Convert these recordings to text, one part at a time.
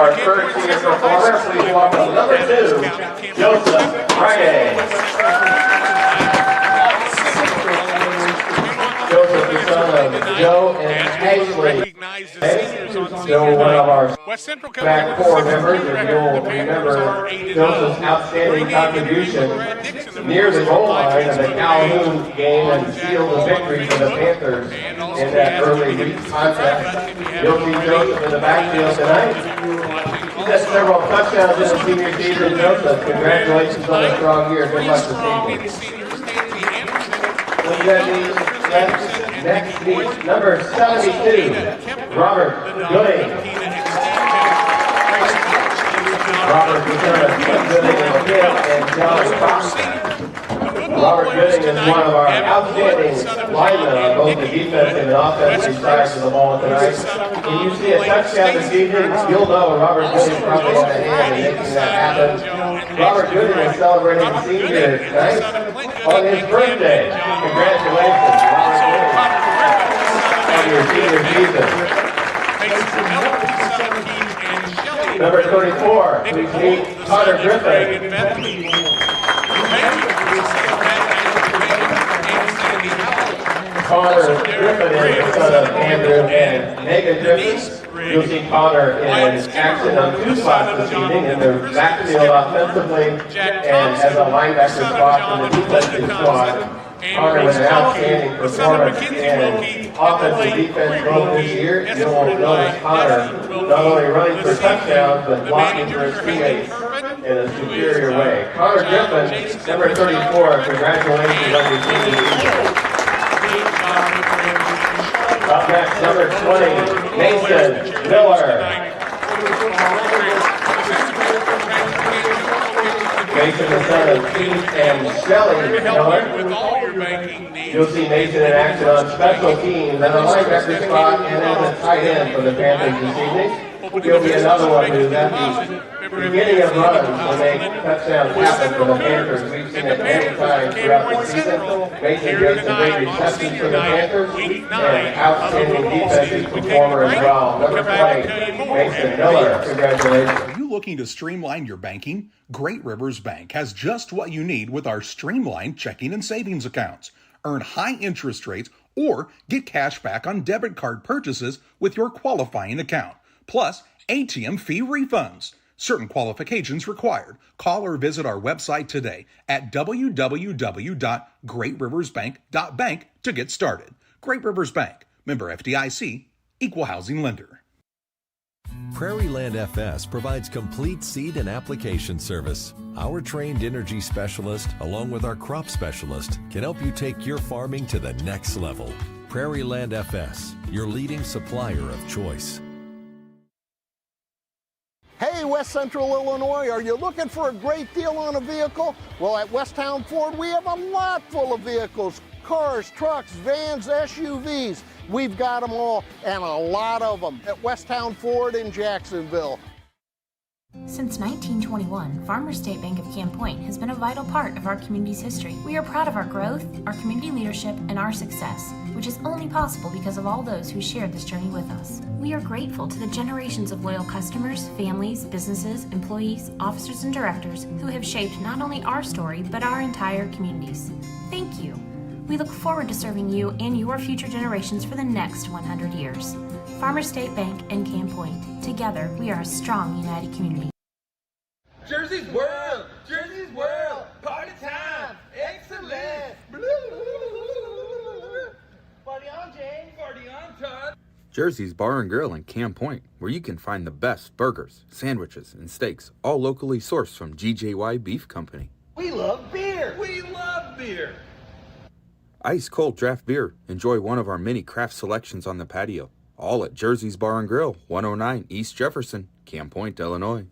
our third senior performer. Please welcome number 2, Joseph Friday. Joseph, the son of Joe and Ashley. Joe, one of our back 4 members, and you'll remember Joseph's outstanding contribution near the goal line of the Calhoun game and sealed the victory for the Panthers in that early week contest. You'll see Joseph in the backfield tonight. He's had several touchdowns in the senior season. Joseph, congratulations on a strong year. Good luck this evening. Next meets number 72, Robert Gooding. Robert returns Tim Gooding and John Fox. Robert Gooding is one of our outstanding linemen on both the defensive and offensive sides of the ball tonight. When you see a touchdown this evening, you'll know Robert Gooding probably had a hand in making that happen. Robert Gooding is celebrating the senior tonight on his birthday. Congratulations, Robert Gooding, on your senior season. Number 34, please meet Connor Griffin. Connor Griffin is the son of Andrew and Megan Griffin. You'll see Connor in action on 2 spots this evening, in the backfield offensively and as a linebacker spot in the defensive squad. Connor with an outstanding performance in offensive defense both this year. You'll notice Connor not only running for touchdowns, but blocking for his teammates in a superior way. Connor Griffin, number 34, congratulations on your senior season. Up next, number 20, Mason Miller. Mason, the son of Keith and Shelley Miller. You'll see Mason in action on special teams and a linebacker spot and as a tight end for the Panthers this evening. He'll be another one who's at the beginning of runs to make touchdowns happen for the Panthers. We've seen it many times throughout the season. Mason gets a great reception for the Panthers and outstanding defensive performer as well. Number 20, Mason Miller. Congratulations. Are you looking to streamline your banking? Great Rivers Bank has just what you need with our streamlined checking and savings accounts. Earn high interest rates or get cash back on debit card purchases with your qualifying account. Plus, ATM fee refunds. Certain qualifications required. Call or visit our website today at www.greatriversbank.bank to get started. Great Rivers Bank, member FDIC, equal housing lender. Prairie Land FS provides complete seed and application service. Our trained energy specialist, along with our crop specialist, can help you take your farming to the next level. Prairie Land FS, your leading supplier of choice. Hey, West Central Illinois, are you looking for a great deal on a vehicle? Well, at Westtown Ford, we have a lot full of vehicles. Cars, trucks, vans, SUVs. We've got them all, and a lot of them at Westtown Ford in Jacksonville. Since 1921, Farmers State Bank of Camp Point has been a vital part of our community's history. We are proud of our growth, our community leadership, and our success, which is only possible because of all those who shared this journey with us. We are grateful to the generations of loyal customers, families, businesses, employees, officers, and directors who have shaped not only our story, but our entire communities. Thank you. We look forward to serving you and your future generations for the next 100 years. Farmers State Bank and Camp Point. Together, we are a strong, united community. Jersey's World! Jersey's World! Party time! Excellent! Party on, Jane! Party on, Todd! Jersey's Bar and Grill in Camp Point, where you can find the best burgers, sandwiches, and steaks, all locally sourced from GJY Beef Company. We love beer! We love beer! Ice cold draft beer. Enjoy one of our many craft selections on the patio. All at Jersey's Bar and Grill, 109 East Jefferson, Camp Point, Illinois.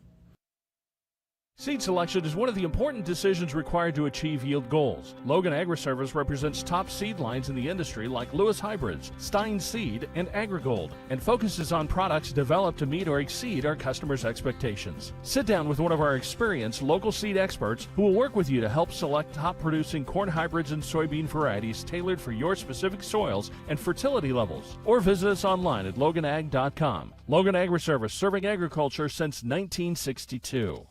Seed selection is one of the important decisions required to achieve yield goals. Logan Agri-Service represents top seed lines in the industry like Lewis Hybrids, Stein Seed, and AgriGold, and focuses on products developed to meet or exceed our customers' expectations. Sit down with one of our experienced local seed experts who will work with you to help select top-producing corn hybrids and soybean varieties tailored for your specific soils and fertility levels. Or visit us online at loganag.com. Logan Agri-Service, serving agriculture since 1962.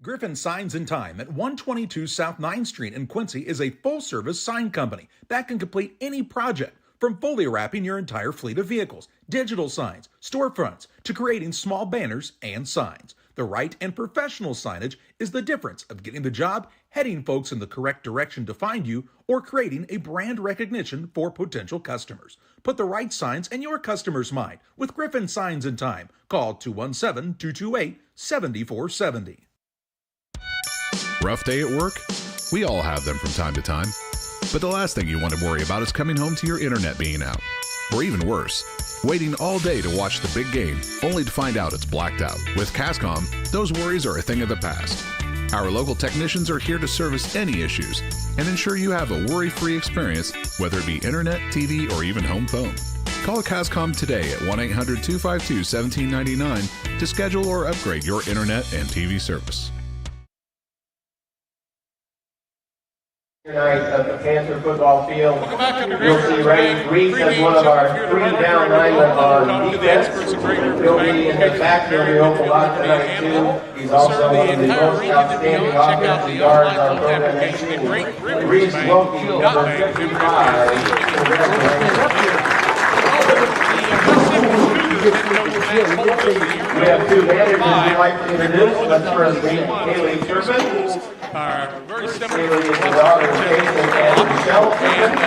Griffin Signs and Time at 122 South 9th Street in Quincy is a full-service sign company that can complete any project, from fully wrapping your entire fleet of vehicles, digital signs, storefronts, to creating small banners and signs. The right and professional signage is the difference of getting the job, heading folks in the correct direction to find you, or creating a brand recognition for potential customers. Put the right signs in your customer's mind with Griffin Signs and Time. Call 217-228-7470. Rough day at work? We all have them from time to time. But the last thing you want to worry about is coming home to your internet being out. Or even worse, waiting all day to watch the big game, only to find out it's blacked out. With Cascom, those worries are a thing of the past. Our local technicians are here to service any issues and ensure you have a worry-free experience, whether it be internet, TV, or even home phone. Call Cascom today at 1-800-252-1799 to schedule or upgrade your internet and TV service. Tonight at the Panther football field, you'll see Ray Reese as one of our three down linemen on defense. He'll be in the backfield in the open lot tonight too. He's also one of the most outstanding offensive guards in our program history. Reese Wilkie, number 55. We have two managers we'd like to introduce. Let's first meet Haley Turpin. Very similar Haley is the daughter of Jason and Michelle Turpin.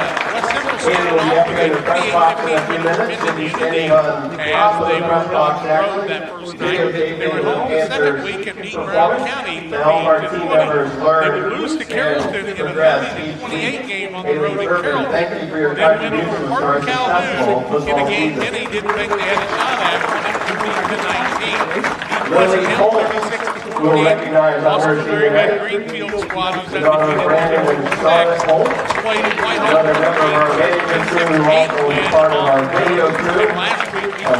Haley will be up here in the press box in a few minutes. She'll be standing on top of the press box actually, videotaping the Panther's performance and help our team members learn and progress each week. Haley Turpin, thank you for your contributions to our successful football season. Lily Holt will recognize on her senior night. The daughter of Brandon and Charlotte Holt. Another member of our management crew who also is part of our video crew.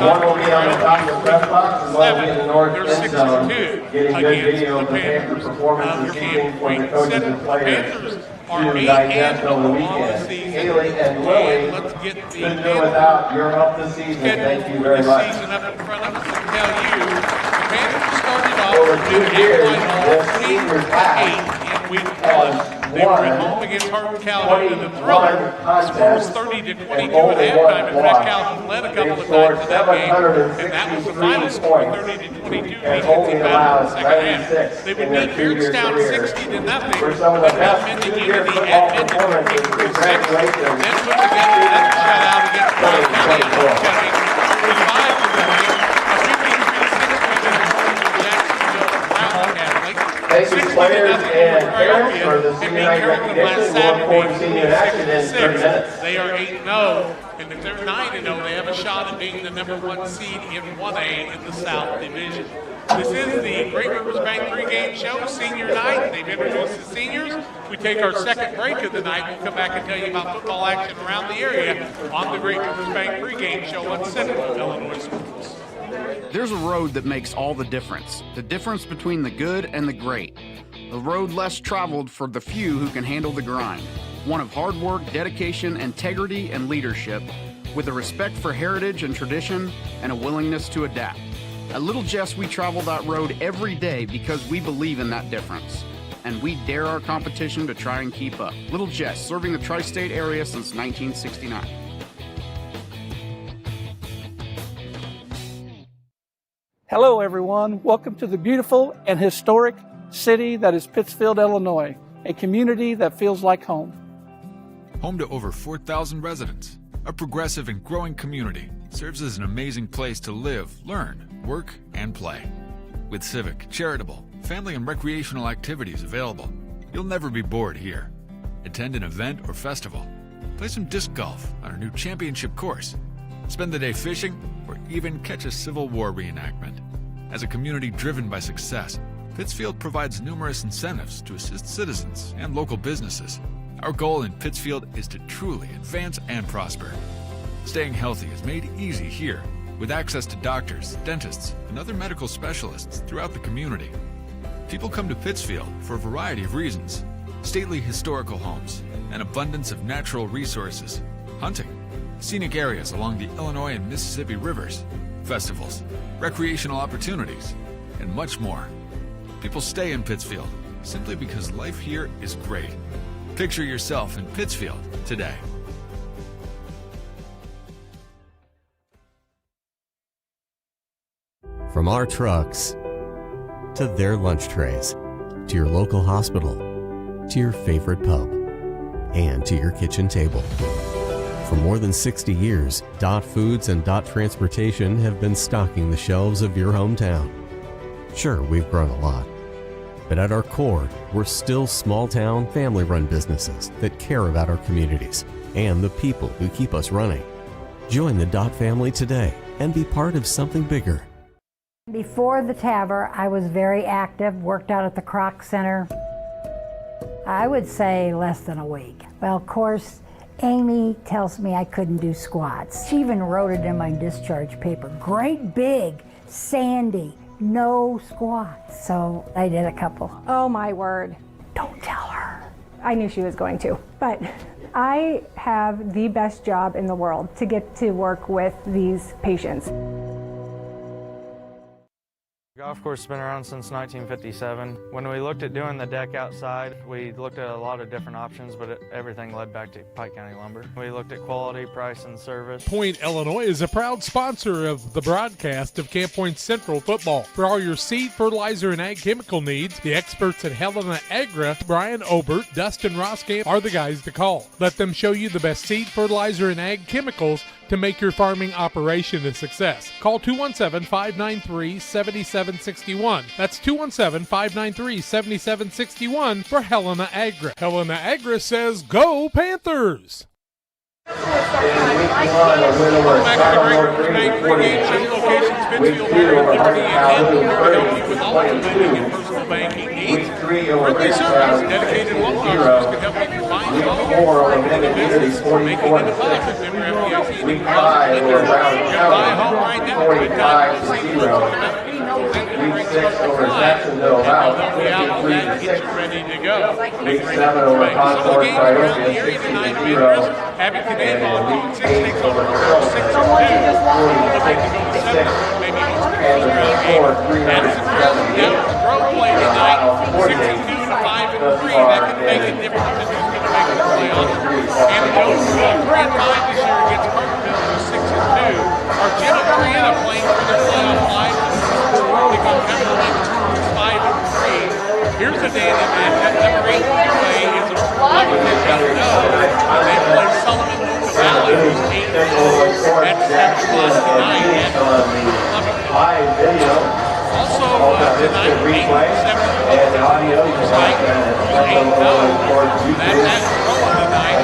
One will be on the top of the press box and one will be in the north end zone, getting good video of the Panther performance this evening for the coaches and players to digest over the weekend. Haley and Lily, couldn't do without your help this season. Thank you very much. Over 2 years, this senior class has won 21 contests and only one loss. They scored 763 points and only allowed 96 in their 2-year career. For some of the best 2-year football performances, congratulations. 2024. Thank you, players and parents, for the senior night recognition. We'll look forward to seeing you in action in 30 minutes. They are 8-0, and if they're 9-0, they have a shot at being the number 1 seed in 1A in the South Division. This is the Great Rivers Bank pregame show, senior night. They've introduced the seniors. We take our second break of the night. We'll come back and tell you about football action around the area on the Great Rivers Bank pregame show on Central Illinois Sports. There's a road that makes all the difference between the good and the great. A road less traveled for the few who can handle the grind. One of hard work, dedication, integrity, and leadership, with a respect for heritage and tradition and a willingness to adapt. At Little Jess, we travel that road every day because we believe in that difference. And we dare our competition to try and keep up. Little Jess, serving the tri-state area since 1969. Hello, everyone. Welcome to the beautiful and historic city that is Pittsfield, Illinois, a community that feels like home. Home to over 4,000 residents, a progressive and growing community, serves as an amazing place to live, learn, work, and play. With civic, charitable, family, and recreational activities available, you'll never be bored here. Attend an event or festival, play some disc golf on our new championship course, spend the day fishing, or even catch a Civil War reenactment. As a community driven by success, Pittsfield provides numerous incentives to assist citizens and local businesses. Our goal in Pittsfield is to truly advance and prosper. Staying healthy is made easy here, with access to doctors, dentists, and other medical specialists throughout the community. People come to Pittsfield for a variety of reasons: stately historical homes, an abundance of natural resources, hunting, scenic areas along the Illinois and Mississippi rivers, festivals, recreational opportunities, and much more. People stay in Pittsfield simply because life here is great. Picture yourself in Pittsfield today. From our trucks to their lunch trays, to your local hospital, to your favorite pub, and to your kitchen table. For more than 60 years, Dot Foods and Dot Transportation have been stocking the shelves of your hometown. Sure, we've grown a lot, but at our core, we're still small-town, family-run businesses that care about our communities and the people who keep us running. Join the Dot family today and be part of something bigger. Before the TAVR, I was very active, worked out at the Kroc Center. I would say less than a week. Well, of course, Amy tells me I couldn't do squats. She even wrote it in my discharge paper. Great big, Sandy, no squats. So I did a couple. Oh my word. Don't tell her. I knew she was going to, but I have the best job in the world to get to work with these patients. The golf course has been around since 1957. When we looked at doing the deck outside, we looked at a lot of different options, but everything led back to Pike County Lumber. We looked at quality, price, and service. Point Illinois is a proud sponsor of the broadcast of Camp Point Central football. For all your seed, fertilizer, and ag chemical needs, the experts at Helena Agra, Brian Obert, Dustin Roskamp, are the guys to call. Let them show you the best seed, fertilizer, and ag chemicals to make your farming operation a success. Call 217-593-7761. That's 217-593-7761 for Helena Agra. Helena Agra says, go Panthers! Banking needs. Friendly Service, dedicated loan officers can help you find all your business making a deposit. Member FDIC Week 5 over Brown buy a home right now. Week 6 over Jacksonville South, 53-6. Ready to go. Week 7 over Concord Priority, 60-0. Abington Avon, 6 takes over 6-2. Maybe and the score 307. tonight, 62 to 5-3. That can make a difference if he's going to make the playoffs. And the Jones 3-5 this year against Carterville, who's 6-2. Argento Marietta playing for their playoff life. They go Pembroke, who's 5-3. Here's a dandy match. That number 8 play is a Lumberton no. They play Sullivan Luca Valley, who's 8-0 at 7 o'clock tonight at Lumberton. Also tonight, 8-7 and the audio site, 8-0. That's rolling tonight. The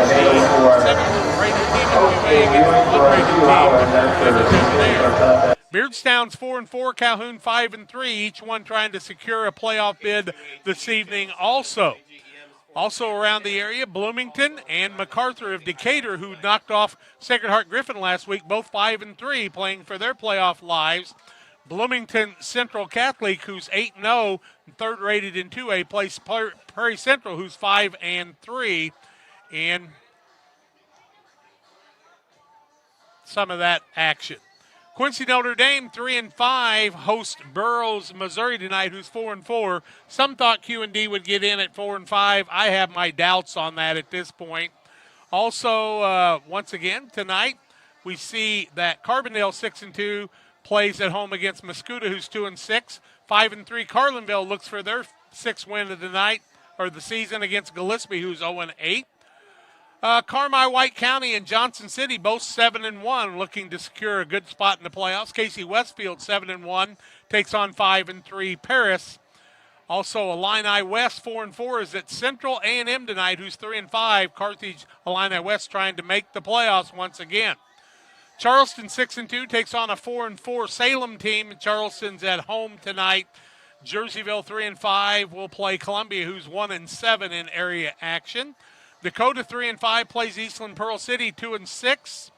7th rated team in 2A against the 1 rated team. Beardstown's 4-4, Calhoun 5-3. Each one trying to secure a playoff bid this evening. Also around the area, Bloomington and MacArthur of Decatur, who knocked off Sacred Heart Griffin last week, both 5-3, playing for their playoff lives. Bloomington Central Catholic, who's 8-0, third rated in 2A, plays Prairie Central, who's 5-3, in some of that action. Quincy Notre Dame, 3-5, host Burroughs, Missouri tonight, who's 4-4. Some thought Q&D would get in at 4-5. I have my doubts on that at this point. Also, once again, tonight, we see that Carbondale, 6-2, plays at home against Mascoutah, who's 2-6. 5-3, Carlinville looks for their 6th win of the night, or the season, against Gillespie, who's 0-8. Carmi, White County, and Johnson City, both 7-1, looking to secure a good spot in the playoffs. Casey Westfield, 7-1, takes on 5-3 Paris. Also, Illini West, 4-4, is at Central A&M tonight, who's 3-5. Carthage, Illini West trying to make the playoffs once again. Charleston, 6-2, takes on a 4-4 Salem team. Charleston's at home tonight. Jerseyville 3-5 will play Columbia, who's 1-7 in area action. Dakota 3-5 plays Eastland Pearl City 2-6.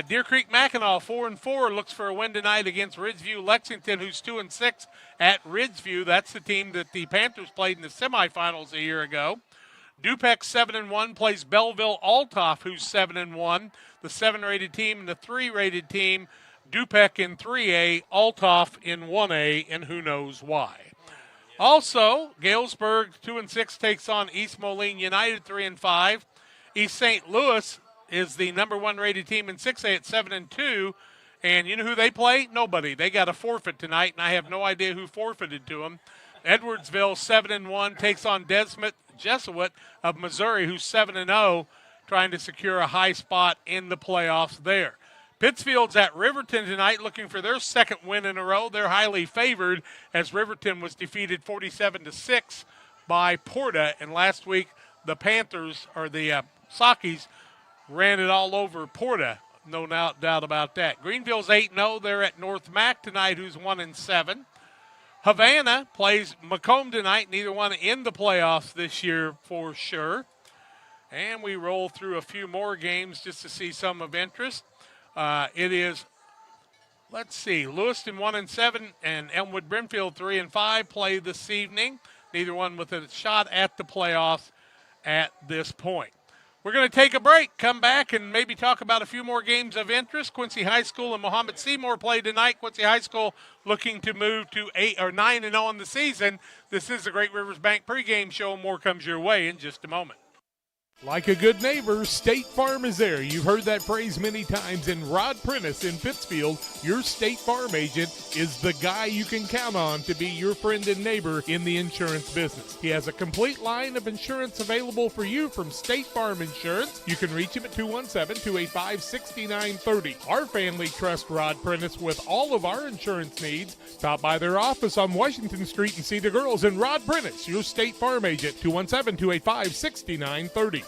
Deer Creek Mackinac 4-4 looks for a win tonight against Ridgeview Lexington, who's 2-6 at Ridgeview. That's the team that the Panthers played in the semifinals a year ago. Dupec 7-1 plays Belleville Altoff, who's 7-1. The 7-rated team and the 3-rated team. Dupec in 3A, Altoff in 1A, and who knows why. Also, Galesburg 2-6 takes on East Moline United 3-5. East St. Louis is the number 1 rated team in 6A at 7-2. And you know who they play? Nobody. They got a forfeit tonight, and I have no idea who forfeited to them. Edwardsville 7-1 takes on Desmond Jesuit of Missouri, who's 7-0, trying to secure a high spot in the playoffs there. Pittsfield's at Riverton tonight looking for their second win in a row. They're highly favored as Riverton was defeated 47-6 by Porta. And last week, the Panthers, or the Sockies, ran it all over Porta. No doubt about that. Greenville's 8-0. They're at North Mac tonight, who's 1-7. Havana plays Macomb tonight. Neither one in the playoffs this year for sure. And we roll through a few more games just to see some of interest. It is, let's see, Lewiston 1-7 and Elmwood Brimfield 3-5 play this evening. Neither one with a shot at the playoffs at this point. We're going to take a break, come back, and maybe talk about a few more games of interest. Quincy High School and Mohammed Seymour play tonight. Quincy High School looking to move to 9-0 in the season. This is the Great Rivers Bank pregame show. More comes your way in just a moment. Like a good neighbor, State Farm is there. You've heard that phrase many times. And Rod Prentice in Pittsfield, your State Farm agent, is the guy you can count on to be your friend and neighbor in the insurance business. He has a complete line of insurance available for you from State Farm Insurance. You can reach him at 217-285-6930. Our family trusts Rod Prentice with all of our insurance needs. Stop by their office on Washington Street and see the girls. And Rod Prentice, your State Farm agent, 217-285-6930.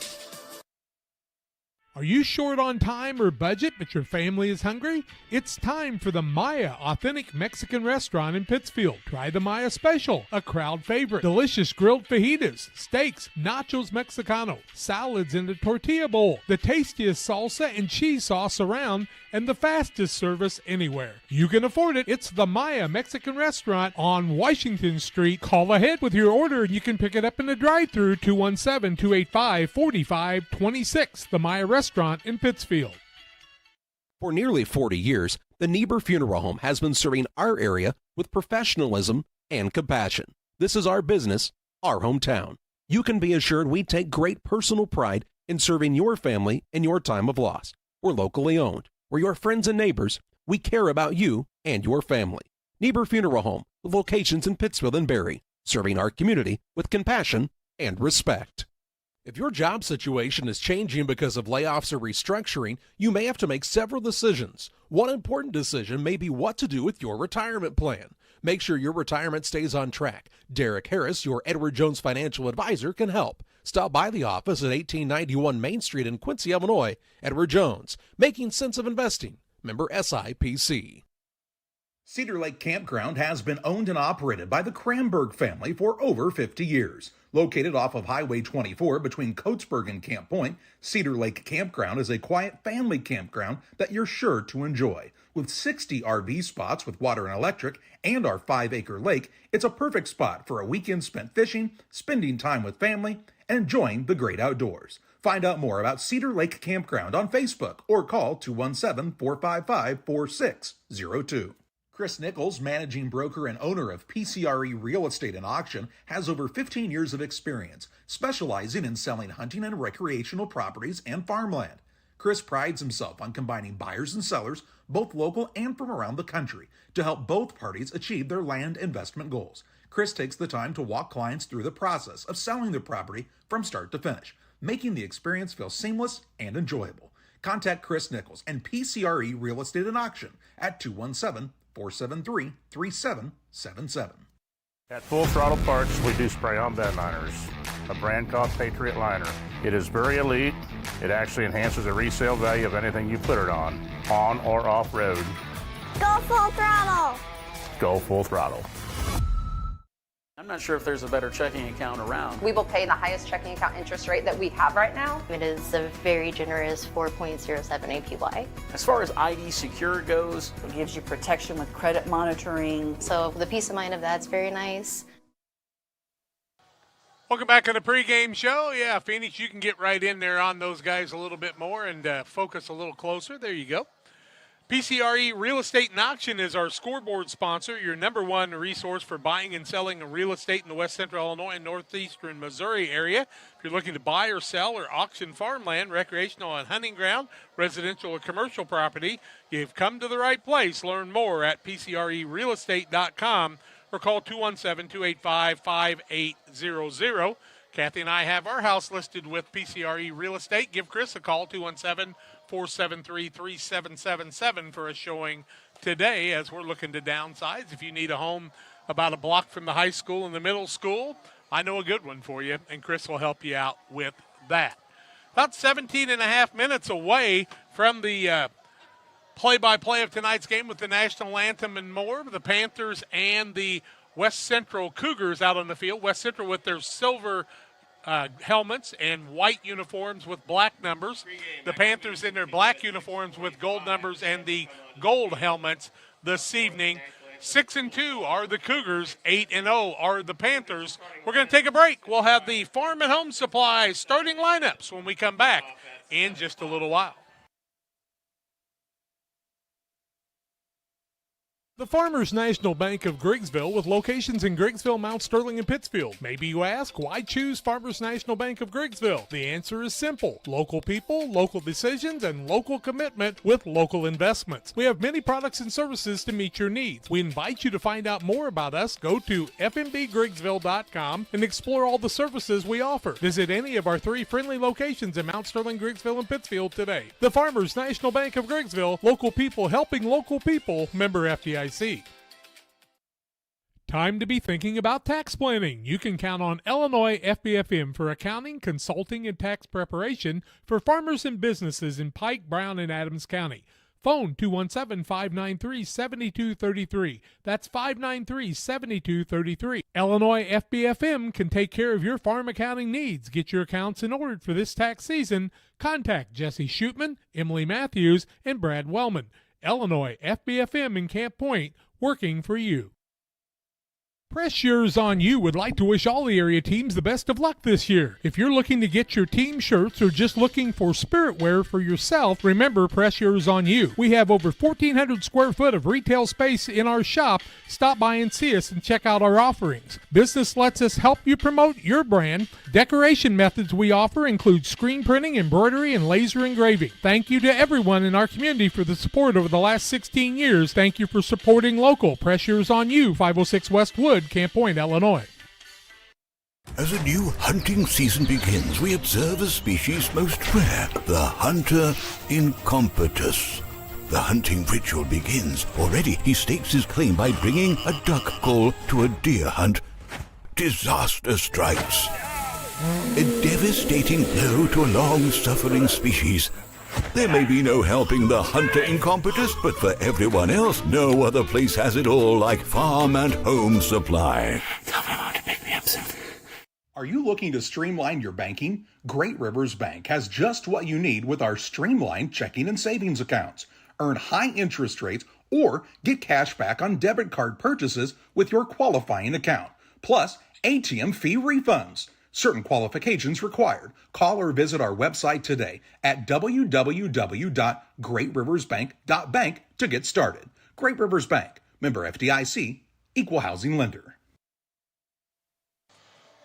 Are you short on time or budget, but your family is hungry? It's time for the Maya Authentic Mexican Restaurant in Pittsfield. Try the Maya Special, a crowd favorite. Delicious grilled fajitas, steaks, nachos Mexicano, salads in a tortilla bowl, the tastiest salsa and cheese sauce around, and the fastest service anywhere. You can afford it. It's the Maya Mexican Restaurant on Washington Street. Call ahead with your order and you can pick it up in the drive-thru, 217-285-4526. The Maya Restaurant in Pittsfield. For nearly 40 years, the Niebuhr Funeral Home has been serving our area with professionalism and compassion. This is our business, our hometown. You can be assured we take great personal pride in serving your family in your time of loss. We're locally owned. We're your friends and neighbors. We care about you and your family. Niebuhr Funeral Home, with locations in Pittsfield and Barry, serving our community with compassion and respect. If your job situation is changing because of layoffs or restructuring, you may have to make several decisions. One important decision may be what to do with your retirement plan. Make sure your retirement stays on track. Derek Harris, your Edward Jones financial advisor, can help. Stop by the office at 1891 Main Street in Quincy, Illinois. Edward Jones, making sense of investing. Member SIPC. Cedar Lake Campground has been owned and operated by the Kramberg family for over 50 years. Located off of Highway 24 between Coatesburg and Camp Point, Cedar Lake Campground is a quiet family campground that you're sure to enjoy. With 60 RV spots with water and electric and our 5-acre lake, it's a perfect spot for a weekend spent fishing, spending time with family, and enjoying the great outdoors. Find out more about Cedar Lake Campground on Facebook or call 217-455-4602. Chris Nichols, managing broker and owner of PCRE Real Estate and Auction, has over 15 years of experience, specializing in selling hunting and recreational properties and farmland. Chris prides himself on combining buyers and sellers, both local and from around the country, to help both parties achieve their land investment goals. Chris takes the time to walk clients through the process of selling their property from start to finish, making the experience feel seamless and enjoyable. Contact Chris Nichols and PCRE Real Estate and Auction at 217-473-3777. At Full Throttle Parts, we do spray-on bed liners, a brand called Patriot Liner. It is very elite. It actually enhances the resale value of anything you put it on or off-road. Go Full Throttle! Go Full Throttle. not sure if there's a better checking account around. We will pay the highest checking account interest rate that we have right now. It is a very generous 4.07 APY. As far as ID Secure goes, it gives you protection with credit monitoring. So the peace of mind of that's very nice. Welcome back to the pregame show. Yeah, Phoenix, you can get right in there on those guys a little bit more and focus a little closer. There you go. PCRE Real Estate and Auction is our scoreboard sponsor, your number one resource for buying and selling real estate in the West Central Illinois and Northeastern Missouri area. If you're looking to buy or sell or auction farmland, recreational and hunting ground, residential or commercial property, you've come to the right place. Learn more at PCRErealestate.com or call 217-285-5800. Kathy and I have our house listed with PCRE Real Estate. Give Chris a call, 217-473-3777 for a showing today as we're looking to downsize. If you need a home about a block from the high school and the middle school, I know a good one for you, and Chris will help you out with that. About 17 and a half minutes away from the play-by-play of tonight's game with the national anthem and more. The Panthers and the West Central Cougars out on the field. West Central with their silver helmets and white uniforms with black numbers. The Panthers in their black uniforms with gold numbers and the gold helmets this evening. 6-2 are the Cougars. 8-0 are the Panthers. We're going to take a break. We'll have the Farm and Home Supply starting lineups when we come back in just a little while. The Farmers National Bank of Griggsville with locations in Griggsville, Mount Sterling, and Pittsfield. Maybe you ask, why choose Farmers National Bank of Griggsville? The answer is simple. Local people, local decisions, and local commitment with local investments. We have many products and services to meet your needs. We invite you to find out more about us. Go to fmbgriggsville.com and explore all the services we offer. Visit any of our 3 friendly locations in Mount Sterling, Griggsville, and Pittsfield today. The Farmers National Bank of Griggsville, local people helping local people, member FDIC. Time to be thinking about tax planning. You can count on Illinois FBFM for accounting, consulting, and tax preparation for farmers and businesses in Pike, Brown, and Adams County. Phone 217-593-7233. That's 593-7233. Illinois FBFM can take care of your farm accounting needs. Get your accounts in order for this tax season. Contact Jesse Shootman, Emily Matthews, and Brad Wellman. Illinois FBFM in Camp Point, working for you. Press Yours On You would like to wish all the area teams the best of luck this year. If you're looking to get your team shirts or just looking for spirit wear for yourself, remember Press Yours On You. We have over 1,400 square foot of retail space in our shop. Stop by and see us and check out our offerings. Business lets us help you promote your brand. Decoration methods we offer include screen printing, embroidery, and laser engraving. Thank you to everyone in our community for the support over the last 16 years. Thank you for supporting local. Press Yours On You, 506 West Wood, Camp Point, Illinois. As a new hunting season begins, we observe a species most rare, the hunter incompetus. The hunting ritual begins. Already he stakes his claim by bringing a duck call to a deer hunt. Disaster strikes. A devastating blow to a long-suffering species. There may be no helping the hunter incompetus, but for everyone else, no other place has it all like Farm and Home Supply. Tell my mom to pick me up soon. Are you looking to streamline your banking? Great Rivers Bank has just what you need with our streamlined checking and savings accounts. Earn high interest rates or get cash back on debit card purchases with your qualifying account. Plus, ATM fee refunds. Certain qualifications required. Call or visit our website today at www.greatriversbank.bank to get started. Great Rivers Bank, member FDIC, equal housing lender.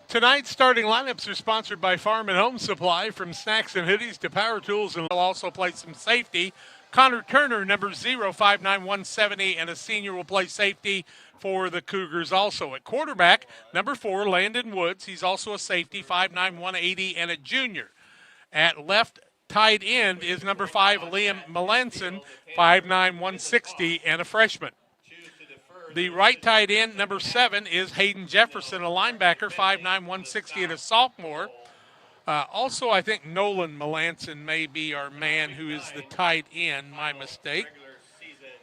Tonight's starting lineups are sponsored by Farm and Home Supply. From snacks and hoodies to power tools, and we'll also play some safety. Connor Turner, number 0, 5'9", 170, and a senior will play safety for the Cougars also. At quarterback, number 4, Landon Woods. He's also a safety, 5'9", 180, and a junior. At left tight end is number 5, Liam Melanson, 5'9", 160, and a freshman. The right tight end, number 7, is Hayden Jefferson, a linebacker, 5'9", 160, and a sophomore. Also, I think Nolan Melanson may be our man who is the tight end, my mistake.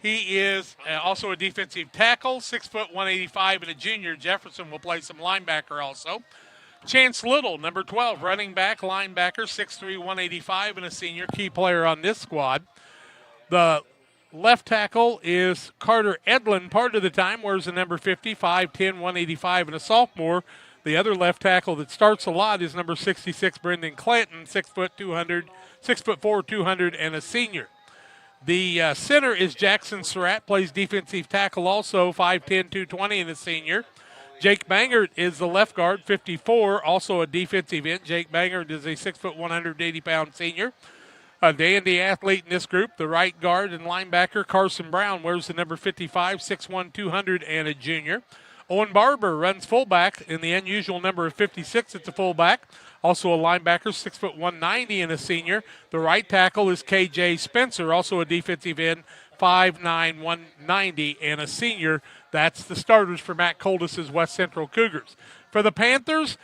He is also a defensive tackle, 6 foot 185, and a junior. Jefferson will play some linebacker also. Chance Little, number 12, running back, linebacker, 6'3", 185, and a senior, key player on this squad. The left tackle is Carter Edlin, part of the time, wears the number 50, 5'10", 185, and a sophomore. The other left tackle that starts a lot is number 66, Brendan Clanton, 6'4", 200, and a senior. The center is Jackson Surratt, plays defensive tackle also, 5'10", 220, and a senior. Jake Bangert is the left guard, 54, also a defensive end. Jake Bangert is a 6 foot, 180-pound senior. A dandy athlete in this group, the right guard and linebacker, Carson Brown, wears the number 55, 6'1", 200, and a junior. Owen Barber runs fullback in the unusual number of 56 at the fullback. Also a linebacker, 6 foot, 190, and a senior. The right tackle is KJ Spencer, also a defensive end, 5'9", 190, and a senior. That's the starters for Matt Coldis' West Central Cougars. For the Panthers,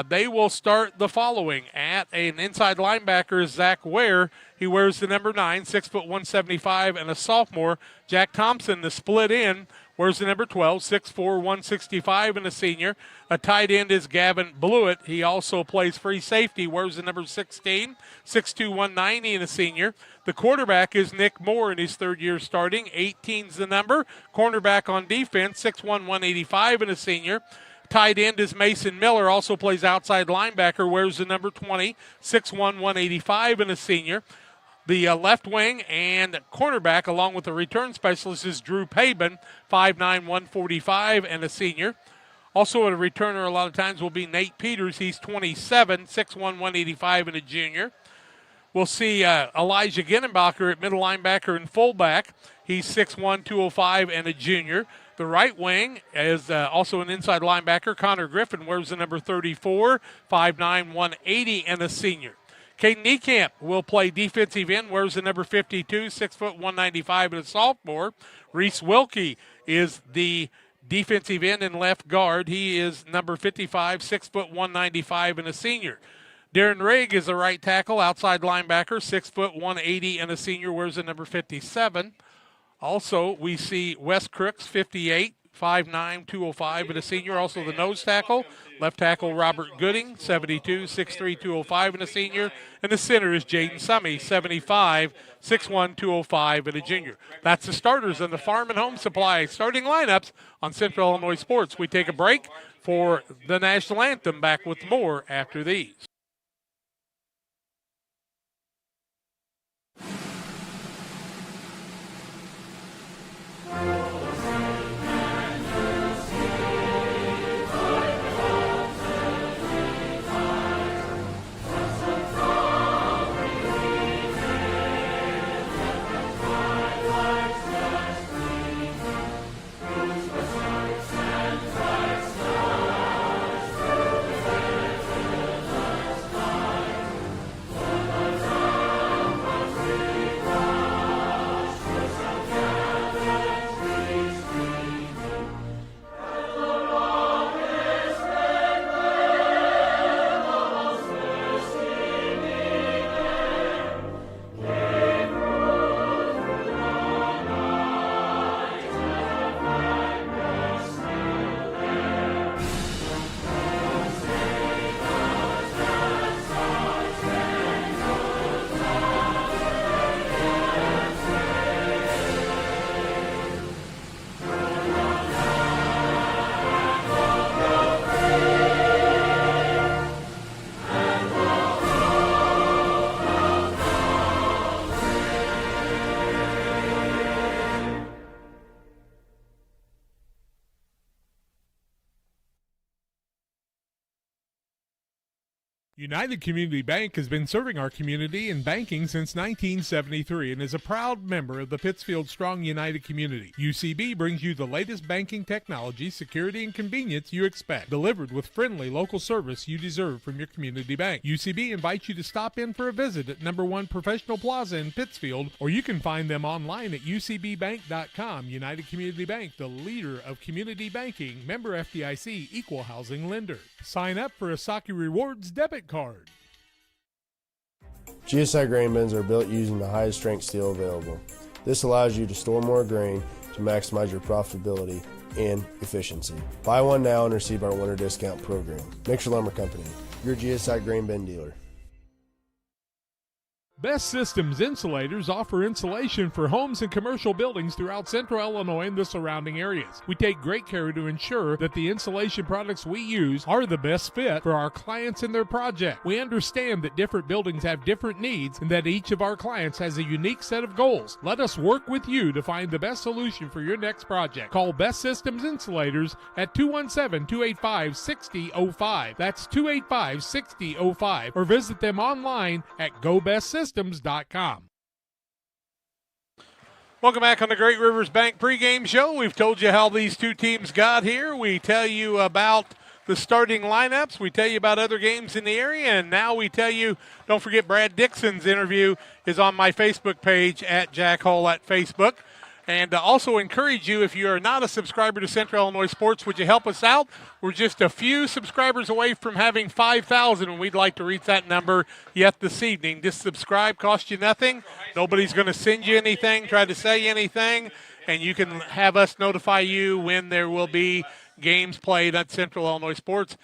they will start the following. At an inside linebacker is Zach Ware. He wears the number 9, 6 foot, 175, and a sophomore. Jack Thompson, the split end, wears the number 12, 6'4", 165, and a senior. A tight end is Gavin Blewett. He also plays free safety, wears the number 16, 6'2", 190, and a senior. The quarterback is Nick Moore in his third year starting. 18's the number. Cornerback on defense, 6'1", 185, and a senior. Tight end is Mason Miller, also plays outside linebacker, wears the number 20, 6'1", 185, and a senior. The left wing and cornerback, along with the return specialist, is Drew Pabin, 5'9", 145, and a senior. Also a returner a lot of times will be Nate Peters. He's 27, 6'1", 185, and a junior. We'll see Elijah Ginnenbacher at middle linebacker and fullback. He's 6'1", 205, and a junior. The right wing is also an inside linebacker. Connor Griffin wears the number 34, 5'9", 180, and a senior. Caden Niekamp will play defensive end, wears the number 52, 6 foot, 195, and a sophomore. Reese Wilkie is the defensive end and left guard. He is number 55, 6 foot, 195, and a senior. Darren Rigg is the right tackle, outside linebacker, 6 foot, 180, and a senior, wears the number 57. Also, we see Wes Crooks, 58, 5'9", 205, and a senior. Also the nose tackle, left tackle Robert Gooding, 72, 6'3", 205, and a senior. And the center is Jaden Summey, 75, 6'1", 205, and a junior. That's the starters and the Farm and Home Supply starting lineups on Central Illinois Sports. We take a break for the national anthem. Back with more after these. United Community Bank has been serving our community in banking since 1973 and is a proud member of the Pittsfield Strong United community. UCB brings you the latest banking technology, security, and convenience you expect, delivered with friendly local service you deserve from your community bank. UCB invites you to stop in for a visit at number 1 Professional Plaza in Pittsfield, or you can find them online at ucbbank.com. United Community Bank, the leader of community banking, member FDIC, equal housing lender. Sign up for a Saki Rewards debit card. GSI grain bins are built using the highest strength steel available. This allows you to store more grain to maximize your profitability and efficiency. Buy one now and receive our winter discount program. Mixer Lumber Company, your GSI grain bin dealer. Best Systems Insulators offer insulation for homes and commercial buildings throughout central Illinois and the surrounding areas. We take great care to ensure that the insulation products we use are the best fit for our clients and their project. We understand that different buildings have different needs and that each of our clients has a unique set of goals. Let us work with you to find the best solution for your next project. Call Best Systems Insulators at 217-285-6005. That's 285-6005. Or visit them online at GoBestSystems.com. Welcome back on the Great Rivers Bank pregame show. We've told you how these two teams got here. We tell you about the starting lineups. We tell you about other games in the area. And now we tell you, don't forget Brad Dixon's interview is on my Facebook page at Jack Hall at Facebook. And also encourage you, if you are not a subscriber to Central Illinois Sports, would you help us out? We're just a few subscribers away from having 5,000, and we'd like to reach that number yet this evening. Just subscribe, costs you nothing. Nobody's going to send you anything, try to sell you anything, and you can have us notify you when there will be games played at Central Illinois Sports.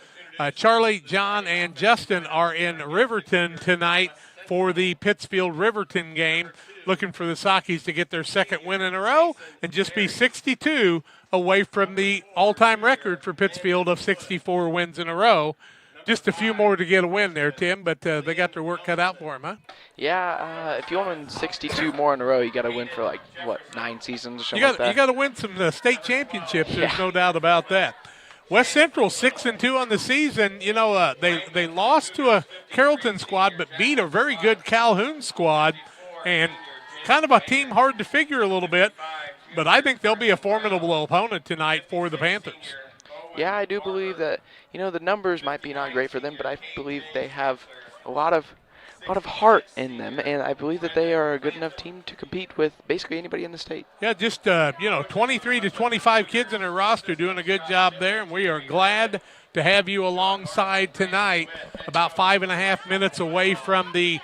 Charlie, John, and Justin are in Riverton tonight for the Pittsfield-Riverton game, looking for the Sockies to get their second win in a row and just be 62 away from the all-time record for Pittsfield of 64 wins in a row. Just a few more to get a win there, Tim, but they got their work cut out for them, huh? Yeah, if you want to win 62 more in a row, you got to win for 9 seasons or something like that. You got to win some state championships. There's no doubt about that. West Central 6-2 on the season. You know, they lost to a Carrollton squad, but beat a very good Calhoun squad, and kind of a team hard to figure a little bit, but I think they'll be a formidable opponent tonight for the Panthers. Yeah, I do believe that, the numbers might be not great for them, but I believe they have a lot of heart in them, and I believe that they are a good enough team to compete with basically anybody in the state. Yeah, just, 23 to 25 kids in their roster doing a good job there, and we are glad to have you alongside tonight, about 5.5 minutes away from the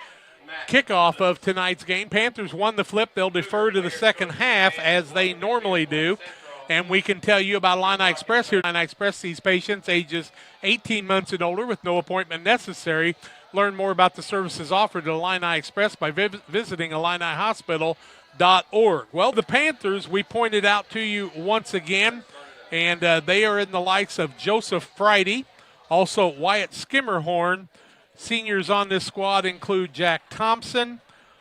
kickoff of tonight's game. Panthers won the flip. They'll defer to the second half as they normally do. And we can tell you about Illini Express here. Illini Express sees patients ages 18 months and older with no appointment necessary. Learn more about the services offered at Illini Express by visiting IlliniHospital.org. Well, the Panthers, we pointed out to you once again, and they are in the likes of Joseph Friday, also Wyatt Skimmerhorn. Seniors on this squad include Jack Thompson,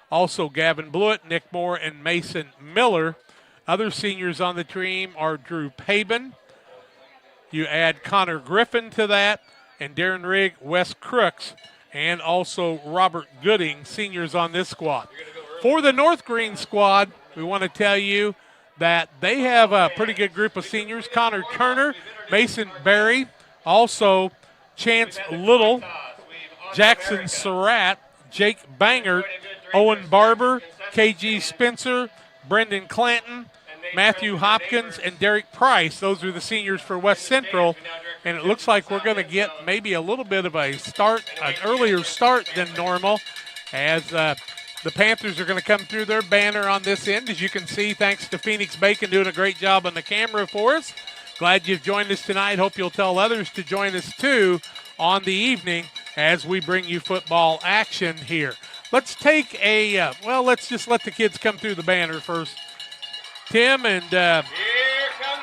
also Gavin Blewett, Nick Moore, and Mason Miller. Other seniors on the team are Drew Paben. You add Connor Griffin to that, and Darren Rigg, Wes Crooks, and also Robert Gooding, seniors on this squad. For the North Green squad, we want to tell you that they have a pretty good group of seniors. Connor Turner, Mason Berry, also Chance Little, Jackson Surratt, Jake Bangert, Owen Barber, KG Spencer, Brendan Clanton, Matthew Hopkins, and Derek Price. Those are the seniors for West Central, and it looks like we're going to get maybe a little bit of an earlier start than normal, as the Panthers are going to come through their banner on this end. As you can see, thanks to Phoenix Bacon doing a great job on the camera for us. Glad you've joined us tonight. Hope you'll tell others to join us too on the evening as we bring you football action here. Let's take let's just let the kids come through the banner first, Tim, and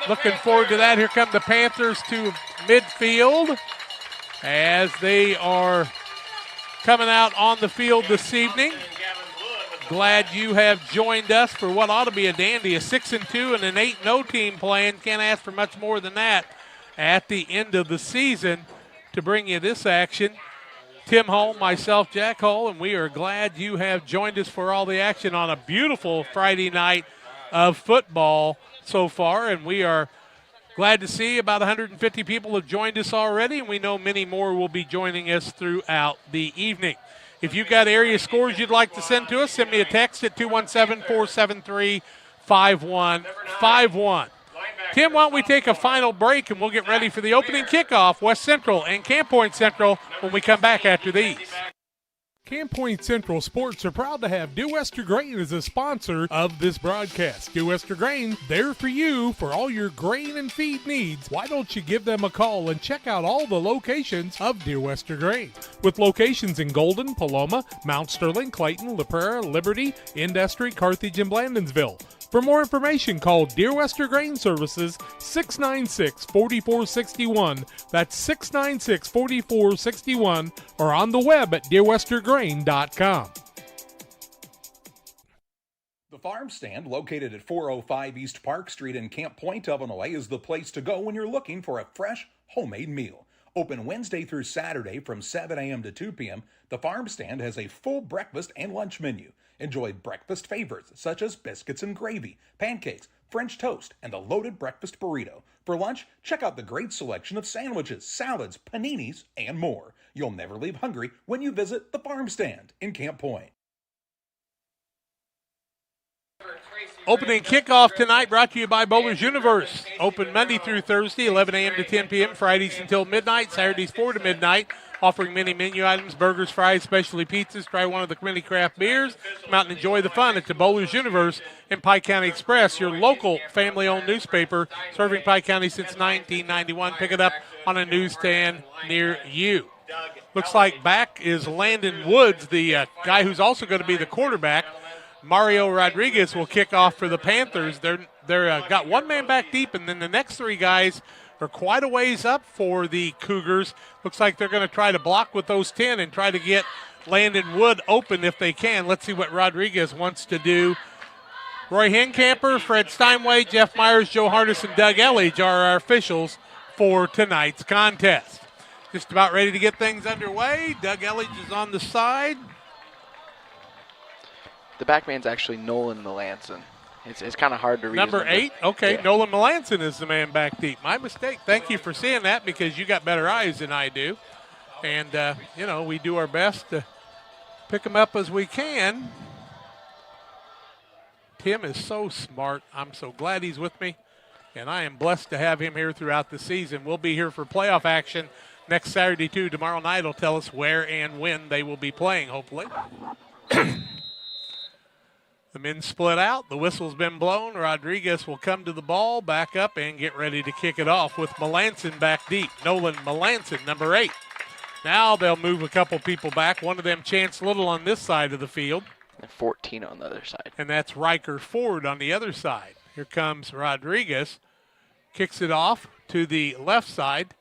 looking forward to that. Here come the Panthers to midfield as they are coming out on the field this evening. Glad you have joined us for what ought to be a dandy, a 6-2 and an 8-0 team playing. Can't ask for much more than that at the end of the season to bring you this action. Tim Hull, myself, Jack Hull, and we are glad you have joined us for all the action on a beautiful Friday night of football so far, and we are glad to see about 150 people have joined us already, and we know many more will be joining us throughout the evening. If you've got area scores you'd like to send to us, send me a text at 217-473-5151. Tim, why don't we take a final break, and we'll get ready for the opening kickoff, West Central and Camp Point Central, when we come back after these. Camp Point Central Sports are proud to have Dear Wester Grain as a sponsor of this broadcast. Dear Wester Grain, there for you for all your grain and feed needs. Why don't you give them a call and check out all the locations of Dear Wester Grain? With locations in Golden, Paloma, Mount Sterling, Clayton, La Prairie, Liberty, Industry, Carthage, and Blandonsville. For more information, call Dear Wester Grain Services 696-4461. That's 696-4461, or on the web at dearwestergrain.com. The Farm Stand, located at 405 East Park Street in Camp Point, Illinois, is the place to go when you're looking for a fresh, homemade meal. Open Wednesday through Saturday from 7 a.m. to 2 p.m., the Farm Stand has a full breakfast and lunch menu. Enjoy breakfast favorites such as biscuits and gravy, pancakes, French toast, and the loaded breakfast burrito. For lunch, check out the great selection of sandwiches, salads, paninis, and more. You'll never leave hungry when you visit the Farm Stand in Camp Point. Opening kickoff tonight brought to you by Bowlers Universe. Open Monday through Thursday, 11 a.m. to 10 p.m., Fridays until midnight, Saturdays 4 to midnight. Offering many menu items, burgers, fries, specialty pizzas. Try one of the many craft beers. Come out and enjoy the fun at the Bowlers Universe and Pike County Express, your local family-owned newspaper serving Pike County since 1991. Pick it up on a newsstand near you. Looks like back is Landon Woods, the guy who's also going to be the quarterback. Mario Rodriguez will kick off for the Panthers. They're got one man back deep, and then the next three guys are quite a ways up for the Cougars. Looks like they're going to try to block with those 10 and try to get Landon Wood open if they can. Let's see what Rodriguez wants to do. Roy Henkamper, Fred Steinway, Jeff Myers, Joe Hardis, and Doug Elledge are our officials for tonight's contest. Just about ready to get things underway. Doug Elledge is on the side. The back man's actually Nolan Melanson. It's kind of hard to read. Number 8? Okay, yeah. Nolan Melanson is the man back deep. My mistake. Thank you for seeing that because you got better eyes than I do. And, we do our best to pick them up as we can. Tim is so smart. I'm so glad he's with me. And I am blessed to have him here throughout the season. We'll be here for playoff action next Saturday, too. Tomorrow night will tell us where and when they will be playing, hopefully. The men split out. The whistle's been blown. Rodriguez will come to the ball, back up, and get ready to kick it off with Melanson back deep. Nolan Melanson, number 8. Now they'll move a couple people back. One of them, Chance Little, on this side of the field. And 14 on the other side. And that's Riker Ford on the other side. Here comes Rodriguez. Kicks it off to the left side.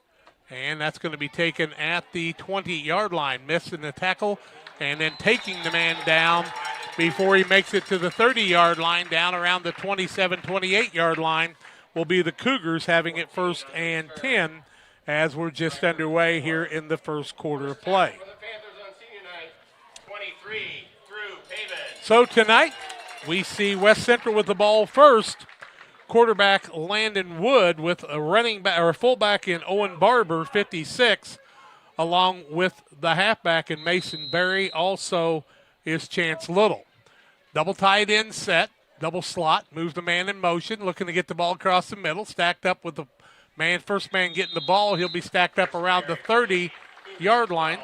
And that's going to be taken at the 20-yard line. Missing the tackle and then taking the man down before he makes it to the 30-yard line. Down around the 27, 28-yard line will be the Cougars having it 1st and 10 as we're just underway here in the first quarter of play. So tonight we see West Central with the ball first. Quarterback Landon Wood with a running back or a fullback in Owen Barber, 56, along with the halfback in Mason Berry. Also is Chance Little. Double tight end set, double slot, moves the man in motion, looking to get the ball across the middle, stacked up with the man, first man getting the ball. He'll be stacked up around the 30-yard line.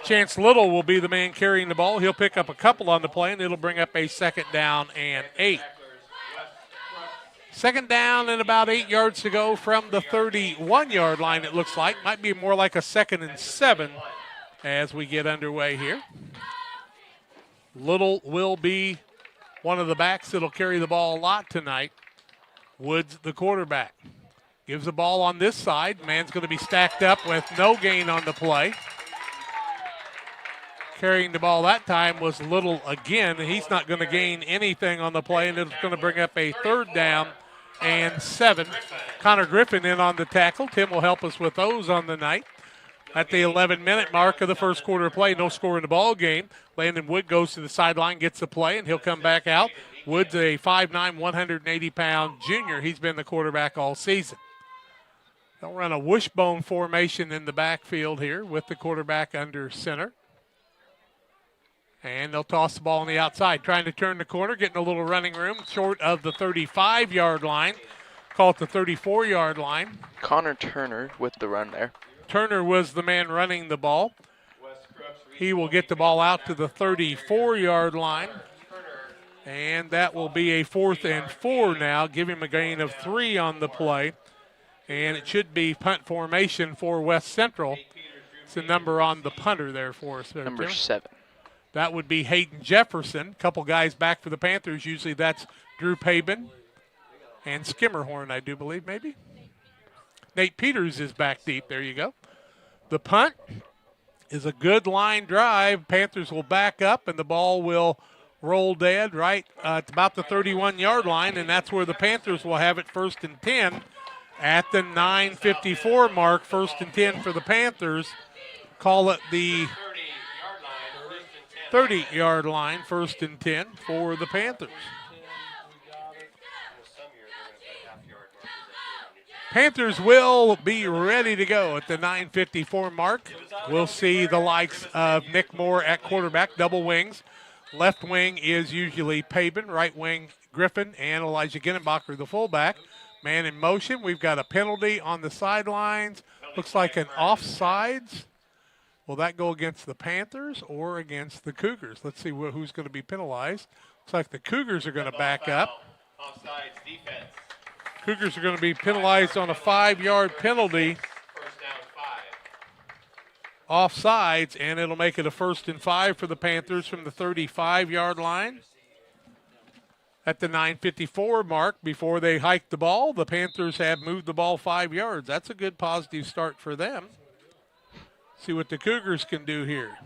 Chance Little will be the man carrying the ball. He'll pick up a couple on the play, and it'll bring up a 2nd down and 8. 2nd down and about 8 yards to go from the 31-yard line, it looks like. Might be more like a 2nd and 7 as we get underway here. Little will be one of the backs that'll carry the ball a lot tonight. Woods, the quarterback. Gives the ball on this side. Man's going to be stacked up with no gain on the play. Carrying the ball that time was Little again, and he's not going to gain anything on the play, and it's going to bring up a 3rd down and 7. Connor Griffin in on the tackle. Tim will help us with those on the night. At the 11-minute mark of the first quarter of play, no score in the ball game. Landon Wood goes to the sideline, gets the play, and he'll come back out. Wood's a 5'9", 180-pound junior. He's been the quarterback all season. They'll run a wishbone formation in the backfield here with the quarterback under center. And they'll toss the ball on the outside, trying to turn the corner, getting a little running room short of the 35-yard line. Call it the 34-yard line. Connor Turner with the run there. Turner was the man running the ball. He will get the ball out to the 34-yard line. And that will be a 4th and 4 now. Give him a gain of 3 on the play. And it should be punt formation for West Central. It's the number on the punter there for us. There, Number Tim. 7. That would be Hayden Jefferson. Couple guys back for the Panthers. Usually that's Drew Pabin and Skimmerhorn, I do believe, maybe. Nate Peters is back deep. There you go. The punt is a good line drive. Panthers will back up, and the ball will roll dead right at about the 31-yard line, and that's where the Panthers will have it 1st and 10 at the 9:54 mark. 1st and 10 for the Panthers. Call it the 30-yard line, 1st and 10 for the Panthers. Panthers will be ready to go at the 9:54 mark. We'll see the likes of Nick Moore at quarterback, double wings. Left wing is usually Pabin, right wing Griffin, and Elijah Ginnenbacher, the fullback. Man in motion. We've got a penalty on the sidelines. Looks like an offsides. Will that go against the Panthers or against the Cougars? Let's see who's going to be penalized. Looks like the Cougars are going to back up. Offsides defense. Cougars are going to be penalized on a 5-yard penalty. Offsides, and it'll make it a 1st and 5 for the Panthers from the 35-yard line. At the 9:54 mark, before they hike the ball, the Panthers have moved the ball 5 yards. That's a good positive start for them. See what the Cougars can do here.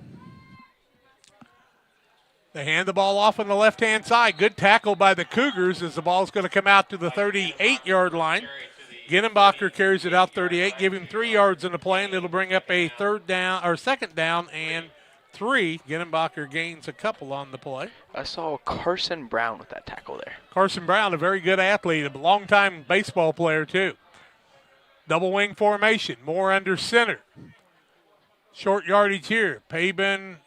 They hand the ball off on the left-hand side. Good tackle by the Cougars as the ball's going to come out to the 38-yard line. Ginnenbacher carries it out 38, give him 3 yards in the play, and it'll bring up a 2nd down and 3. Ginnenbacher gains a couple on the play. I saw Carson Brown with that tackle there. Carson Brown, a very good athlete, a longtime baseball player too. Double wing formation, Moore under center. Short yardage here. Pabin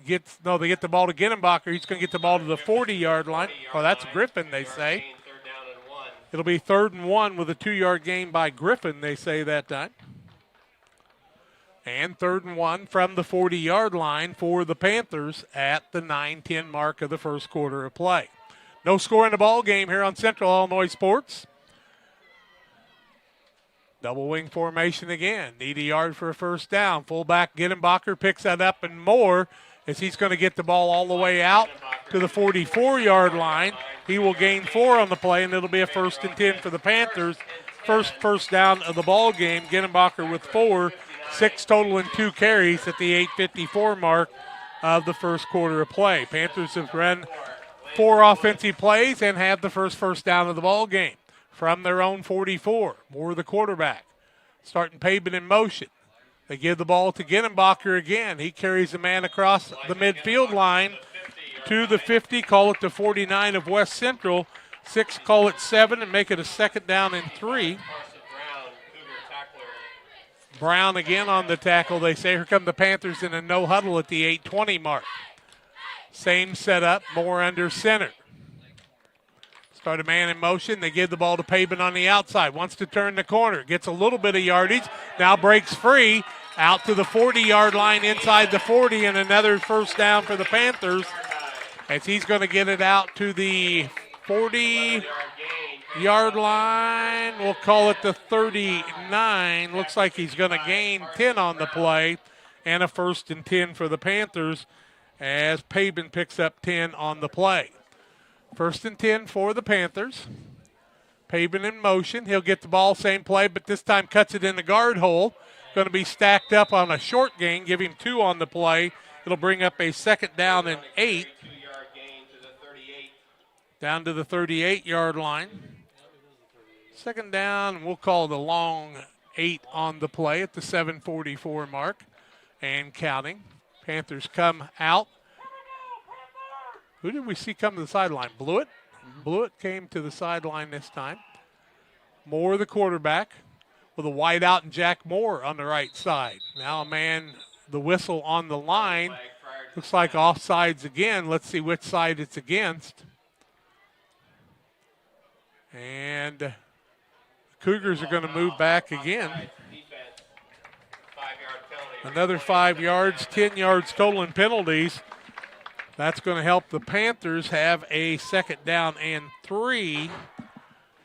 they get the ball to Ginnenbacher. He's going to get the ball to the 40-yard line. Oh, that's Griffin, they say. It'll be 3rd and 1 with a 2-yard gain by Griffin, they say that time. And 3rd and 1 from the 40-yard line for the Panthers at the 9:10 mark of the first quarter of play. No score in the ball game here on Central Illinois Sports. Double wing formation again. Need a yard for a 1st down. Fullback Ginnenbacher picks that up and more as he's going to get the ball all the way out to the 44-yard line. He will gain 4 on the play, and it'll be a 1st and 10 for the Panthers. First down of the ball game. Ginnenbacher with 4, 6 total and 2 carries at the 8:54 mark of the first quarter of play. Panthers have run 4 offensive plays and have the first down of the ball game from their own 44. Moore the quarterback. Starting Pabin in motion. They give the ball to Ginnenbacher again. He carries a man across the midfield line to the 50, call it the 49 of West Central. 6, call it 7, and make it a 2nd down and 3. Brown again on the tackle. They say here come the Panthers in a no huddle at the 8:20 mark. Same setup, Moore under center. Start a man in motion. They give the ball to Pabin on the outside. Wants to turn the corner. Gets a little bit of yardage. Now breaks free. Out to the 40-yard line inside the 40, and another 1st down for the Panthers as he's going to get it out to the 40-yard line. We'll call it the 39. Looks like he's going to gain 10 on the play and a 1st and 10 for the Panthers as Pabin picks up 10 on the play. 1st and 10 for the Panthers. Pabin in motion. He'll get the ball, same play, but this time cuts it in the guard hole. Going to be stacked up on a short gain. Give him 2 on the play. It'll bring up a 2nd down and 8. Down to the 38-yard line. 2nd down, we'll call it a long 8 on the play at the 7:44 mark and counting. Panthers come out. Who did we see come to the sideline? Blewett? Blewett came to the sideline this time. Moore, the quarterback, with a wide out and Jack Moore on the right side. Now a man, the whistle on the line. Looks like offsides again. Let's see which side it's against. And the Cougars are going to move back again. 5-yard penalty Another 5 yards, 10 yards total in penalties. That's going to help the Panthers have a 2nd down and 3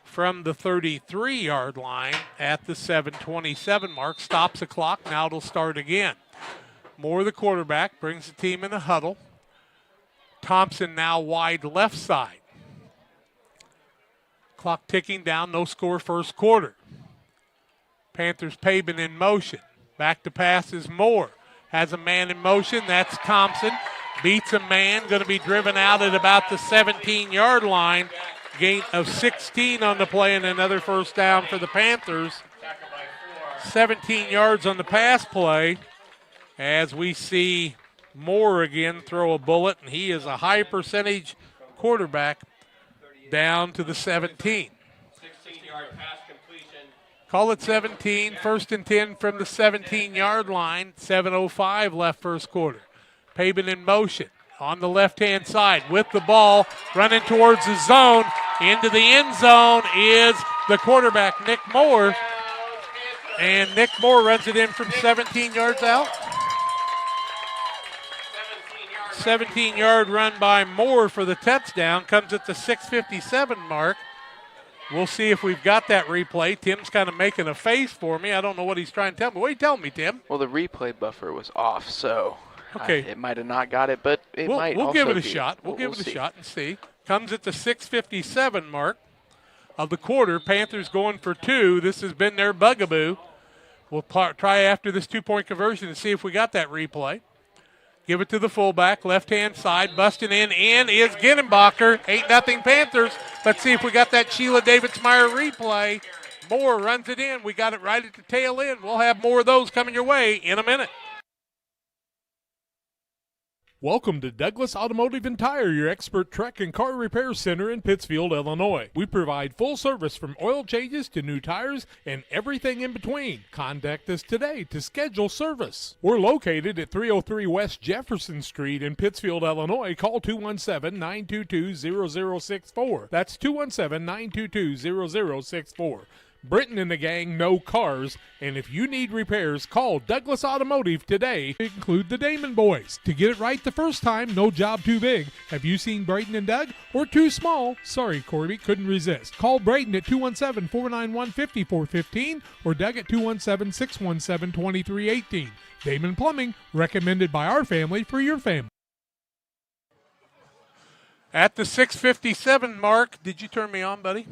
from the 33-yard line at the 7:27 mark. Stops the clock. Now it'll start again. Moore, the quarterback, brings the team in the huddle. Thompson now wide left side. Clock ticking down. No score first quarter. Panthers Pavin in motion. Back to pass is Moore. Has a man in motion. That's Thompson. Beats a man. Going to be driven out at about the 17-yard line. Gain of 16 on the play and another 1st down for the Panthers. 17 yards on the pass play as we see Moore again throw a bullet, and he is a high percentage quarterback down to the 17. 16-yard pass completion. Call it 17, 1st and 10 from the 17-yard line. 7:05 left first quarter. Pavin in motion on the left-hand side with the ball, running towards the zone. Into the end zone is the quarterback, Nick Moore. And Nick Moore runs it in from 17 yards out. 17-yard run by Moore for the touchdown. Comes at the 6:57 mark. We'll see if we've got that replay. Tim's kind of making a face for me. I don't know what he's trying to tell me. What are you telling me, Tim? Well, the replay buffer was off, so okay. It might have not got it, but it might We'll also give it a be. shot. We'll give it a see. shot and see. Comes at the 6:57 mark of the quarter. Panthers going for 2. This has been their bugaboo. We'll try after this 2-point conversion and see if we got that replay. Give it to the fullback, left-hand side, busting in is Ginenbacher. 8-0 Panthers. Let's see if we got that Sheila Davidsmeyer replay. Moore runs it in. We got it right at the tail end. We'll have more of those coming your way in a minute. Welcome to Douglas Automotive and Tire, your expert truck and car repair center in Pittsfield, Illinois. We provide full service from oil changes to new tires and everything in between. Contact us today to schedule service. We're located at 303 West Jefferson Street in Pittsfield, Illinois. Call 217-922-0064. That's 217-922-0064. Britton and the gang know cars, and if you need repairs, call Douglas Automotive today. Include the Damon boys. To get it right the first time, no job too big. Have you seen Brayton and Doug? Or too small? Sorry, Corby, couldn't resist. Call Brayton at 217-491-5415 or Doug at 217-617-2318. Damon Plumbing, recommended by our family for your family. At the 6:57 mark, did you turn me on, buddy?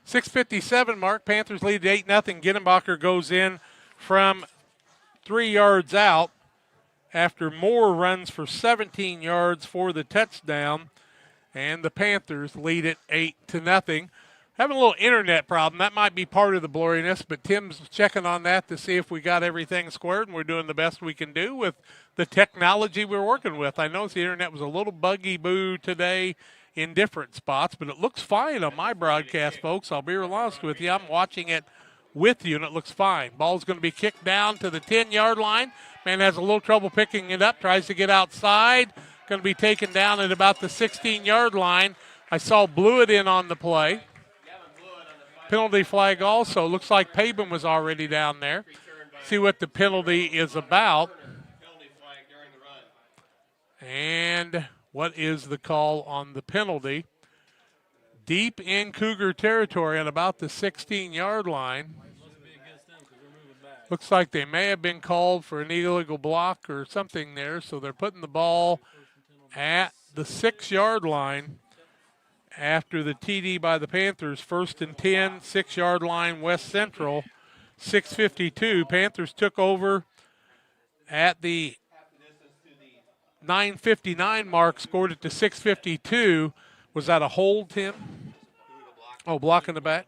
6:57 mark, Panthers lead 8-0. Ginenbacher goes in from 3 yards out after Moore runs for 17 yards for the touchdown, and the Panthers lead it 8-0. Having a little internet problem. That might be part of the blurriness, but Tim's checking on that to see if we got everything squared, and we're doing the best we can do with the technology we're working with. I noticed the internet was a little buggy-boo today in different spots, but it looks fine on my broadcast, folks. I'll be real honest with you. I'm watching it with you, and it looks fine. Ball's going to be kicked down to the 10-yard line. Man has a little trouble picking it up, tries to get outside. Going to be taken down at about the 16-yard line. I saw Blewett in on the play. Penalty flag also. Looks like Pavin was already down there. See what the penalty is about. And what is the call on the penalty? Deep in Cougar territory at about the 16-yard line. Looks like they may have been called for an illegal block or something there, so they're putting the ball at the 6-yard line after the TD by the Panthers. 1st and 10, 6-yard line, West Central. 6:52. Panthers took over at the 9:59 mark, scored it to 6:52. Was that a hold, Tim? Oh, block in the back.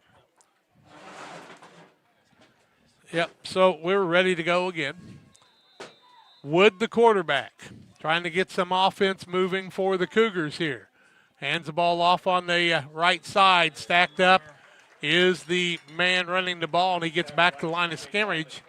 Yep, so we're ready to go again. Wood, the quarterback, trying to get some offense moving for the Cougars here. Hands the ball off on the right side. Stacked up is the man running the ball, and he gets back to the line of scrimmage.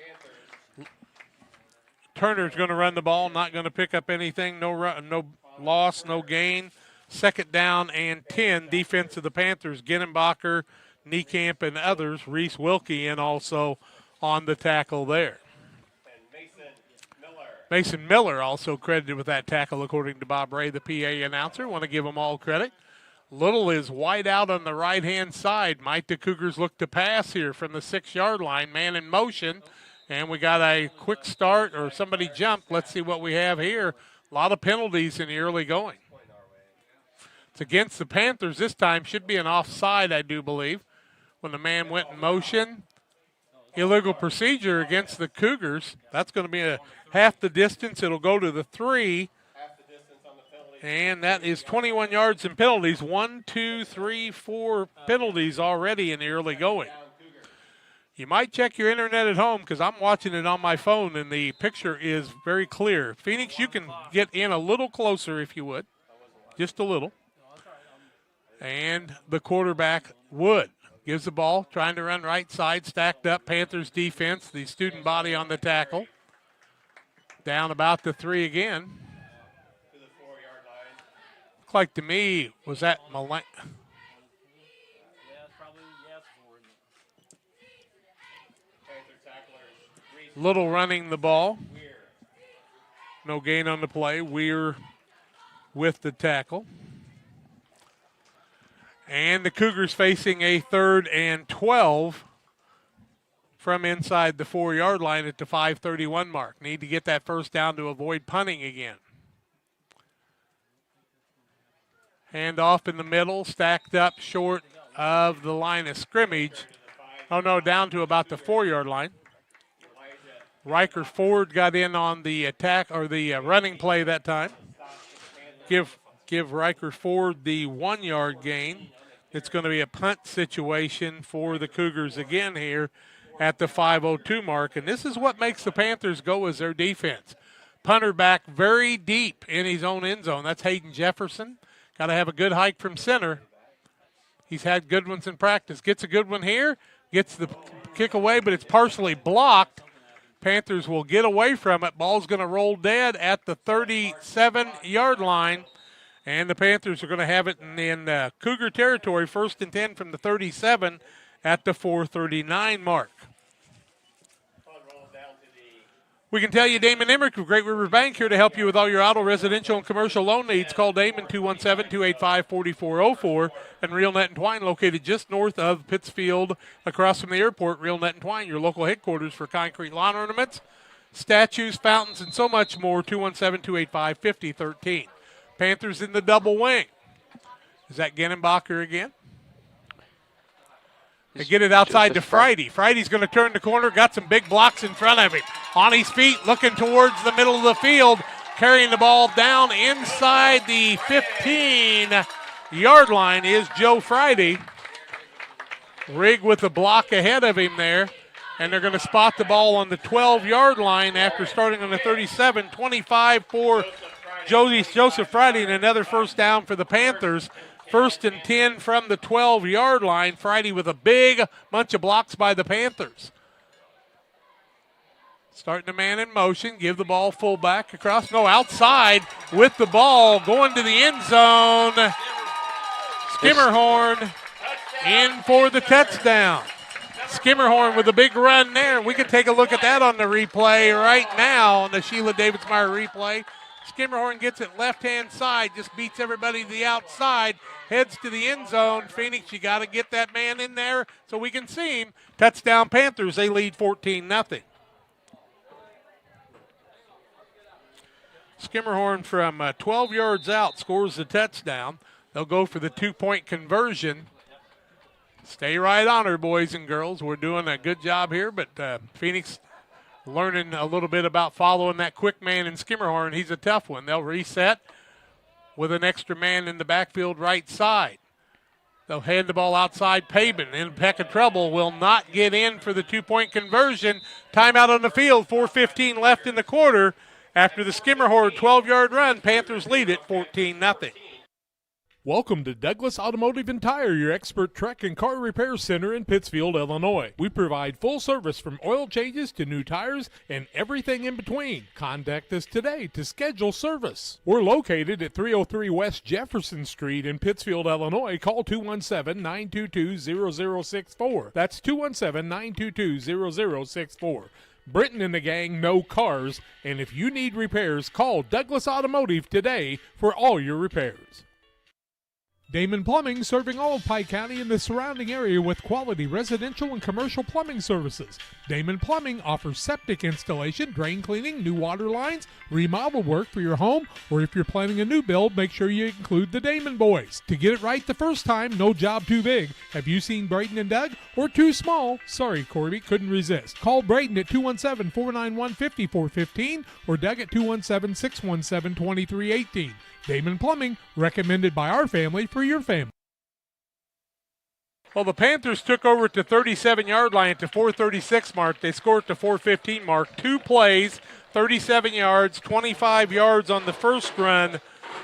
Turner's going to run the ball, not going to pick up anything. No loss, no gain. 2nd down and 10. Defense of the Panthers, Ginenbacher, Niekamp, and others. Reese Wilkie in also on the tackle there. Mason Miller also credited with that tackle, according to Bob Ray, the PA announcer. Want to give them all credit. Little is wide out on the right-hand side. Might the Cougars look to pass here from the 6-yard line? Man in motion. And we got a quick start, or somebody jumped. Let's see what we have here. A lot of penalties in the early going. It's against the Panthers this time. Should be an offside, I do believe, when the man went in motion. Illegal procedure against the Cougars. That's going to be a half the distance. It'll go to the 3. And that is 21 yards in penalties. 1, 2, 3, 4 penalties already in the early going. You might check your internet at home because I'm watching it on my phone and the picture is very clear. Phoenix, you can get in a little closer if you would. Just a little. And the quarterback Wood gives the ball, trying to run right side, stacked up. Panthers defense, the student body on the tackle. Down about the 3 again. Looked like to me, was that Malang? Little running the ball. No gain on the play. Weir with the tackle. And the Cougars facing a 3rd and 12 from inside the 4-yard line at the 5:31 mark. Need to get that first down to avoid punting again. Hand off in the middle, stacked up short of the line of scrimmage. Oh, no, down to about the 4-yard line. Riker Ford got in on the attack, or the running play that time. Give Riker Ford the 1-yard gain. It's going to be a punt situation for the Cougars again here at the 5:02 mark. And this is what makes the Panthers go, as their defense. Punter back very deep in his own end zone. That's Hayden Jefferson. Got to have a good hike from center. He's had good ones in practice. Gets a good one here. Gets the kick away, but it's partially blocked. Panthers will get away from it. Ball's going to roll dead at the 37-yard line. And the Panthers are going to have it in Cougar territory, 1st and 10 from the 37 at the 4:39 mark. We can tell you Damon Emmerich of Great River Bank here to help you with all your auto, residential, and commercial loan needs. Call Damon 217-285-4404. And RealNet and Twine, located just north of Pittsfield, across from the airport. RealNet and Twine, your local headquarters for concrete lawn ornaments, statues, fountains, and so much more. 217-285-5013. Panthers in the double wing. Is that Genenbacher again? They get it outside to Friday. Friday's going to turn the corner. Got some big blocks in front of him. On his feet, looking towards the middle of the field. Carrying the ball down inside the 15-yard line is Joe Friday. Rigg with the block ahead of him there. And they're going to spot the ball on the 12-yard line after starting on the 37. 25 for Joseph Friday, and another first down for the Panthers. 1st and 10 from the 12-yard line. Friday with a big bunch of blocks by the Panthers. Starting the man in motion. Give the ball fullback across. No, outside with the ball. Going to the end zone. Skimmerhorn in for the touchdown. Skimmerhorn with a big run there. We can take a look at that on the replay right now, on the Sheila Davidsmeyer replay. Skimmerhorn gets it left-hand side, just beats everybody to the outside, heads to the end zone. Phoenix, you got to get that man in there so we can see him. Touchdown Panthers, they lead 14-0. Skimmerhorn from 12 yards out scores the touchdown. They'll go for the 2-point conversion. Stay right on her, boys and girls. We're doing a good job here, but Phoenix learning a little bit about following that quick man in Skimmerhorn. He's a tough one. They'll reset with an extra man in the backfield right side. They'll hand the ball outside. Pabin in a peck of trouble, will not get in for the 2-point conversion. Timeout on the field, 4:15 left in the quarter. After the Skimmerhorn 12-yard run, Panthers lead it 14-0. Welcome to Douglas Automotive and Tire, your expert truck and car repair center in Pittsfield, Illinois. We provide full service from oil changes to new tires and everything in between. Contact us today to schedule service. We're located at 303 West Jefferson Street in Pittsfield, Illinois. Call 217-922-0064. That's 217-922-0064. Britton and the gang know cars, and if you need repairs, call Douglas Automotive today for all your repairs. Damon Plumbing, serving all of Pike County and the surrounding area with quality residential and commercial plumbing services. Damon Plumbing offers septic installation, drain cleaning, new water lines, remodel work for your home, or if you're planning a new build, make sure you include the Damon boys. To get it right the first time, no job too big. Have you seen Braden and Doug? Or too small? Sorry, Corby, couldn't resist. Call Braden at 217-491-5415 or Doug at 217-617-2318. Damon Plumbing, recommended by our family for your family. Well, the Panthers took over at the 37-yard line at the 4:36 mark. They scored at the 4:15 mark. 2 plays, 37 yards, 25 yards on the first run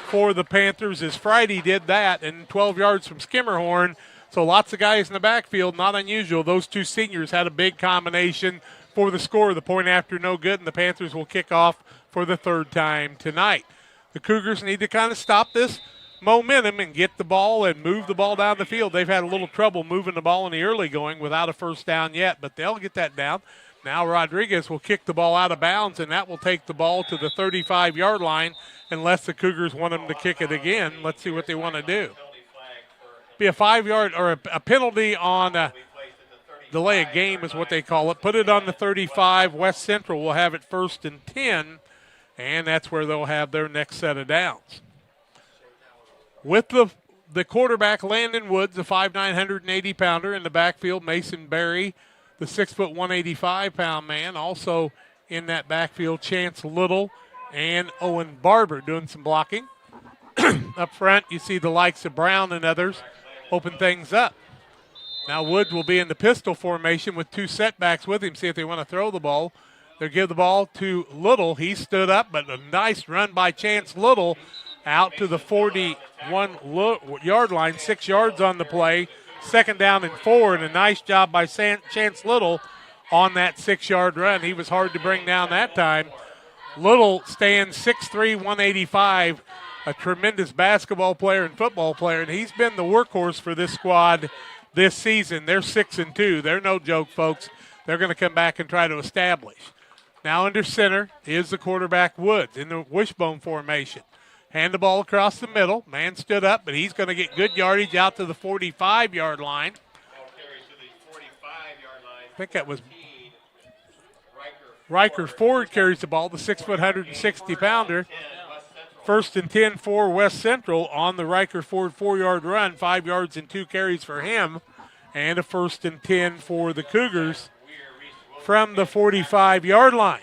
for the Panthers as Friday did that, and 12 yards from Skimmerhorn. So lots of guys in the backfield, not unusual. Those 2 seniors had a big combination for the score. The point after no good, and the Panthers will kick off for the 3rd time tonight. The Cougars need to kind of stop this momentum and get the ball and move the ball down the field. They've had a little trouble moving the ball in the early going without a first down yet, but they'll get that down. Now Rodriguez will kick the ball out of bounds, and that will take the ball to the 35-yard line unless the Cougars want them to kick it again. Let's see what they want to do. Be a 5-yard or a penalty on delay of game is what they call it. Put it on the 35. West Central will have it 1st and 10. And that's where they'll have their next set of downs. With the quarterback, Landon Woods, the 5'9", 180-pounder. In the backfield, Mason Berry, the 6', 185-pound man. Also in that backfield, Chance Little and Owen Barber doing some blocking. Up front, you see the likes of Brown and others open things up. Now Woods will be in the pistol formation with 2 setbacks with him, see if they want to throw the ball. They'll give the ball to Little. He stood up, but a nice run by Chance Little out to the 41-yard line, 6 yards on the play. 2nd down and 4, and a nice job by Chance Little on that 6-yard run. He was hard to bring down that time. Little stands 6'3", 185, a tremendous basketball player and football player, and he's been the workhorse for this squad this season. They're 6-2. They're no joke, folks. They're going to come back and try to establish. Now under center is the quarterback Woods in the wishbone formation. Hand the ball across the middle. Man stood up, but he's going to get good yardage out to the 45-yard line. I think that was Riker Ford carries the ball, the 6', 160-pounder. 1st and 10 for West Central on the Riker Ford 4-yard run. 5 yards and 2 carries for him. And a 1st and 10 for the Cougars from the 45-yard line.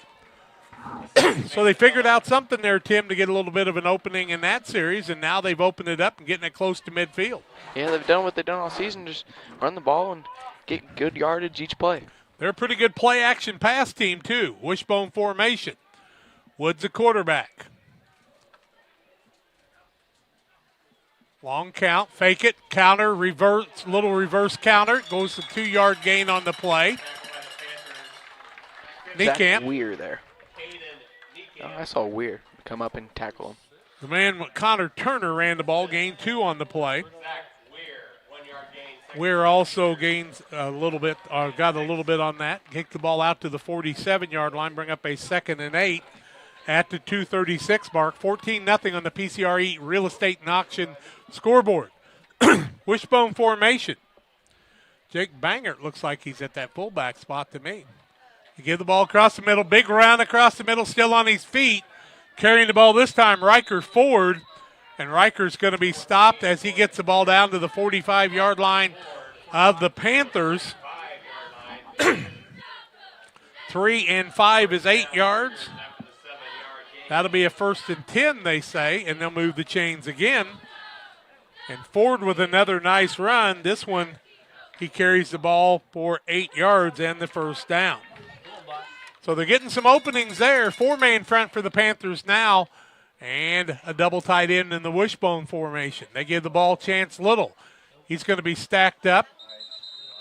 So they figured out something there, Tim, to get a little bit of an opening in that series, and now they've opened it up and getting it close to midfield. Yeah, they've done what they've done all season, just run the ball and get good yardage each play. They're a pretty good play-action pass team, too. Wishbone formation. Woods a quarterback. Long count, fake it, counter, reverse, little reverse counter. Goes to 2-yard gain on the play. Niekamp. Weir there. Oh, I saw Weir come up and tackle him. The man, Connor Turner, ran the ball, gained 2 on the play. Weir also gains a little bit, got a little bit on that. Kicked the ball out to the 47-yard line, bring up a 2nd and 8 at the 2:36 mark. 14-0 on the PCRE Real Estate and Auction scoreboard. Wishbone formation. Jake Bangert looks like he's at that fullback spot to me. You give the ball across the middle, big round across the middle, still on his feet. Carrying the ball this time, Riker Ford. And Riker's going to be stopped as he gets the ball down to the 45-yard line of the Panthers. 3 and 5 is 8 yards. That'll be a 1st and 10, they say, and they'll move the chains again. And Ford with another nice run. This one, he carries the ball for 8 yards and the 1st down. So they're getting some openings there. 4-man front for the Panthers now. And a double tight end in the wishbone formation. They give the ball Chance Little. He's going to be stacked up.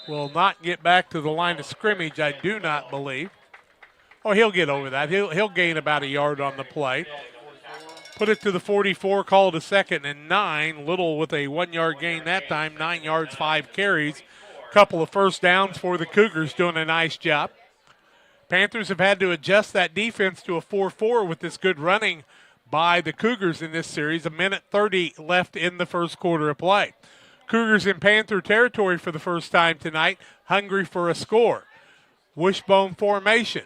Will not get back to the line of scrimmage, I do not believe. Oh, he'll get over that. He'll gain about a yard on the play. Put it to the 44, call it a 2nd and 9. Little with a 1-yard gain that time, 9 yards, 5 carries. Couple of 1st downs for the Cougars, doing a nice job. Panthers have had to adjust that defense to a 4-4 with this good running by the Cougars in this series. 1:30 left in the first quarter of play. Cougars in Panther territory for the first time tonight, hungry for a score. Wishbone formation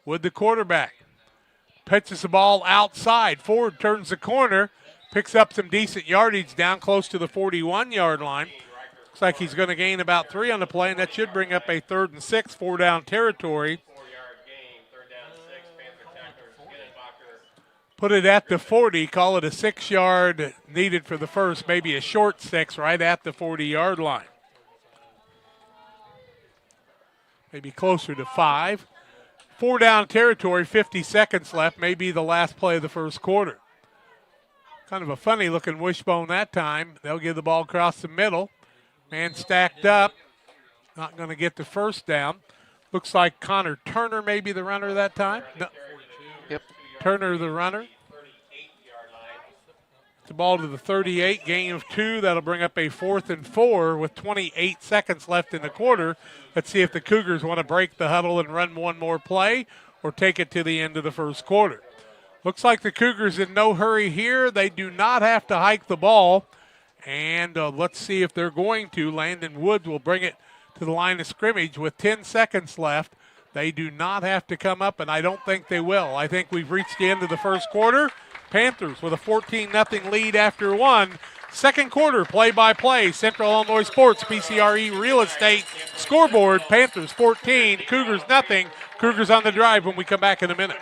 with the quarterback. Pitches the ball outside. Ford turns the corner, picks up some decent yardage down close to the 41-yard line. Looks like he's going to gain about 3 on the play, and that should bring up a 3rd and 6, 4-down territory. Put it at the 40, call it a 6-yard needed for the first, maybe a short 6 right at the 40-yard line. Maybe closer to 5. 4-down territory, 50 seconds left, maybe the last play of the first quarter. Kind of a funny-looking wishbone that time. They'll give the ball across the middle. Man stacked up, not going to get the first down. Looks like Connor Turner may be the runner that time. No. Yep. Turner the runner. The ball to the 38, gain of 2. That'll bring up a 4th and 4 with 28 seconds left in the quarter. Let's see if the Cougars want to break the huddle and run one more play or take it to the end of the first quarter. Looks like the Cougars in no hurry here. They do not have to hike the ball. And let's see if they're going to. Landon Woods will bring it to the line of scrimmage with 10 seconds left. They do not have to come up, and I don't think they will. I think we've reached the end of the first quarter. Panthers with a 14-0 lead after 1. Second quarter, play-by-play, Central Illinois Sports, PCRE Real Estate scoreboard. Panthers 14, Cougars nothing. Cougars on the drive when we come back in a minute.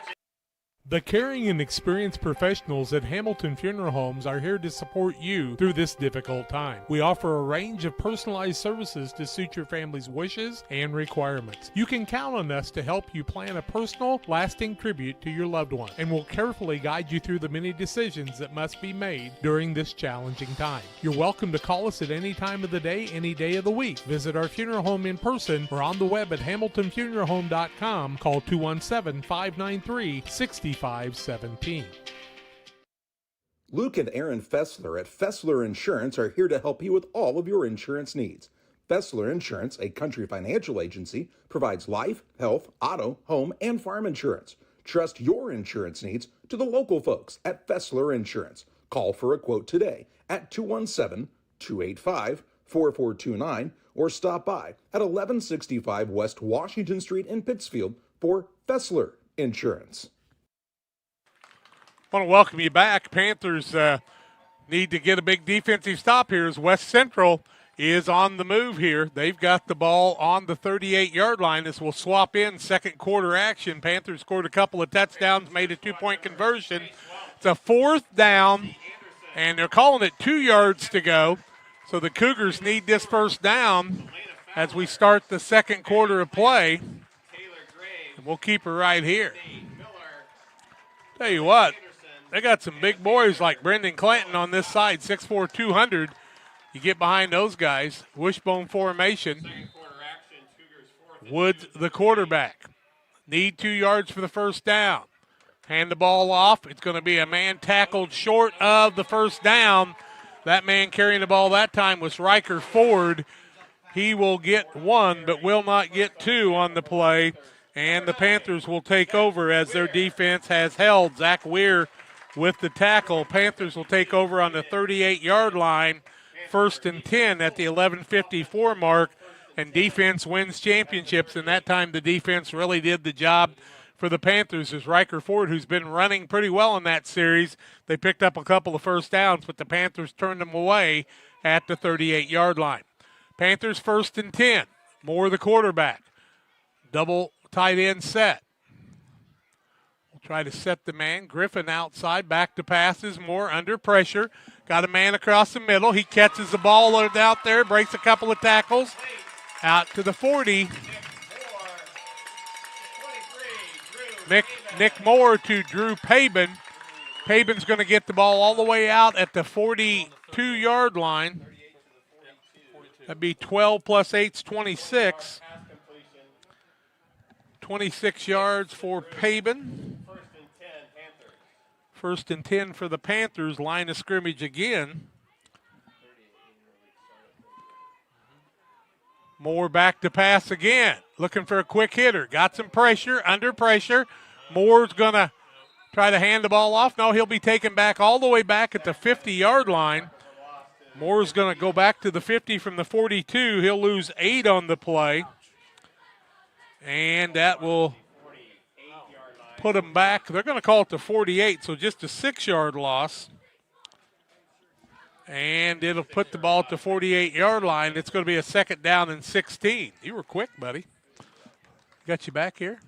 The caring and experienced professionals at Hamilton Funeral Homes are here to support you through this difficult time. We offer a range of personalized services to suit your family's wishes and requirements. You can count on us to help you plan a personal, lasting tribute to your loved one, and we'll carefully guide you through the many decisions that must be made during this challenging time. You're welcome to call us at any time of the day, any day of the week. Visit our funeral home in person or on the web at hamiltonfuneralhome.com. Call 217-593-6517. Luke and Aaron Fessler at Fessler Insurance are here to help you with all of your insurance needs. Fessler Insurance, a Country Financial agency, provides life, health, auto, home, and farm insurance. Trust your insurance needs to the local folks at Fessler Insurance. Call for a quote today at 217-285-4429 or stop by at 1165 West Washington Street in Pittsfield for Fessler Insurance. I want to welcome you back. Panthers need to get a big defensive stop here as West Central is on the move here. They've got the ball on the 38-yard line. This will swap in second quarter action. Panthers scored a couple of touchdowns, made a 2-point conversion. It's a 4th down, and they're calling it 2 yards to go. So the Cougars need this first down as we start the second quarter of play. And we'll keep her right here. Tell you what, they got some big boys like Brendan Clanton on this side, 6'4", 200. You get behind those guys. Wishbone formation. Woods, the quarterback. Need 2 yards for the first down. Hand the ball off. It's going to be a man tackled short of the first down. That man carrying the ball that time was Riker Ford. He will get 1, but will not get 2 on the play. And the Panthers will take over as their defense has held. Zach Weir with the tackle. Panthers will take over on the 38-yard line. 1st and 10 at the 11:54 mark. And defense wins championships. And that time the defense really did the job for the Panthers as Riker Ford, who's been running pretty well in that series. They picked up a couple of first downs, but the Panthers turned them away at the 38-yard line. Panthers 1st and 10. Moore the quarterback. Double tight end set. We'll try to set the man. Griffin outside, back to passes. Moore under pressure. Got a man across the middle. He catches the ball out there, breaks a couple of tackles. Out to the 40. Nick Moore to Drew Paben. Paben's going to get the ball all the way out at the 42-yard line. That'd be 12 plus 8's 26. 26 yards for Paben. 1st and 10 for the Panthers. Line of scrimmage again. Moore back to pass again. Looking for a quick hitter. Got some pressure, under pressure. Moore's going to try to hand the ball off. No, he'll be taken back all the way back at the 50-yard line. Moore's going to go back to the 50 from the 42. He'll lose 8 on the play. And that will put him back. They're going to call it the 48, so just a 6-yard loss. And it'll put the ball at the 48-yard line. It's going to be a 2nd down and 16. You were quick, buddy. Got you back here.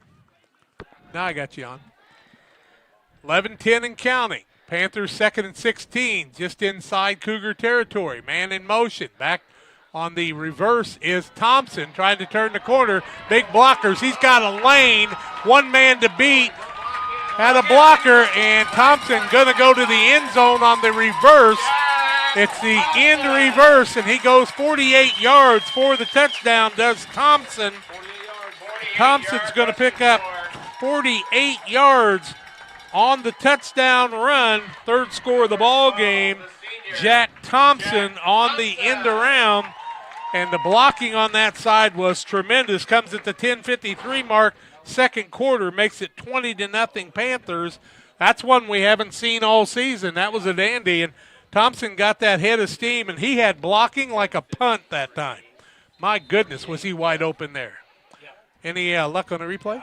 Now I got you on. 11-10 and counting. Panthers 2nd and 16, just inside Cougar territory. Man in motion. Back on the reverse is Thompson trying to turn the corner. Big blockers. He's got a lane. One man to beat. Had a blocker, and Thompson going to go to the end zone on the reverse. It's the end reverse, and he goes 48 yards for the touchdown, does Thompson. Thompson's going to pick up 48 yards on the touchdown run. 3rd score of the ball game. Jack Thompson on the end around. And the blocking on that side was tremendous. Comes at the 10:53 mark. 2nd quarter makes it 20-0 Panthers. That's one we haven't seen all season. That was a dandy. And Thompson got that head of steam, and he had blocking like a punt that time. My goodness, was he wide open there. Any luck on a replay?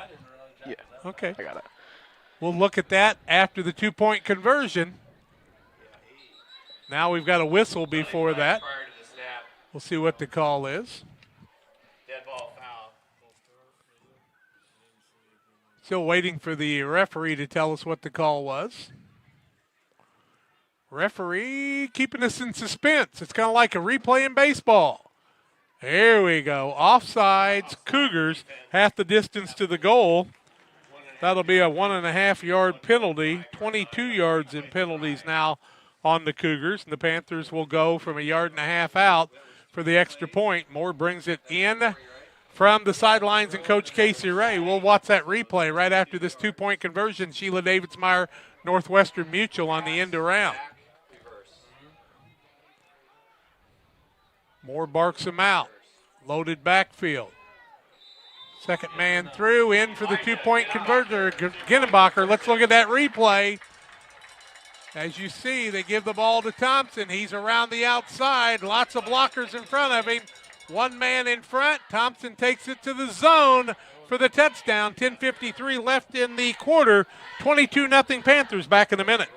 Yeah. Okay. I got it. We'll look at that after the 2-point conversion. Now we've got a whistle before that. We'll see what the call is. Dead ball foul. Still waiting for the referee to tell us what the call was. Referee keeping us in suspense. It's kind of like a replay in baseball. There we go. Offsides, Cougars, half the distance to the goal. That'll be a 1.5-yard penalty. 22 yards in penalties now on the Cougars. And the Panthers will go from 1.5 yards out for the extra point. Moore brings it in from the sidelines, and Coach Casey Ray. We'll watch that replay right after this 2-point conversion. Sheila Davidsmeyer, Northwestern Mutual on the end around. Moore barks him out. Loaded backfield. 2nd man through, in for the 2-point converter, Ginnebacher. Let's look at that replay. As you see, they give the ball to Thompson. He's around the outside. Lots of blockers in front of him. One man in front. Thompson takes it to the zone for the touchdown. 10:53 left in the quarter. 22-0 Panthers. Back in a minute.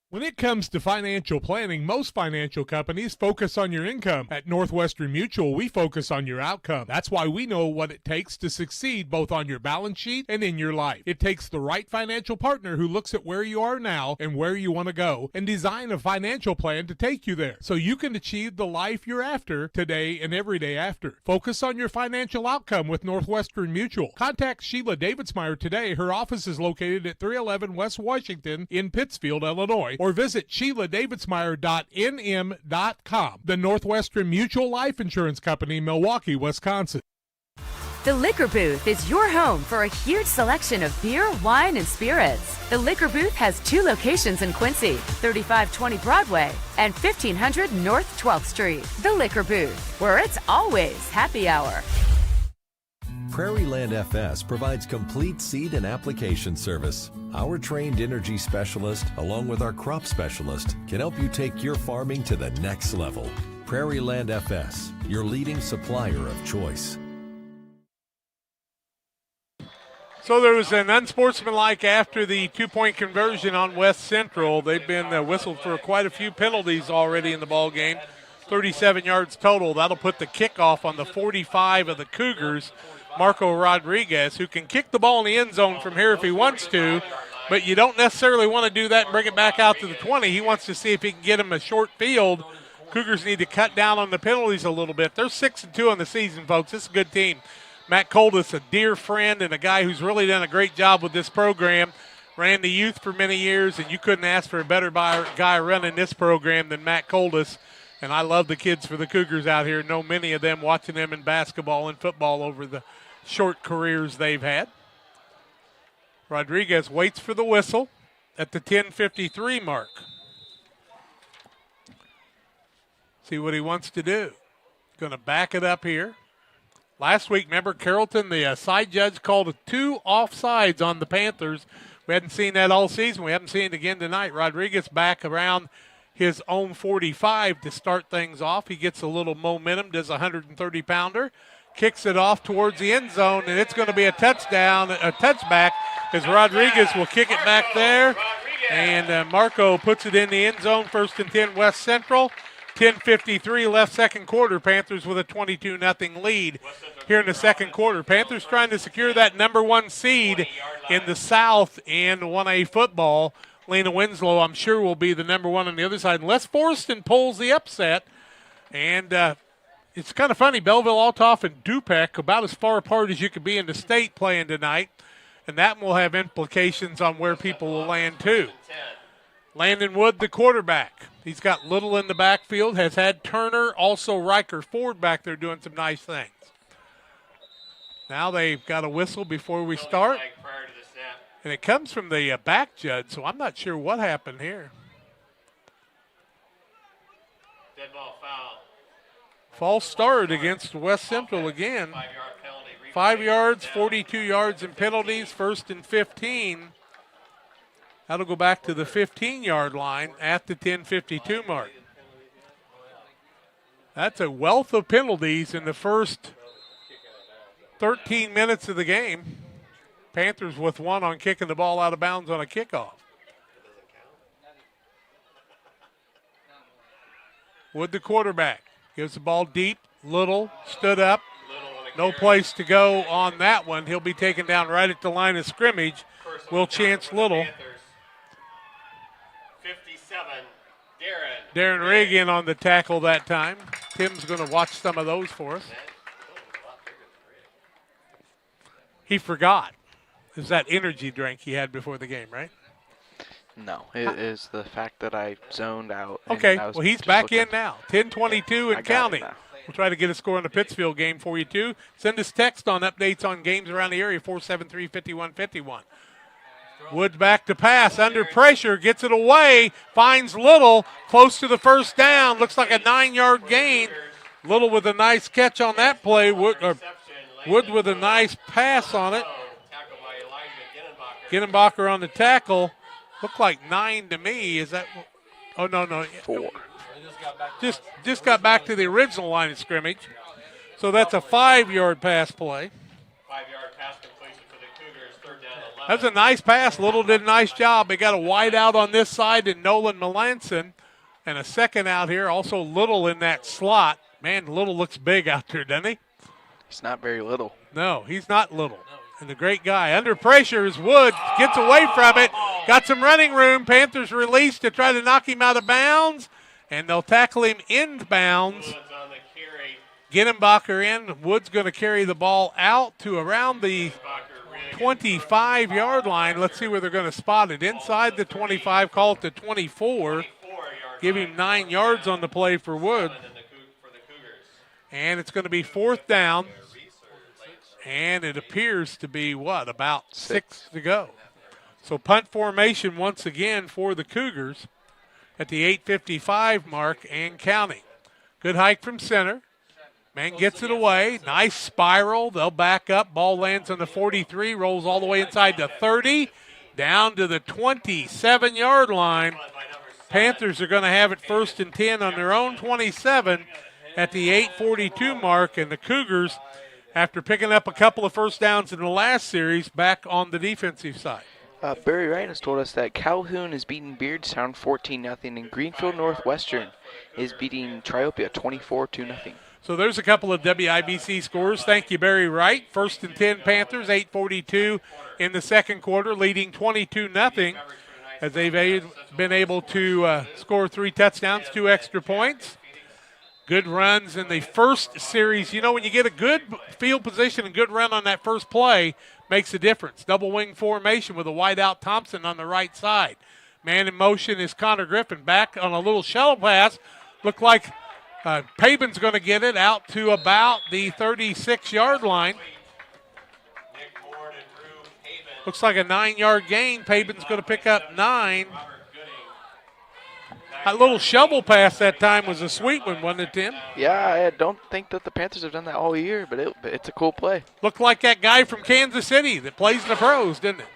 When it comes to financial planning, most financial companies focus on your income. At Northwestern Mutual, we focus on your outcome. That's why we know what it takes to succeed both on your balance sheet and in your life. It takes the right financial partner who looks at where you are now and where you want to go and design a financial plan to take you there so you can achieve the life you're after today and every day after. Focus on your financial outcome with Northwestern Mutual. Contact Sheila Davidsmeyer today. Her office is located at 311 West Washington in Pittsfield, Illinois, or visit SheilaDavidsmeyer.nm.com. The Northwestern Mutual Life Insurance Company, Milwaukee, Wisconsin. The Liquor Booth is your home for a huge selection of beer, wine, and spirits. The Liquor Booth has 2 locations in Quincy, 3520 Broadway and 1500 North 12th Street. The Liquor Booth, where it's always happy hour. Prairieland FS provides complete seed and application service. Our trained energy specialist, along with our crop specialist, can help you take your farming to the next level. Prairieland FS, your leading supplier of choice. So there was an unsportsmanlike after the 2-point conversion on West Central. They've been whistled for quite a few penalties already in the ball game. 37 yards total. That'll put the kickoff on the 45 of the Cougars. Marco Rodriguez, who can kick the ball in the end zone from here if he wants to, but you don't necessarily want to do that and bring it back out to the 20. He wants to see if he can get him a short field. Cougars need to cut down on the penalties a little bit. They're 6-2 on the season, folks. This is a good team. Matt Coldis, a dear friend and a guy who's really done a great job with this program. Ran the youth for many years, and you couldn't ask for a better guy running this program than Matt Coldis. And I love the kids for the Cougars out here. Know many of them, watching them in basketball and football over the short careers they've had. Rodriguez waits for the whistle at the 10:53 mark. See what he wants to do. Going to back it up here. Last week, remember, Carrollton, the side judge called 2 offsides on the Panthers. We hadn't seen that all season. We haven't seen it again tonight. Rodriguez back around his own 45 to start things off. He gets a little momentum, does a 130-pounder, kicks it off towards the end zone, and it's going to be a touchdown, a touchback, as Rodriguez will kick it back there. And Marco puts it in the end zone, 1st and 10 West Central. 10:53 left second quarter. Panthers with a 22-0 lead here in the second quarter. Panthers trying to secure that number 1 seed in the South in 1A football. Lena Winslow, I'm sure, will be the number 1 on the other side, unless Forston pulls the upset. And it's kind of funny, Belleville, Althoff, and Dupec about as far apart as you could be in the state playing tonight. And that will have implications on where people will land, too. Landon Wood, the quarterback. He's got Little in the backfield, has had Turner, also Riker Ford back there doing some nice things. Now they've got a whistle before we start. And it comes from the back judge, so I'm not sure what happened here. Dead ball foul. False start against West Central again. 5 yards, 42 yards in penalties, 1st and 15. That'll go back to the 15-yard line at the 10:52 mark. That's a wealth of penalties in the first 13 minutes of the game. Panthers with 1 on kicking the ball out of bounds on a kickoff. Wood, the quarterback, gives the ball deep. Little stood up. No place to go on that one. He'll be taken down right at the line of scrimmage. Will Chance Little. 57, Darren Reagan on the tackle that time. Tim's going to watch some of those for us. He forgot. It was that energy drink he had before the game, right? No, it is the fact that I zoned out. Okay, well, he's back in now. 10:22 and counting. We'll try to get a score on the Pittsfield game for you, too. Send us text on updates on games around the area, 473-5151. Woods back to pass, under pressure, gets it away, finds Little, close to the first down. Looks like a 9-yard gain. Little with a nice catch on that play. Woods with a nice pass on it. Ginnenbacher on the tackle. Looked like 9 to me. Is that? Oh, no. 4. Just got back to the original line of scrimmage. So that's a 5-yard pass play. 5-yard pass completion for the Cougars, 3rd down 11. That's a nice pass. Little did a nice job. They got a wide out on this side in Nolan Melanson. And a second out here. Also Little in that slot. Man, Little looks big out there, doesn't he? He's not very little. No, he's not little. And the great guy. Under pressure is Wood. Gets away from it. Got some running room. Panthers released to try to knock him out of bounds. And they'll tackle him inbounds. Ginnenbacher in. Wood's going to carry the ball out to around the 25-yard line. Let's see where they're going to spot it. Inside the 25, call it the 24. Give him 9 yards on the play for Wood. And it's going to be 4th down. And it appears to be, about 6 to go. So punt formation once again for the Cougars at the 8:55 mark and counting. Good hike from center. Man gets it away. Nice spiral. They'll back up. Ball lands on the 43, rolls all the way inside the 30, down to the 27-yard line. Panthers are going to have it 1st and 10 on their own 27 at the 8:42 mark, and the Cougars, after picking up a couple of first downs in the last series, back on the defensive side. Barry Wright has told us that Calhoun is beating Beardstown 14-0, and Greenfield Northwestern is beating Triopia 24-0. So there's a couple of WIBC scores. Thank you, Barry Wright. 1st and 10 Panthers, 8:42 in the second quarter, leading 22-0 as they've been able to score 3 touchdowns, 2 extra points. Good runs in the first series. You know, when you get a good field position and good run on that first play, makes a difference. Double wing formation with a wide out Thompson on the right side. Man in motion is Connor Griffin. Back on a little shuttle pass. Looked like Paben's going to get it out to about the 36-yard line. Looks like a 9-yard gain. Paben's going to pick up 9. That little shovel pass that time was a sweet one, wasn't it, Tim? Yeah, I don't think that the Panthers have done that all year, but it's a cool play. Looked like that guy from Kansas City that plays in the pros, didn't it?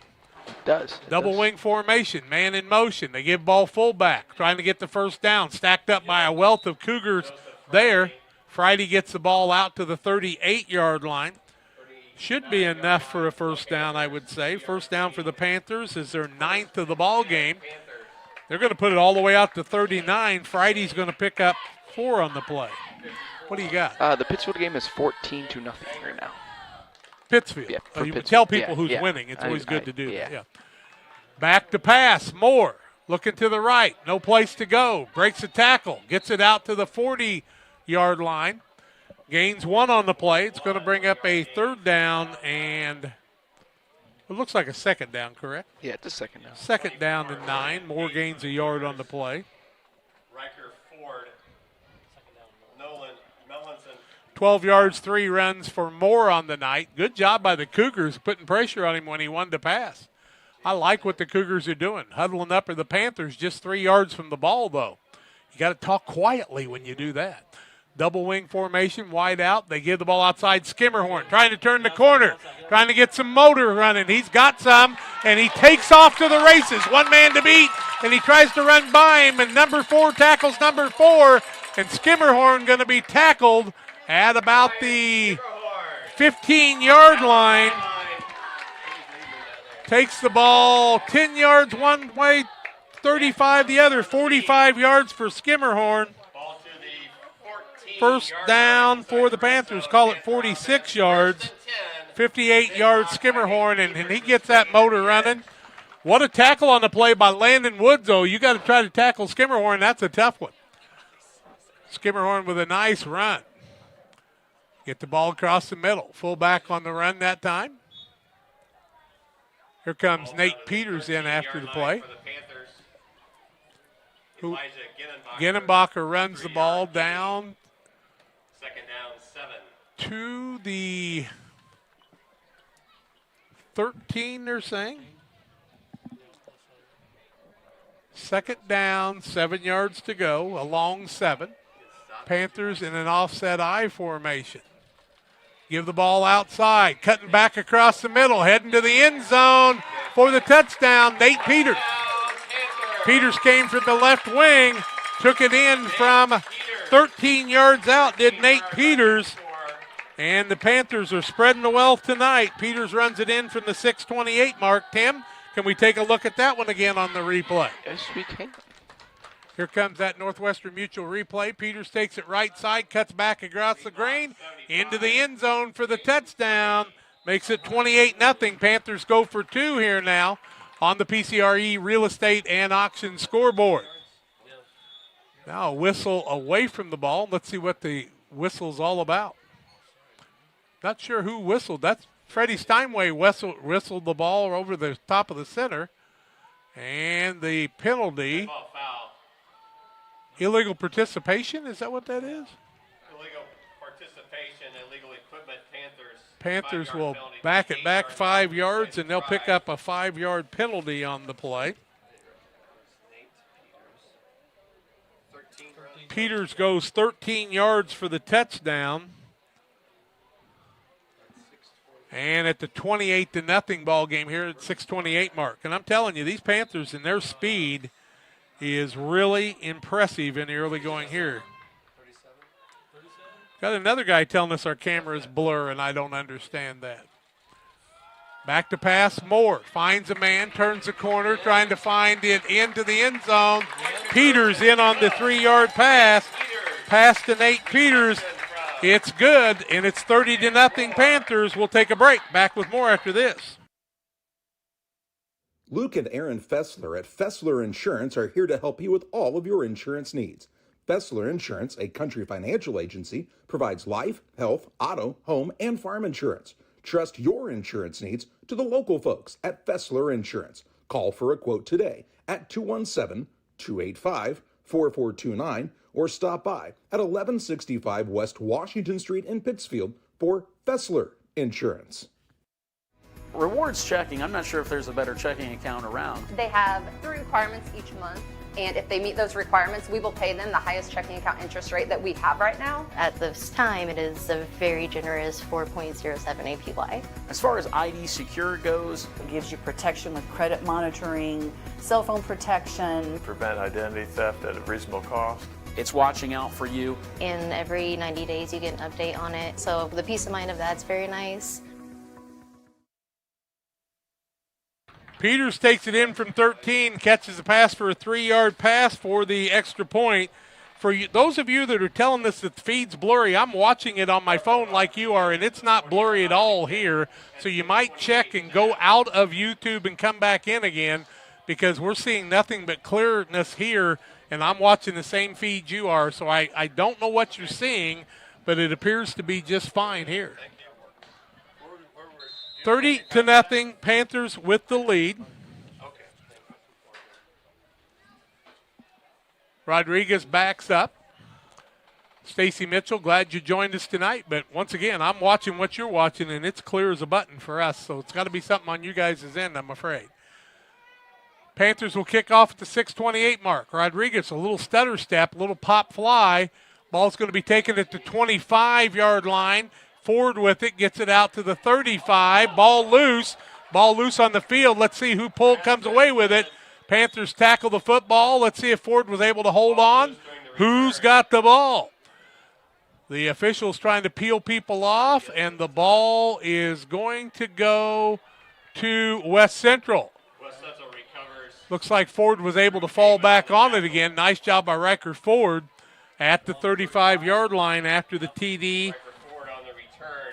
Does. Double wing formation, man in motion. They give ball fullback, trying to get the first down, stacked up by a wealth of Cougars there. Friday gets the ball out to the 38-yard line. Should be enough for a first down, I would say. First down for the Panthers is their 9th of the ball game. They're going to put it all the way out to 39. Friday's going to pick up 4 on the play. What do you got? The Pittsfield game is 14-0 right now. Pittsfield. Yeah, You Pittsfield. tell people Yeah, who's winning. It's always good to do yeah. that. Yeah. Back to pass. Moore looking to the right. No place to go. Breaks a tackle. Gets it out to the 40-yard line. Gains 1 on the play. It's going to bring up a 3rd down and it looks like a 2nd down, correct? Yeah, it's a 2nd down. 2nd down and 9. Moore gains a yard on the play. Riker Ford. Nolan Mellinson. 12 yards, 3 runs for Moore on the night. Good job by the Cougars putting pressure on him when he wanted to pass. I like what the Cougars are doing. Huddling up are the Panthers just 3 yards from the ball, though. You got to talk quietly when you do that. Double wing formation, wide out. They give the ball outside. Skimmerhorn trying to turn the corner, trying to get some motor running. He's got some, and he takes off to the races. 1 man to beat, and he tries to run by him, and number 4 tackles number 4, and Skimmerhorn going to be tackled at about the 15-yard line. Takes the ball 10 yards one way, 35 the other, 45 yards for Skimmerhorn. First down for the Panthers. Call it 46 yards. 58 yards Skimmerhorn, and he gets that motor running. What a tackle on the play by Landon Woods, though. You got to try to tackle Skimmerhorn. That's a tough one. Skimmerhorn with a nice run. Get the ball across the middle. Fullback on the run that time. Here comes Nate Peters in after the play. Ginnenbacher runs the ball down. 2nd down, 7. To the 13, they're saying. 2nd down, 7 yards to go, a long 7. Panthers in an offset I formation. Give the ball outside, cutting back across the middle, heading to the end zone for the touchdown, Nate Peters. Peters came from the left wing, took it in from 13 yards out, did Nate Peters. And the Panthers are spreading the wealth tonight. Peters runs it in from the 6:28 mark. Tim, can we take a look at that one again on the replay? Yes, we can. Here comes that Northwestern Mutual replay. Peters takes it right side, cuts back across the grain, into the end zone for the touchdown. Makes it 28-0. Panthers go for 2 here now on the PCRE Real Estate and Auction scoreboard. Now a whistle away from the ball. Let's see what the whistle's all about. Not sure who whistled. That's Freddie Steinway whistled the ball over the top of the center. And the penalty, illegal participation, is that what that is? Illegal participation, illegal equipment, Panthers will back it back 5 yards, and they'll pick up a 5-yard penalty on the play. Peters goes 13 yards for the touchdown. And at the 28-0 ball game here at 6:28 mark. And I'm telling you, these Panthers and their speed is really impressive in the early going here. Got another guy telling us our cameras blur, and I don't understand that. Back to pass, Moore finds a man, turns the corner, trying to find it into the end zone. Peters in on the 3-yard pass. Pass to Nate Peters. It's good, and it's 30-0 Panthers. We'll take a break. Back with more after this. Luke and Aaron Fessler at Fessler Insurance are here to help you with all of your insurance needs. Fessler Insurance, a Country Financial agency, provides life, health, auto, home, and farm insurance. Trust your insurance needs to the local folks at Fessler Insurance. Call for a quote today at 217-285-4429 or stop by at 1165 West Washington Street in Pittsfield for Fessler Insurance. Rewards checking, I'm not sure if there's a better checking account around. They have 3 requirements each month. And if they meet those requirements, we will pay them the highest checking account interest rate that we have right now. At this time, it is a very generous 4.07 APY. As far as ID Secure goes, It gives you protection with credit monitoring, cell phone protection. Prevent identity theft at a reasonable cost. it's watching out for you. And every 90 days you get an update on it. So the peace of mind of that's very nice. Peters takes it in from 13, catches the pass for a 3-yard pass for the extra point. For you, those of you that are telling us that the feed's blurry, I'm watching it on my phone like you are, and it's not blurry at all here. So you might check and go out of YouTube and come back in again, because we're seeing nothing but clearness here, and I'm watching the same feed you are. So I don't know what you're seeing, but it appears to be just fine here. 30-0, Panthers with the lead. Rodriguez backs up. Stacy Mitchell, glad you joined us tonight. But once again, I'm watching what you're watching, and it's clear as a button for us. So it's got to be something on you guys' end, I'm afraid. Panthers will kick off at the 6:28 mark. Rodriguez, a little stutter step, a little pop fly. Ball's going to be taken at the 25-yard line. Ford with it, gets it out to the 35. Ball loose on the field. Let's see who comes away with it. Panthers tackle the football. Let's see if Ford was able to hold on. Who's got the ball? The official's trying to peel people off, and the ball is going to go to West Central. West Central recovers. Looks like Ford was able to fall back on it again. Nice job by Riker Ford at the 35-yard line after the TD.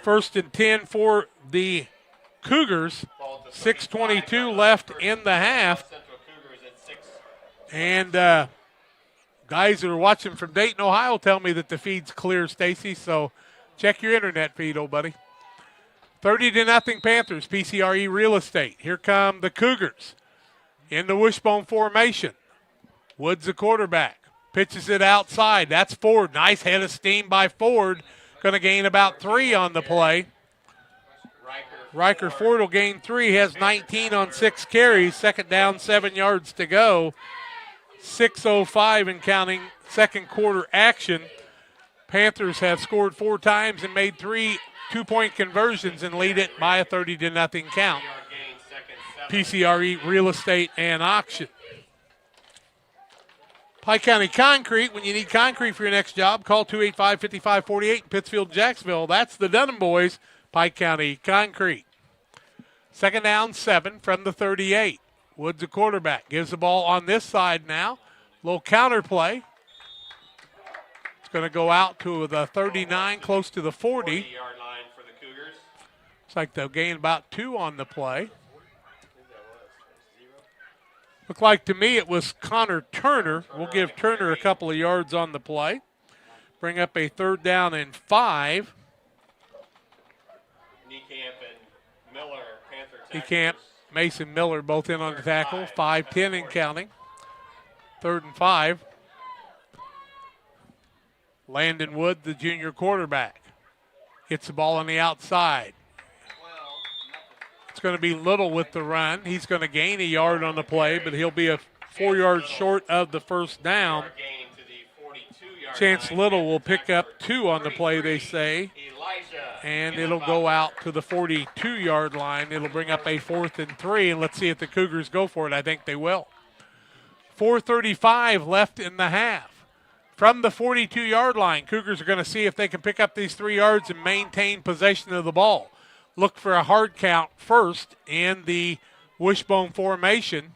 1st and 10 for the Cougars. 6:22 left in the half. And guys that are watching from Dayton, Ohio, tell me that the feed's clear, Stacy. So check your internet feed, old buddy. 30-0 Panthers, PCRE Real Estate. Here come the Cougars in the wishbone formation. Woods the quarterback. Pitches it outside. That's Ford. Nice head of steam by Ford. Going to gain about 3 on the play. Riker Ford will gain 3. He has 19 on 6 carries. 2nd down, 7 yards to go. 6:05 and counting, second quarter action. Panthers have scored 4 times and made 3 two-point conversions and lead it by a 30-0 count. PCRE Real Estate and Auction. Pike County Concrete, when you need concrete for your next job, call 285-5548 in Pittsfield, Jacksonville. That's the Dunham boys, Pike County Concrete. 2nd down, 7 from the 38. Woods, the quarterback, gives the ball on this side now. Little counter play. It's going to go out to the 39, close to the 40. 40-yard line for the Cougars. Looks like they'll gain about 2 on the play. Looked like to me it was Connor Turner. We'll give Turner a couple of yards on the play. Bring up a 3rd down and 5. Niekamp and Miller, Panther tackles. Niekamp, Mason Miller both in on the tackle. 5-10 and counting. 3rd and 5. Landon Wood, the junior quarterback, gets the ball on the outside. It's going to be Little with the run. He's going to gain a yard on the play, but he'll be a 4 yards short of the 1st down. Chance Little will pick up 2 on the play, they say. And it'll go out to the 42-yard line. It'll bring up a 4th and 3, and let's see if the Cougars go for it. I think they will. 4:35 left in the half. From the 42-yard line, Cougars are going to see if they can pick up these 3 yards and maintain possession of the ball. Look for a hard count first in the wishbone formation.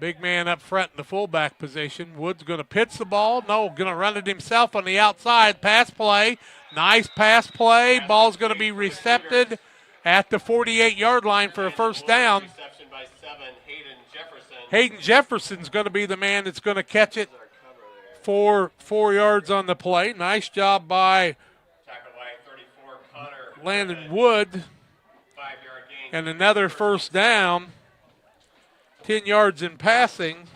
Big man up front in the fullback position. Wood's going to pitch the ball. No, going to run it himself on the outside. Pass play. Nice pass play. Ball's going to be recepted at the 48-yard line for a 1st down. Reception by 7, Hayden Jefferson. Hayden Jefferson's going to be the man that's going to catch it for 4 yards on the play. Nice job by Landon Wood. 5-yard gain. And another 1st down. 10 yards in passing.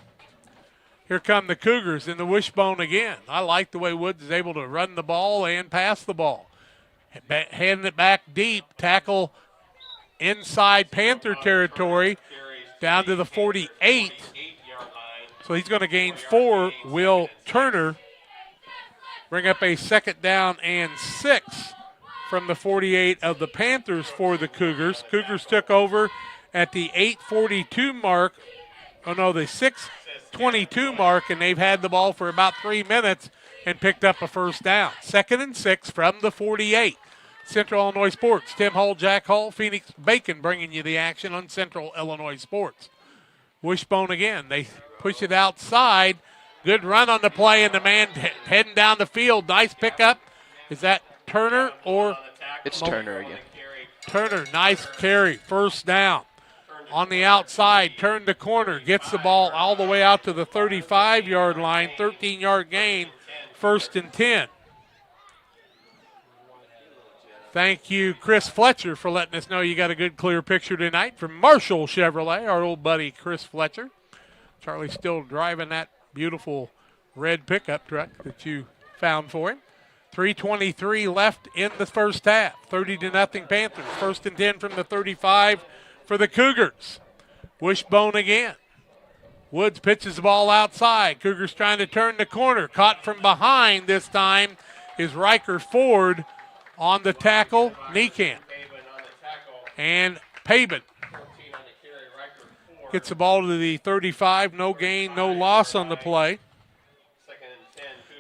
Here come the Cougars in the wishbone again. I like the way Woods is able to run the ball and pass the ball. Handing it back deep. Tackle inside Panther territory. Down to the 48. So he's going to gain 4. Will Turner bring up a 2nd down and 6 from the 48 of the Panthers for the Cougars. Cougars took over at the 8:42 mark. Oh, no, the 6:22 mark, and they've had the ball for about 3 minutes and picked up a 1st down. 2nd and 6 from the 48. Central Illinois Sports. Tim Hall, Jack Hall, Phoenix Bacon bringing you the action on Central Illinois Sports. Wishbone again. They push it outside. Good run on the play, and the man heading down the field. Nice pickup. Is that Turner or? It's Turner again. Turner, nice carry. 1st down. On the outside, turn the corner. Gets the ball all the way out to the 35-yard line. 13-yard gain. 1st and 10. Thank you, Chris Fletcher, for letting us know you got a good, clear picture tonight from Marshall Chevrolet, our old buddy Chris Fletcher. Charlie's still driving that beautiful red pickup truck that you found for him. 3:23 left in the 1st half. 30-0 Panthers. 1st and 10 from the 35 for the Cougars. Wishbone again. Woods pitches the ball outside. Cougars trying to turn the corner. Caught from behind this time is Riker Ford. On the tackle, Niekamp. And Pabin gets the ball to the 35. No gain, no loss on the play.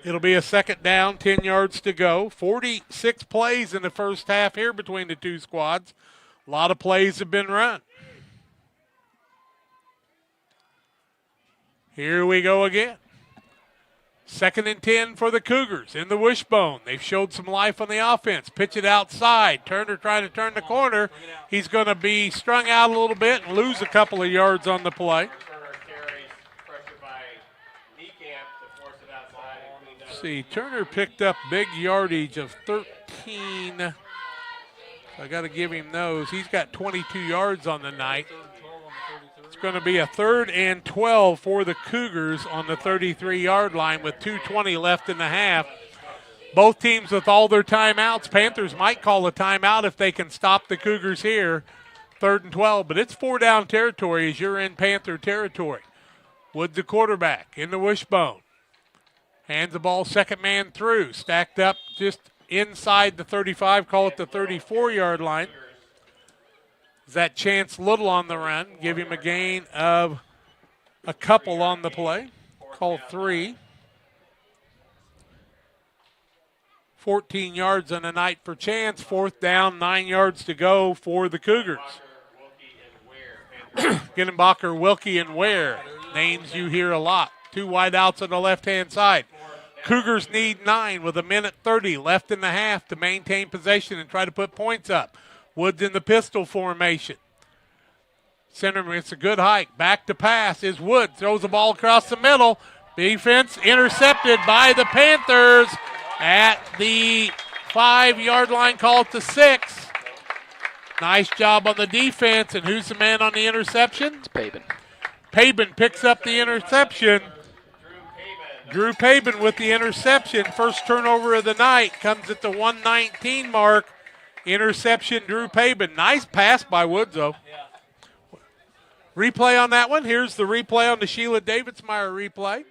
It'll be a 2nd down, 10 yards to go. 46 plays in the 1st half here between the two squads. A lot of plays have been run. Here we go again. 2nd and 10 for the Cougars in the Wishbone. They've showed some life on the offense. Pitch it outside. Turner trying to turn the corner. He's going to be strung out a little bit and lose a couple of yards on the play. Let's see, Turner picked up big yardage of 13. I got to give him those. He's got 22 yards on the night. It's going to be a 3rd and 12 for the Cougars on the 33-yard line with 2:20 left in the half. Both teams with all their timeouts. Panthers might call a timeout if they can stop the Cougars here. 3rd and 12, but it's 4-down territory as you're in Panther territory. Woods the quarterback in the Wishbone. Hands the ball 2nd man through. Stacked up just inside the 35, call it the 34-yard line. Is that Chance Little on the run? Give him a gain of a couple on the play. Call 3. 14 yards on the night for Chance. 4th down, 9 yards to go for the Cougars. Ginenbacher, Wilkie, and Ware. Names you hear a lot. 2 wideouts on the left-hand side. Cougars need 9 with 1:30 left in the half to maintain possession and try to put points up. Woods in the pistol formation. Center, it's a good hike. Back to pass is Woods. Throws the ball across the middle. Defense intercepted by the Panthers at the 5-yard line. Call it the 6. Nice job on the defense. And who's the man on the interception? It's Pabin. Pabin picks up the interception. Drew Pabin with the interception. First turnover of the night comes at the 1:19 mark. Interception, Drew Pabin. Nice pass by Woods, though. Replay on that one. Here's the replay on the Sheila Davidsmeyer replay.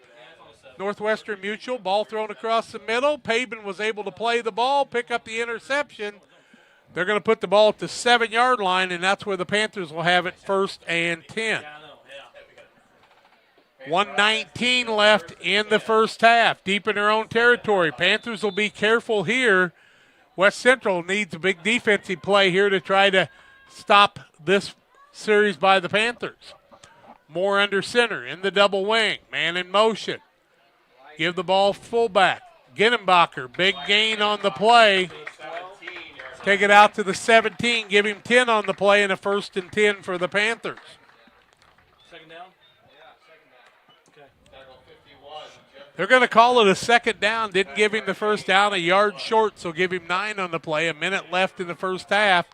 Northwestern Mutual, ball thrown across the middle. Pabin was able to play the ball, pick up the interception. They're going to put the ball at the 7-yard line, and that's where the Panthers will have it 1st and 10. 1:19 left in the 1st half. Deep in their own territory. Panthers will be careful here. West Central needs a big defensive play here to try to stop this series by the Panthers. Moore under center in the double wing. Man in motion. Give the ball fullback. Ginenbacher, big gain on the play. Take it out to the 17. Give him 10 on the play and a 1st and 10 for the Panthers. They're going to call it a 2nd down. Didn't give him the 1st down, a yard short, so give him 9 on the play. A minute left in the 1st half.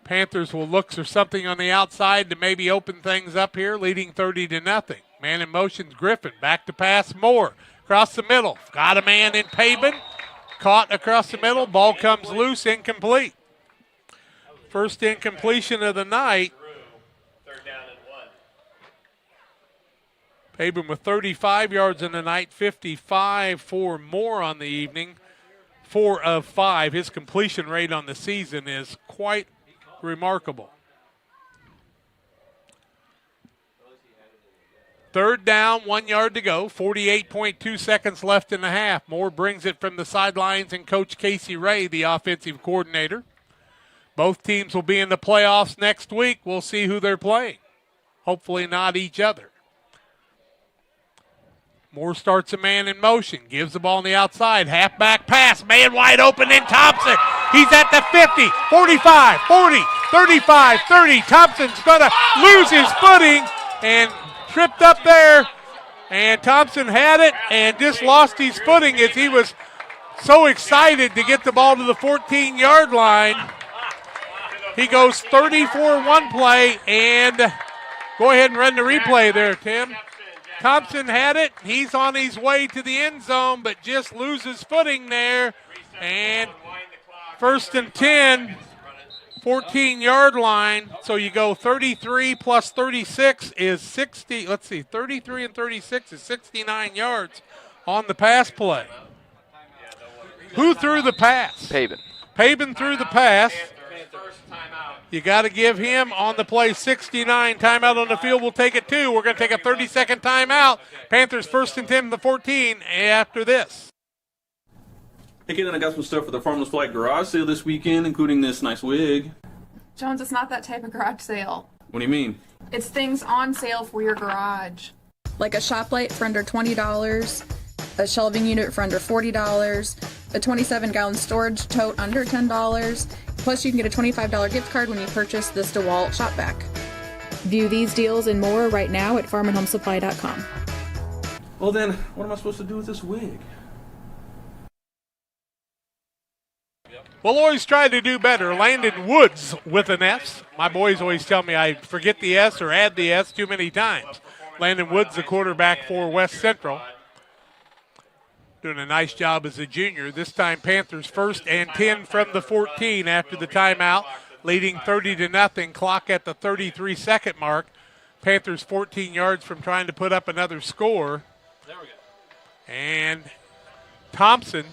Panthers will look for something on the outside to maybe open things up here, leading 30-0. Man in motion's Griffin. Back to pass Moore. Across the middle. Got a man in Pabin. Caught across the middle. Ball comes loose, incomplete. First incompletion of the night. Paben with 35 yards in the night, 55 for Moore on the evening, 4 of 5. His completion rate on the season is quite remarkable. Third down, 1 yard to go, 48.2 seconds left in the half. Moore brings it from the sidelines, and Coach Casey Ray, the offensive coordinator. Both teams will be in the playoffs next week. We'll see who they're playing. Hopefully not each other. Moore starts a man in motion, gives the ball on the outside, halfback pass, man wide open in Thompson. He's at the 50, 45, 40, 35, 30. Thompson's going to lose his footing and tripped up there, and Thompson had it and just lost his footing as he was so excited to get the ball to the 14-yard line. He goes 34 one play, and go ahead and run the replay there, Tim. Thompson had it. He's on his way to the end zone, but just loses footing there. And first and 10, 14-yard line. So you go 33 plus 36 is 60. Let's see, 33 and 36 is 69 yards on the pass play. Who threw the pass? Paben. Paben threw the pass. You got to give him on the play 69. Timeout on the field. We'll take it too. We're going to take a 30-second timeout. Panthers first and 10 to the 14 after this. Hey, Caitlin, I got some stuff for the Farmers Flight garage sale this weekend, including this nice wig. Jones, it's not that type of garage sale. What do you mean? It's things on sale for your garage. Like a shop light for under $20, a shelving unit for under $40, a 27-gallon storage tote under $10, plus you can get a $25 gift card when you purchase this DeWalt shop vac. View these deals and more right now at farmandhomesupply.com. Well then, what am I supposed to do with this wig? We'll always try to do better. Landon Woods with an S. My boys always tell me I forget the S or add the S too many times. Landon Woods, the quarterback for West Central. Doing a nice job as a junior. This time Panthers first and 10 from the 14 after the timeout, leading 30-0. Clock at the 33-second mark. Panthers 14 yards from trying to put up another score. There we go. And Thompson,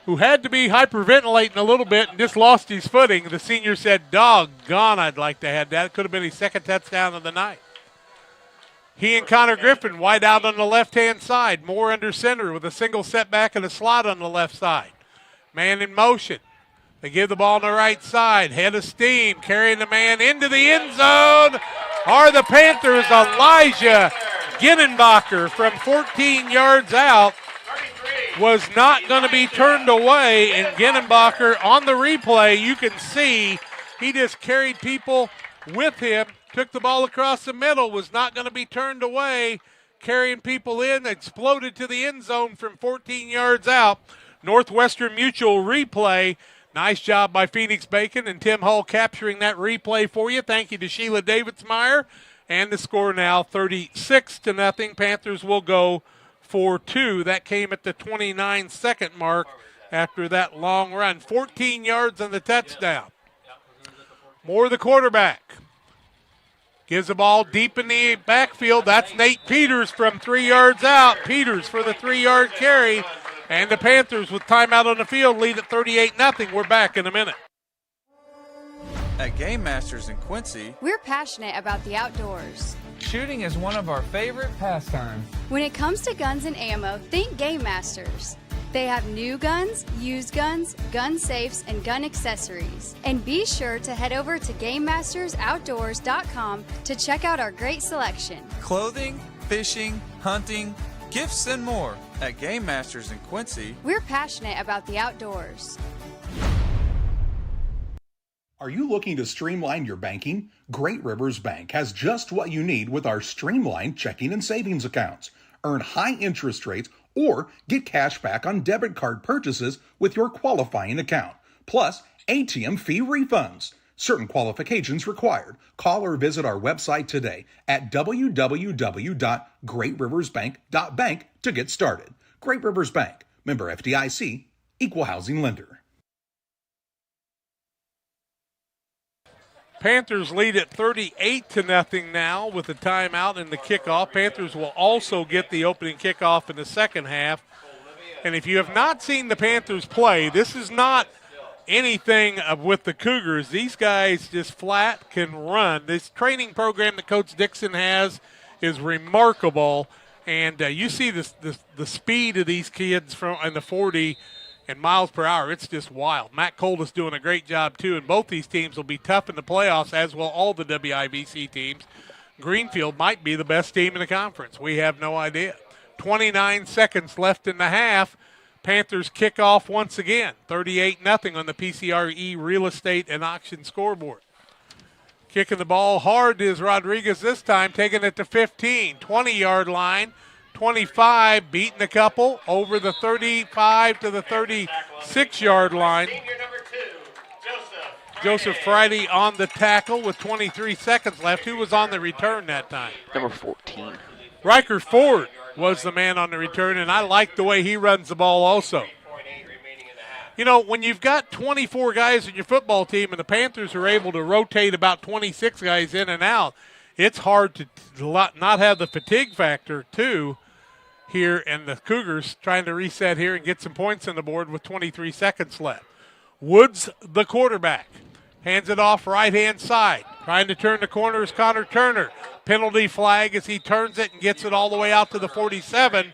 who had to be hyperventilating a little bit and just lost his footing, the senior said, doggone, I'd like to have that. It could have been his second touchdown of the night. He and Connor Griffin wide out on the left-hand side. Moore under center with a single setback and a slot on the left side. Man in motion. They give the ball on the right side. Head of steam, carrying the man into the end zone. Are the Panthers. Elijah Ginnenbacher from 14 yards out was not going to be turned away. And Ginnenbacher on the replay, you can see he just carried people with him. Took the ball across the middle, was not going to be turned away, carrying people in, exploded to the end zone from 14 yards out. Northwestern Mutual replay. Nice job by Phoenix Bacon and Tim Hull capturing that replay for you. Thank you to Sheila Davidsmeyer. And the score now 36-0. Panthers will go for 2. That came at the 29-second mark after that long run. 14 yards on the touchdown. Moore the quarterback. Gives the ball deep in the backfield. That's Nate Peters from 3 yards out. Peters for the 3-yard carry. And the Panthers with timeout on the field lead at 38-0. We're back in a minute. At Game Masters in Quincy, we're passionate about the outdoors. Shooting is one of our favorite pastimes. When it comes to guns and ammo, think Game Masters. They have new guns, used guns, gun safes, and gun accessories. And be sure to head over to GameMastersOutdoors.com to check out our great selection. Clothing, fishing, hunting, gifts, and more. At Game Masters in Quincy, we're passionate about the outdoors. Are you looking to streamline your banking? Great Rivers Bank has just what you need with our streamlined checking and savings accounts. Earn high interest rates or get cash back on debit card purchases with your qualifying account, plus ATM fee refunds. Certain qualifications required. Call or visit our website today at www.greatriversbank.bank to get started. Great Rivers Bank, member FDIC, equal housing lender. Panthers lead at 38-0 now with the timeout and the kickoff. Panthers will also get the opening kickoff in the second half. And if you have not seen the Panthers play, this is not anything with the Cougars. These guys just flat can run. This training program that Coach Dixon has is remarkable. And you see the speed of these kids in the 40 and miles per hour. It's just wild. Matt Cole is doing a great job, too, and both these teams will be tough in the playoffs, as will all the WIVC teams. Greenfield might be the best team in the conference. We have no idea. 29 seconds left in the half. Panthers kick off once again, 38-0 on the PCRE Real Estate and Auction scoreboard. Kicking the ball hard is Rodriguez this time, taking it to 15, 20-yard line. 25, beating a couple over the 35 to the 36-yard line. Joseph Friday on the tackle with 23 seconds left. Who was on the return that time? Number 14. Riker Ford was the man on the return, and I like the way he runs the ball also. You know, when you've got 24 guys in your football team and the Panthers are able to rotate about 26 guys in and out, it's hard to not have the fatigue factor, too, here, and the Cougars trying to reset here and get some points on the board with 23 seconds left. Woods, the quarterback, hands it off right-hand side. Trying to turn the corner is Connor Turner. Penalty flag as he turns it and gets it all the way out to the 47,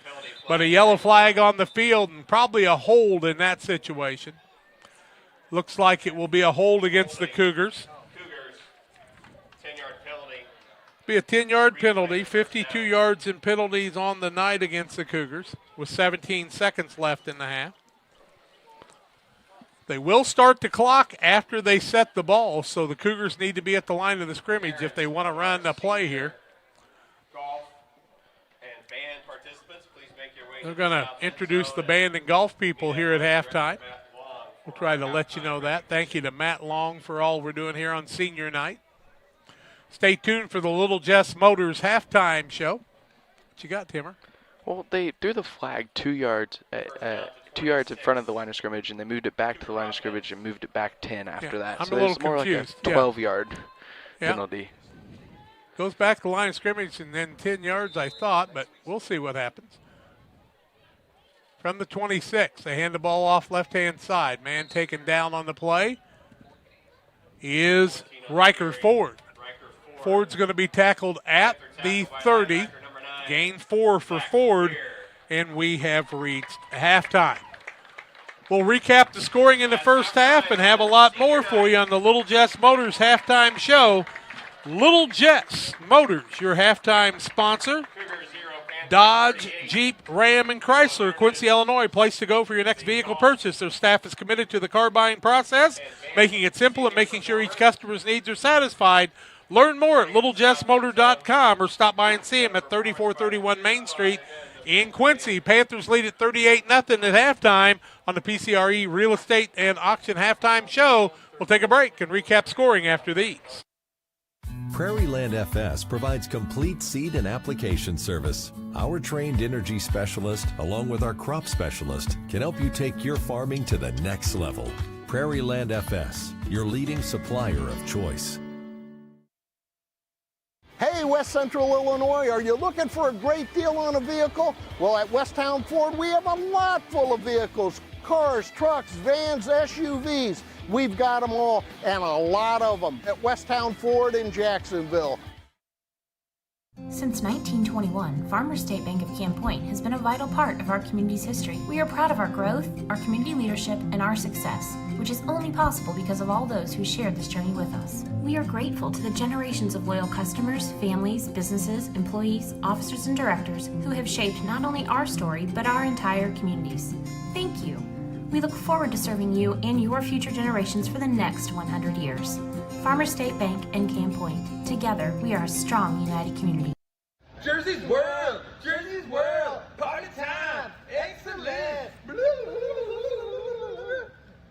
but a yellow flag on the field and probably a hold in that situation. Looks like it will be a hold against the Cougars. Be a 10-yard penalty, 52 yards in penalties on the night against the Cougars with 17 seconds left in the half. They will start the clock after they set the ball, so the Cougars need to be at the line of the scrimmage if they want to run a play here. They're going to introduce the band and golf people here at halftime. We'll try to let you know that. Thank you to Matt Long for all we're doing here on senior night. Stay tuned for the Little Jess Motors halftime show. What you got, Timmer? Well, they threw the flag 2 yards, 2 yards in front of the line of scrimmage, and they moved it back to the line of scrimmage and moved it back 10 after that. I'm so a little more confused. Like a 12-yard penalty. Goes back to the line of scrimmage and then 10 yards, I thought, but we'll see what happens. From the 26, they hand the ball off left-hand side. Man taken down on the play is Riker Ford. Ford's going to be tackled at the 30. Gain 4 for Ford, and we have reached halftime. We'll recap the scoring in the first half and have a lot more for you on the Little Jess Motors halftime show. Little Jess Motors, your halftime sponsor. Dodge, Jeep, Ram, and Chrysler, Quincy, Illinois, place to go for your next vehicle purchase. Their staff is committed to the car buying process, making it simple and making sure each customer's needs are satisfied. Learn more at littlejessmotor.com or stop by and see them at 3431 Main Street in Quincy. Panthers lead at 38-0 at halftime on the PCRE Real Estate and Auction halftime show. We'll take a break and recap scoring after these. Prairie Land FS provides complete seed and application service. Our trained energy specialist, along with our crop specialist, can help you take your farming to the next level. Prairie Land FS, your leading supplier of choice. Hey, West Central Illinois, are you looking for a great deal on a vehicle? Well, at Westtown Ford, we have a lot full of vehicles. Cars, trucks, vans, SUVs. We've got them all, and a lot of them at Westtown Ford in Jacksonville. Since 1921, Farmers State Bank of Camp Point has been a vital part of our community's history. We are proud of our growth, our community leadership, and our success, which is only possible because of all those who shared this journey with us. We are grateful to the generations of loyal customers, families, businesses, employees, officers, and directors who have shaped not only our story, but our entire communities. Thank you. We look forward to serving you and your future generations for the next 100 years. Farmers State Bank and Camp Point. Together, we are a strong, united community. Jersey's World! Jersey's World! Party time! Excellent!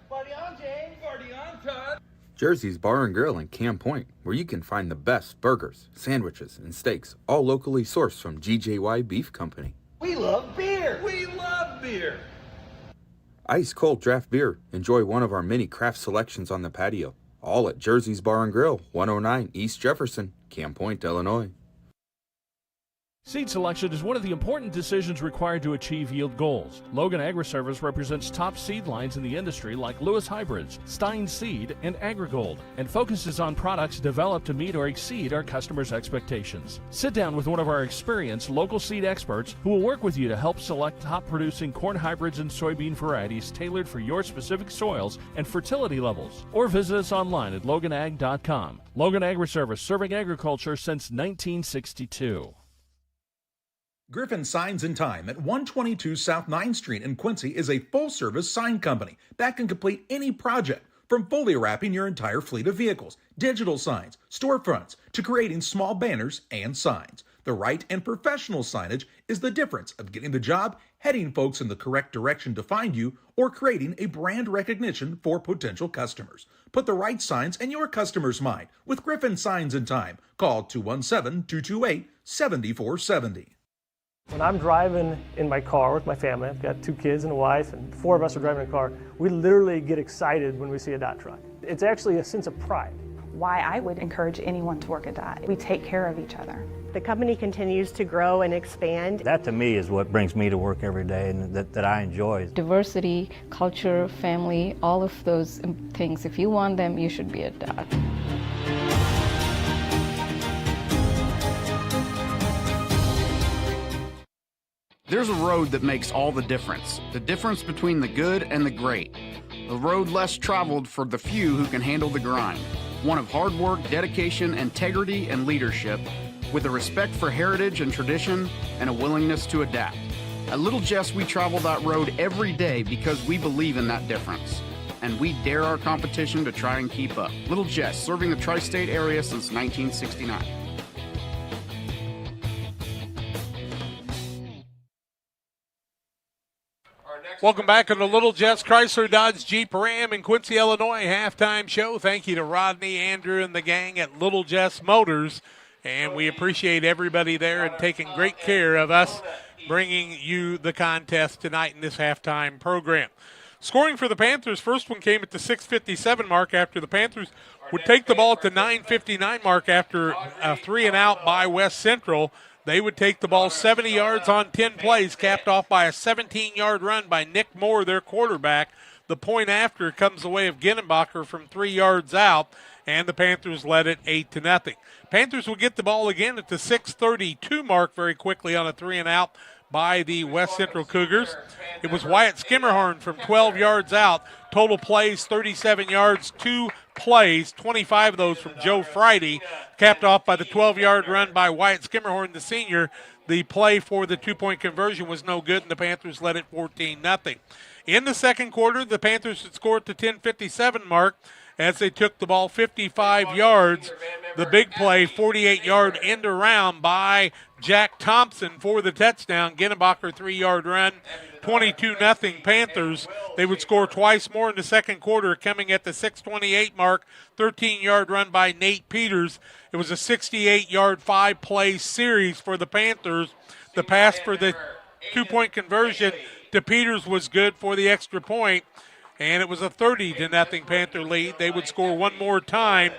Party on, James! Party on, Todd! Jersey's Bar and Grill in Camp Point, where you can find the best burgers, sandwiches, and steaks, all locally sourced from GJY Beef Company. We love beer! We love beer! Ice cold draft beer. Enjoy one of our many craft selections on the patio. all at Jersey's Bar and Grill, 109 East Jefferson, Camp Point, Illinois. Seed selection is one of the important decisions required to achieve yield goals. Logan Agri-Service represents top seed lines in the industry like Lewis Hybrids, Stein Seed, and AgriGold, and focuses on products developed to meet or exceed our customers' expectations. Sit down with one of our experienced local seed experts who will work with you to help select top-producing corn hybrids and soybean varieties tailored for your specific soils and fertility levels. Or visit us online at loganag.com. Logan Agri-Service, serving agriculture since 1962. Griffin Signs and Time at 122 South 9th Street in Quincy is a full-service sign company that can complete any project, from fully wrapping your entire fleet of vehicles, digital signs, storefronts, to creating small banners and signs. The right and professional signage is the difference of getting the job, heading folks in the correct direction to find you, or creating a brand recognition for potential customers. Put the right signs in your customer's mind with Griffin Signs and Time. Call 217-228-7470. When I'm driving in my car with my family, I've got 2 kids and a wife, and 4 of us are driving a car, we literally get excited when we see a Dot truck. It's actually a sense of pride. Why I would encourage anyone to work at Dot. We take care of each other. The company continues to grow and expand. That to me is what brings me to work every day and that I enjoy. Diversity, culture, family, all of those things, if you want them, you should be at Dot. There's a road that makes all the difference between the good and the great. A road less traveled for the few who can handle the grind. One of hard work, dedication, integrity, and leadership, with a respect for heritage and tradition and a willingness to adapt. At Little Jess, we travel that road every day because we believe in that difference. And we dare our competition to try and keep up. Little Jess, serving the tri-state area since 1969. Welcome back on the Little Jess Chrysler Dodge Jeep Ram in Quincy, Illinois halftime show. Thank you to Rodney, Andrew, and the gang at Little Jess Motors. And we appreciate everybody there and taking great care of us, bringing you the contest tonight in this halftime program. Scoring for the Panthers, first one came at the 6:57 mark after the Panthers would take the ball at the 9:59 mark after a 3-and-out by West Central. They would take the ball 70 yards on 10 plays, capped off by a 17-yard run by Nick Moore, their quarterback. The point after comes the way of Ginenbacher from 3 yards out, and the Panthers led it 8-0. Panthers will get the ball again at the 6:32 mark very quickly on a 3-and-out by the West Central Cougars. It was Wyatt Skimmerhorn from 12 yards out. Total plays, 37 yards, 2 plays, 25 of those from Joe Friday, capped off by the 12-yard run by Wyatt Skimmerhorn, the senior. The play for the 2-point conversion was no good, and the Panthers led it 14-0. In the second quarter, the Panthers had scored at the 10:57 mark as they took the ball 55 yards. The big play, 48-yard end around by Jack Thompson for the touchdown. Ginenbacher 3-yard run, 22-0 Panthers. They would score twice more in the second quarter, coming at the 6:28 mark, 13-yard run by Nate Peters. It was a 68-yard 5-play series for the Panthers. The pass for the 2-point conversion to Peters was good for the extra point, and it was a 30-0 Panther lead. They would score one more time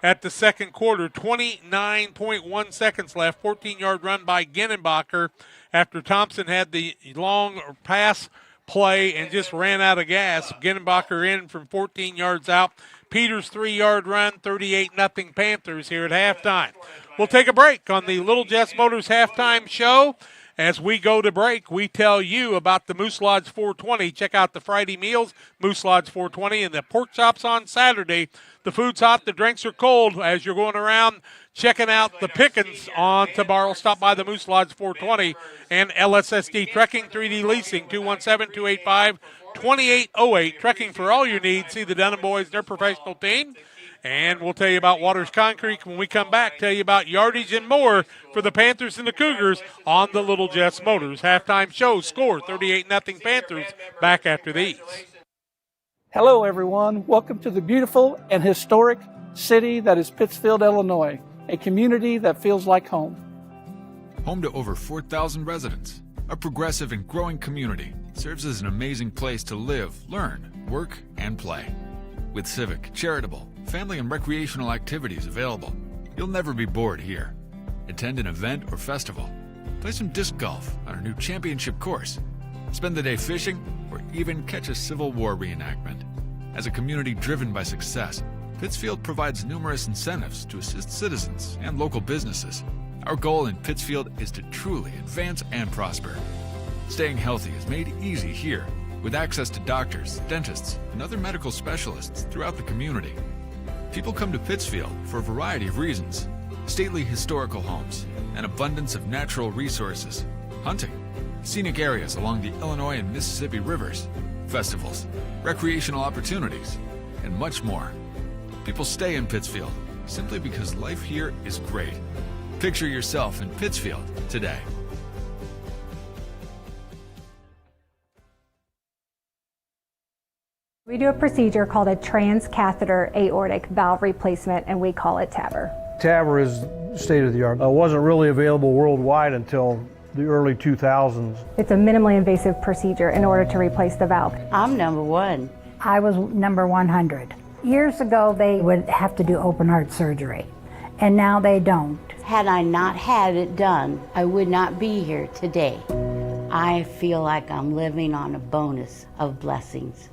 at the second quarter. 29.1 seconds left. 14-yard run by Ginenbacher after Thompson had the long pass play and just ran out of gas. Ginenbacher in from 14 yards out. Peters 3-yard run, 38-0 Panthers here at halftime. We'll take a break on the Little Jess Motors halftime show. As we go to break, we tell you about the Moose Lodge 420. Check out the Friday meals, Moose Lodge 420, and the pork chops on Saturday. The food's hot, the drinks are cold. As you're going around checking out the pickings on Tabarro, stop by the Moose Lodge 420 and LSSD Trekking 3D Leasing, 217-285-2808. Trekking for all your needs. See the Dunham boys, their professional team. And we'll tell you about Waters Concrete when we come back, tell you about yardage and more for the Panthers and the Cougars on the Little Jess Motors halftime show. Score 38-0 Panthers. Back after these. Hello, everyone. Welcome to the beautiful and historic city that is Pittsfield, Illinois, a community that feels like home. Home to over 4,000 residents, a progressive and growing community, serves as an amazing place to live, learn, work, and play. With civic, charitable, family and recreational activities available. You'll never be bored here. Attend an event or festival. Play some disc golf on our new championship course. Spend the day fishing or even catch a Civil War reenactment. As a community driven by success, Pittsfield provides numerous incentives to assist citizens and local businesses. Our goal in Pittsfield is to truly advance and prosper. Staying healthy is made easy here with access to doctors, dentists, and other medical specialists throughout the community. People come to Pittsfield for a variety of reasons: stately historical homes, an abundance of natural resources, hunting, scenic areas along the Illinois and Mississippi rivers, festivals, recreational opportunities, and much more. People stay in Pittsfield simply because life here is great. Picture yourself in Pittsfield today. We do a procedure called a transcatheter aortic valve replacement, and we call it TAVR. TAVR is state of the art. It wasn't really available worldwide until the early 2000s. It's a minimally invasive procedure in order to replace the valve. I'm number one. I was number 100. Years ago, they would have to do open heart surgery, and now they don't. Had I not had it done, I would not be here today. I feel like I'm living on a bonus of blessings.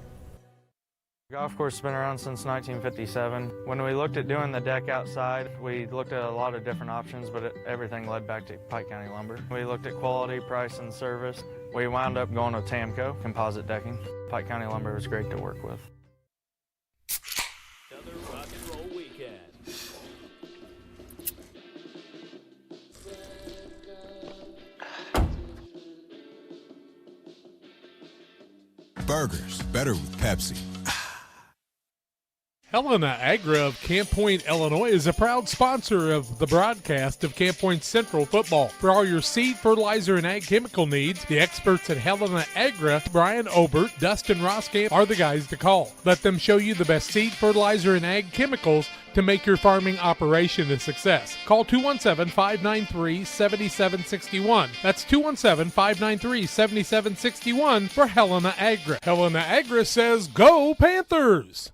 The golf course has been around since 1957. When we looked at doing the deck outside, we looked at a lot of different options, but everything led back to Pike County Lumber. We looked at quality, price, and service. We wound up going with Tamco composite decking. Pike County Lumber was great to work with. Another rock and roll weekend. Burgers, better with Pepsi. Helena Agra of Camp Point, Illinois is a proud sponsor of the broadcast of Camp Point Central football. For all your seed, fertilizer, and ag chemical needs, the experts at Helena Agra, Brian Obert, Dustin Roskamp, are the guys to call. Let them show you the best seed, fertilizer, and ag chemicals to make your farming operation a success. Call 217-593-7761. That's 217-593-7761 for Helena Agra. Helena Agra says, go Panthers!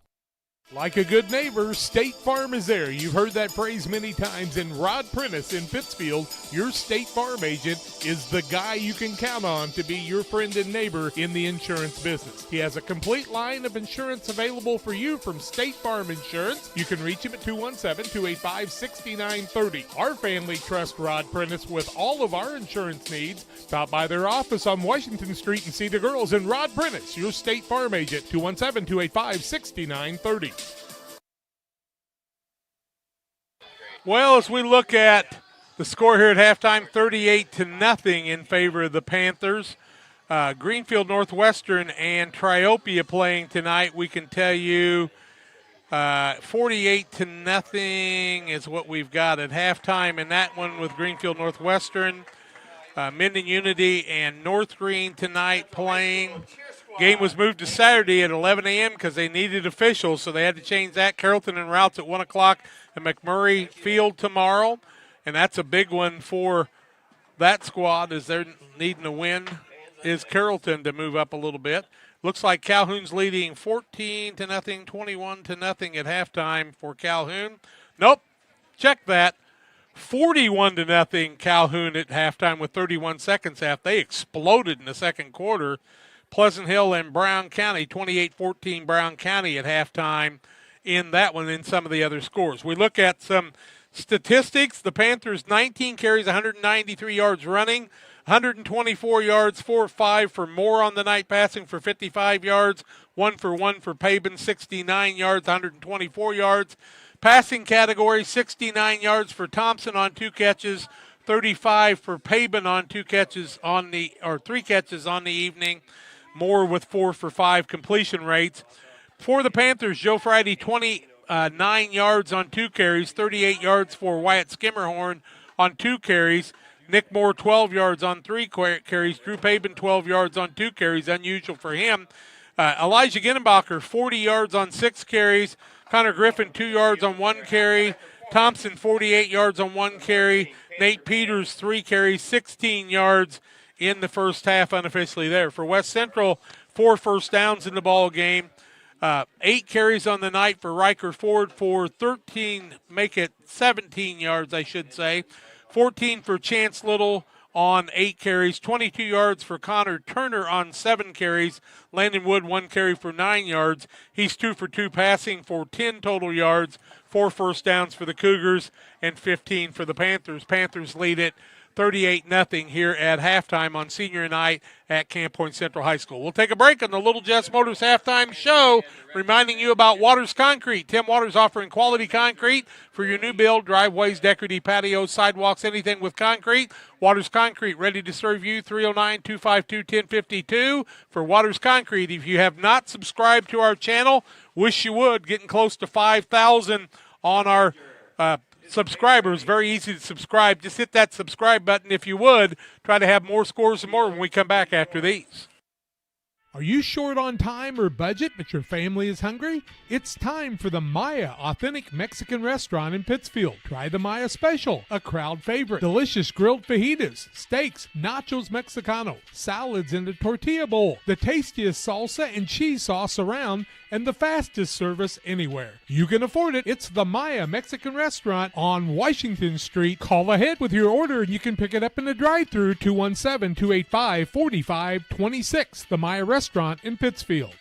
Like a good neighbor, State Farm is there. You've heard that phrase many times, and Rod Prentice in Pittsfield, your State Farm agent, is the guy you can count on to be your friend and neighbor in the insurance business. He has a complete line of insurance available for you from State Farm Insurance. You can reach him at 217-285-6930. Our family trusts Rod Prentice with all of our insurance needs. Stop by their office on Washington Street and see the girls. And Rod Prentice, your State Farm agent, 217-285-6930. Well, as we look at the score here at halftime, 38-0 in favor of the Panthers. Greenfield Northwestern and Triopia playing tonight. We can tell you 48-0 is what we've got at halftime in that one with Greenfield Northwestern. Minden Unity and North Green tonight playing. Game was moved to Saturday at 11 a.m. because they needed officials, so they had to change that. Carrollton and Routs at 1 o'clock at McMurray Field tomorrow, and that's a big one for that squad as they're needing a win, is Carrollton to move up a little bit. Looks like Calhoun's leading 14-0, 21-0 at halftime for Calhoun. Nope, check that. 41-0 Calhoun at halftime with 31 seconds left. They exploded in the second quarter. Pleasant Hill and Brown County, 28-14 Brown County at halftime in that one, in some of the other scores. We look at some statistics. The Panthers, 19 carries, 193 yards running, 124 yards, 4-5 for Moore on the night, passing for 55 yards, 1-for-1 for Paben, 69 yards, 124 yards. Passing category, 69 yards for Thompson on 2 catches, 35 for Paben on 3 catches on the evening. Moore with 4 for 5 completion rates. For the Panthers, Joe Friday, 29 yards on 2 carries, 38 yards for Wyatt Skimmerhorn on 2 carries. Nick Moore, 12 yards on 3 carries. Drew Paben, 12 yards on 2 carries, unusual for him. Elijah Ginnenbacher, 40 yards on 6 carries. Connor Griffin, 2 yards on 1 carry. Thompson, 48 yards on 1 carry. Nate Peters, 3 carries, 16 yards in the first half unofficially there. For West Central, 4 first downs in the ball game. 8 carries on the night for Riker Ford for 13, make it 17 yards, I should say. 14 for Chance Little on 8 carries. 22 yards for Connor Turner on 7 carries. Landon Wood, 1 carry for 9 yards. He's 2 for 2 passing for 10 total yards. 4 first downs for the Cougars and 15 for the Panthers. Panthers lead it 38-0 here at halftime on senior night at Camp Point Central High School. We'll take a break on the Little Jess Motors halftime show, reminding you about Waters Concrete. Tim Waters offering quality concrete for your new build, driveways, decorative patios, sidewalks, anything with concrete. Waters Concrete, ready to serve you, 309-252-1052 for Waters Concrete. If you have not subscribed to our channel, wish you would, getting close to 5,000 on our subscribers. Very easy to subscribe. Just hit that subscribe button if you would. Try to have more scores and more when we come back after these. Are you short on time or budget, but your family is hungry? It's time for the Maya Authentic Mexican Restaurant in Pittsfield. Try the Maya Special, a crowd favorite. Delicious grilled fajitas, steaks, nachos Mexicano, salads in the tortilla bowl, the tastiest salsa and cheese sauce around, and the fastest service anywhere. You can afford it. It's the Maya Mexican Restaurant on Washington Street. Call ahead with your order and you can pick it up in the drive-thru, 217-285-4526. The Maya Restaurant in Pittsfield.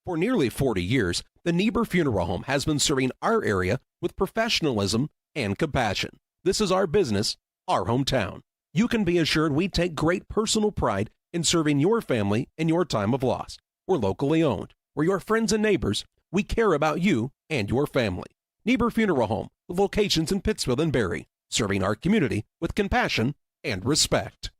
For nearly 40 years, the Niebuhr Funeral Home has been serving our area with professionalism and compassion. This is our business, our hometown. You can be assured we take great personal pride in serving your family in your time of loss. We're locally owned. We're your friends and neighbors. We care about you and your family. Niebuhr Funeral Home, with locations in Pittsfield and Barry, serving our community with compassion and respect.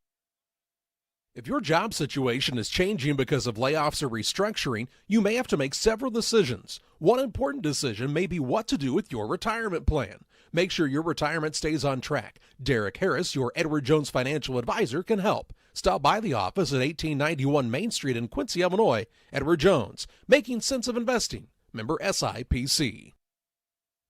If your job situation is changing because of layoffs or restructuring, you may have to make several decisions. One important decision may be what to do with your retirement plan. Make sure your retirement stays on track. Derek Harris, your Edward Jones financial advisor, can help. Stop by the office at 1891 Main Street in Quincy, Illinois. Edward Jones, making sense of investing. Member SIPC.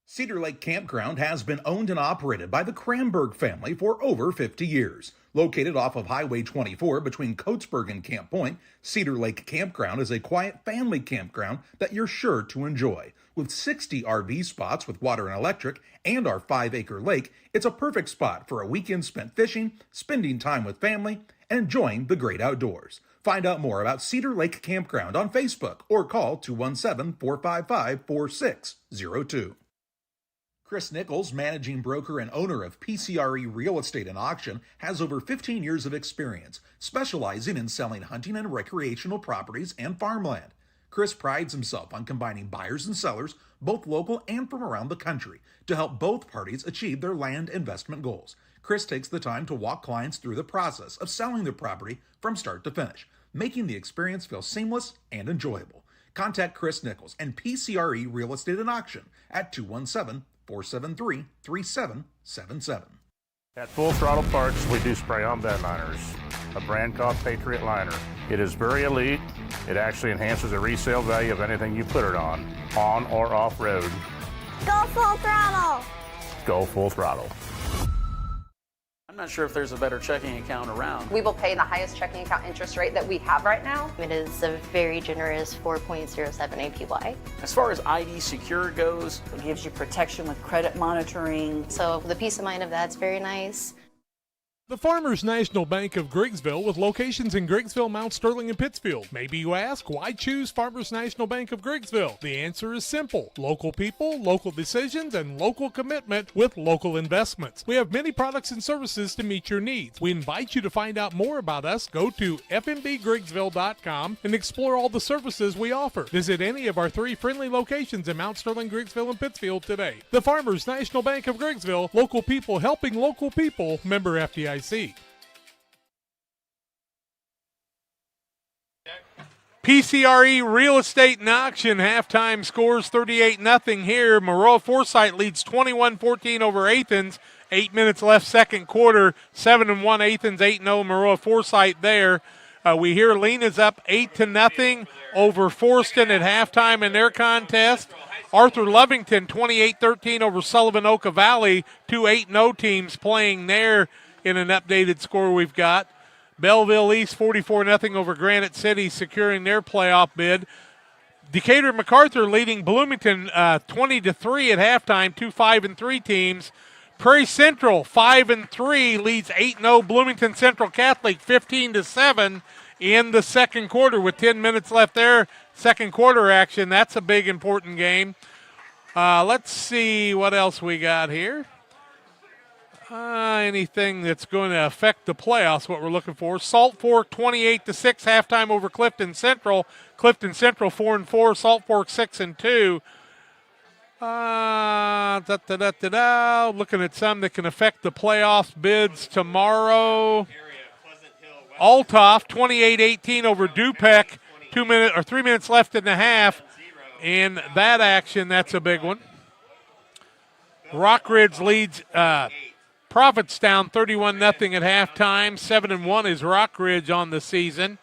Cedar Lake Campground has been owned and operated by the Kramberg family for over 50 years. Located off of Highway 24 between Coatesburg and Camp Point, Cedar Lake Campground is a quiet family campground that you're sure to enjoy. With 60 RV spots with water and electric and our 5-acre lake, it's a perfect spot for a weekend spent fishing, spending time with family, and enjoying the great outdoors. Find out more about Cedar Lake Campground on Facebook or call 217-455-4602. Chris Nichols, managing broker and owner of PCRE Real Estate and Auction, has over 15 years of experience, specializing in selling hunting and recreational properties and farmland. Chris prides himself on combining buyers and sellers, both local and from around the country, to help both parties achieve their land investment goals. Chris takes the time to walk clients through the process of selling their property from start to finish, making the experience feel seamless and enjoyable. Contact Chris Nichols and PCRE Real Estate and Auction at 217-473-3777. At Full Throttle Parts, we do spray-on bed liners, a brand called Patriot Liner. It is very elite. It actually enhances the resale value of anything you put it on or off-road. Go Full Throttle! Go Full Throttle. I'm not sure if there's a better checking account around. We will pay the highest checking account interest rate that we have right now. It is a very generous 4.07 APY. As far as ID Secure goes, it gives you protection with credit monitoring. So the peace of mind of that's very nice. The Farmers National Bank of Griggsville, with locations in Griggsville, Mount Sterling, and Pittsfield. Maybe you ask, why choose Farmers National Bank of Griggsville? The answer is simple. Local people, local decisions, and local commitment with local investments. We have many products and services to meet your needs. We invite you to find out more about us. Go to fmbgriggsville.com and explore all the services we offer. Visit any of our 3 friendly locations in Mount Sterling, Griggsville, and Pittsfield today. The Farmers National Bank of Griggsville, local people helping local people, member FDIC. PCRE Real Estate and Auction halftime scores 38-0 here. Maroa Forsyth leads 21-14 over Athens. 8 minutes left second quarter. 7-1 Athens, 8-0 Maroa Forsyth there. We hear Lena's up 8-0 over Forston at halftime in their contest. Arthur Lovington 28-13 over Sullivan Oka Valley. 2 8-0 teams playing there in an updated score we've got. Belleville East 44-0 over Granite City, securing their playoff bid. Decatur MacArthur leading Bloomington 20-3 at halftime, 2 5-3 teams. Prairie Central 5-3 leads 8-0 Bloomington Central Catholic 15-7 in the second quarter with 10 minutes left there. Second quarter action. That's a big important game. Let's see what else we got here. Anything that's going to affect the playoffs, what we're looking for. Salt Fork 28-6 halftime over Clifton Central. Clifton Central 4-4. Salt Fork 6-2. Looking at some that can affect the playoffs bids tomorrow. Althoff 28-18 over Dupec. 3 minutes left in the half. In that action, that's a big one. Rockridge leads Provincetown 31-0 at halftime. 7-1 is Rockridge on the season.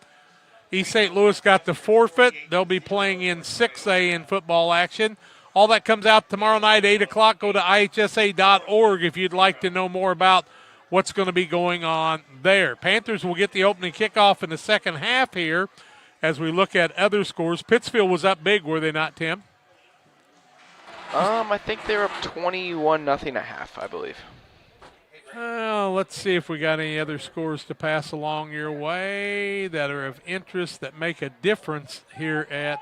East St. Louis got the forfeit. They'll be playing in 6A in football action. All that comes out tomorrow night, 8 o'clock. Go to ihsa.org if you'd like to know more about what's going to be going on there. Panthers will get the opening kickoff in the second half here as we look at other scores. Pittsfield was up big, were they not, Tim? I think they were up 21-0 at half, I believe. Well, let's see if we got any other scores to pass along your way that are of interest that make a difference here at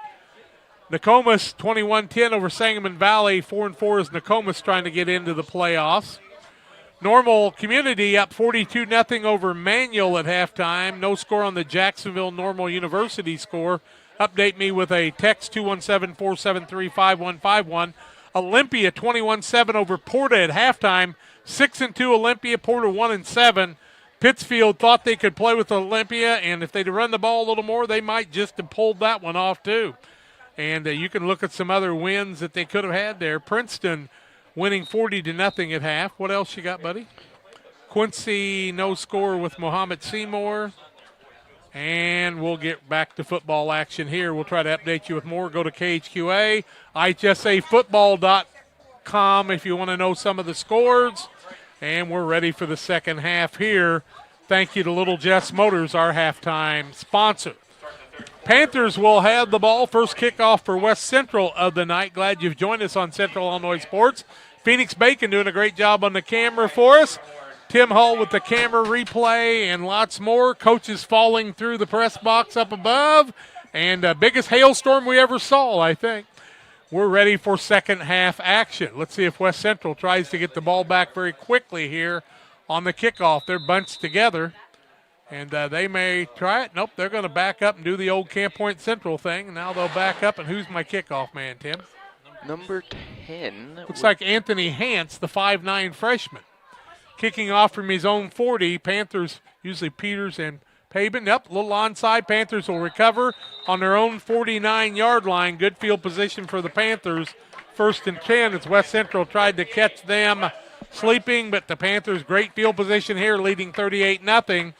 Nokomis. 21-10 over Sangamon Valley. 4-4 is Nokomis trying to get into the playoffs. Normal Community up 42-0 over Manual at halftime. No score on the Jacksonville Normal University score. Update me with a text 217-473-5151. Olympia 21-7 over Porta at halftime. 6-2 Olympia, Porter 1-7. Pittsfield thought they could play with Olympia, and if they'd run the ball a little more, they might just have pulled that one off too. And you can look at some other wins that they could have had there. Princeton winning 40-0 at half. What else you got, buddy? Quincy, no score with Mohammed Seymour. And we'll get back to football action here. We'll try to update you with more. Go to KHQA, IHSAfootball.com if you want to know some of the scores. And we're ready for the second half here. Thank you to Little Jess Motors, our halftime sponsor. Panthers will have the ball. First kickoff for West Central of the night. Glad you've joined us on Central Illinois Sports. Phoenix Bacon doing a great job on the camera for us. Tim Hull with the camera replay and lots more. Coaches falling through the press box up above. And biggest hailstorm we ever saw, I think. We're ready for second half action. Let's see if West Central tries to get the ball back very quickly here on the kickoff. They're bunched together. And they may try it. Nope, they're going to back up and do the old Camp Point Central thing. Now they'll back up. And who's my kickoff man, Tim? Number 10. Looks like Anthony Hance, the 5'9 freshman. Kicking off from his own 40. Panthers, usually Peters and Pabin. Yep, a little onside. Panthers will recover on their own 49-yard line. Good field position for the Panthers. 1st and 10 as West Central tried to catch them sleeping. But the Panthers, great field position here, leading 38-0.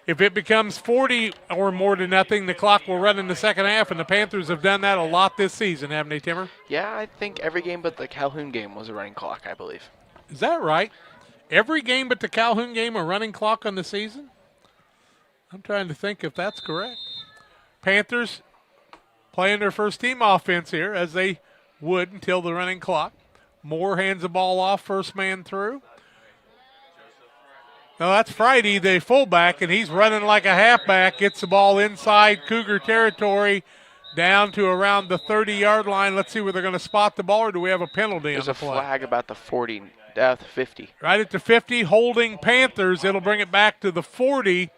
If it becomes 40 or more to nothing, the clock will run in the second half, and the Panthers have done that a lot this season, haven't they, Timmer? Yeah, I think every game but the Calhoun game was a running clock, I believe. Is that right? Every game but the Calhoun game a running clock on the season? I'm trying to think if that's correct. Panthers playing their first team offense here, as they would until the running clock. Moore hands the ball off, first man through. Now that's Friday, the fullback, and he's running like a halfback. Gets the ball inside Cougar territory down to around the 30-yard line. Let's see where they're going to spot the ball, or do we have a penalty There's on the play? There's a flag about the 40, the 50. Right at the 50, holding Panthers. It'll bring it back to the 40,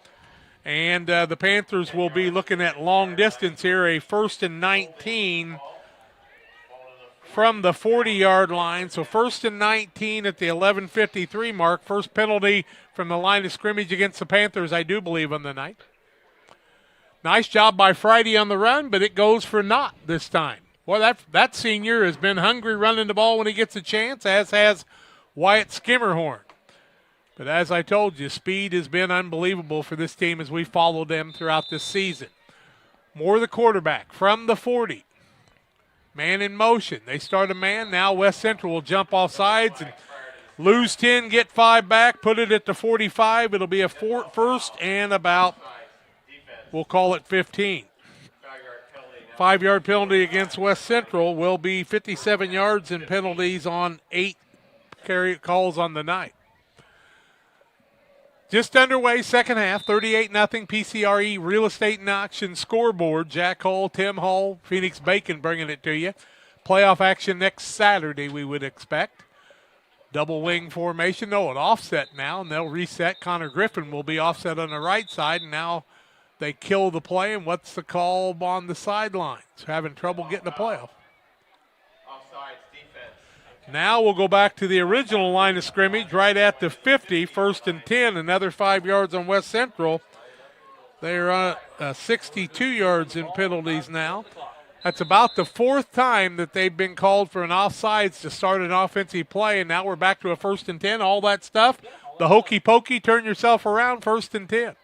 and the Panthers will be looking at long distance here, a 1st and 19 from the 40-yard line. So 1st and 19 at the 11:53 mark. First penalty from the line of scrimmage against the Panthers, I do believe, on the night. Nice job by Friday on the run, but it goes for naught this time. Well, that senior has been hungry running the ball when he gets a chance, as has Wyatt Skimmerhorn. But as I told you, speed has been unbelievable for this team as we followed them throughout this season. Moore the quarterback from the 40. Man in motion. They start a man. Now West Central will jump off sides and lose 10, get 5 back, put it at the 45. It'll be a first and about, we'll call it 15. 5-yard penalty against West Central will be 57 yards and penalties on 8 carry calls on the night. Just underway, second half, 38-0 PCRE Real Estate and Auction scoreboard. Jack Hull, Tim Hall, Phoenix Bacon bringing it to you. Playoff action next Saturday, we would expect. Double wing formation, an offset now, and they'll reset. Connor Griffin will be offset on the right side, and now they kill the play, and what's the call on the sidelines? Having trouble getting the playoff. Now we'll go back to the original line of scrimmage right at the 50, 1st and 10, another 5 yards on West Central. They're on 62 yards in penalties now. That's about the 4th time that they've been called for an offsides to start an offensive play, and now we're back to a 1st and 10, all that stuff. The hokey pokey, turn yourself around, 1st and 10.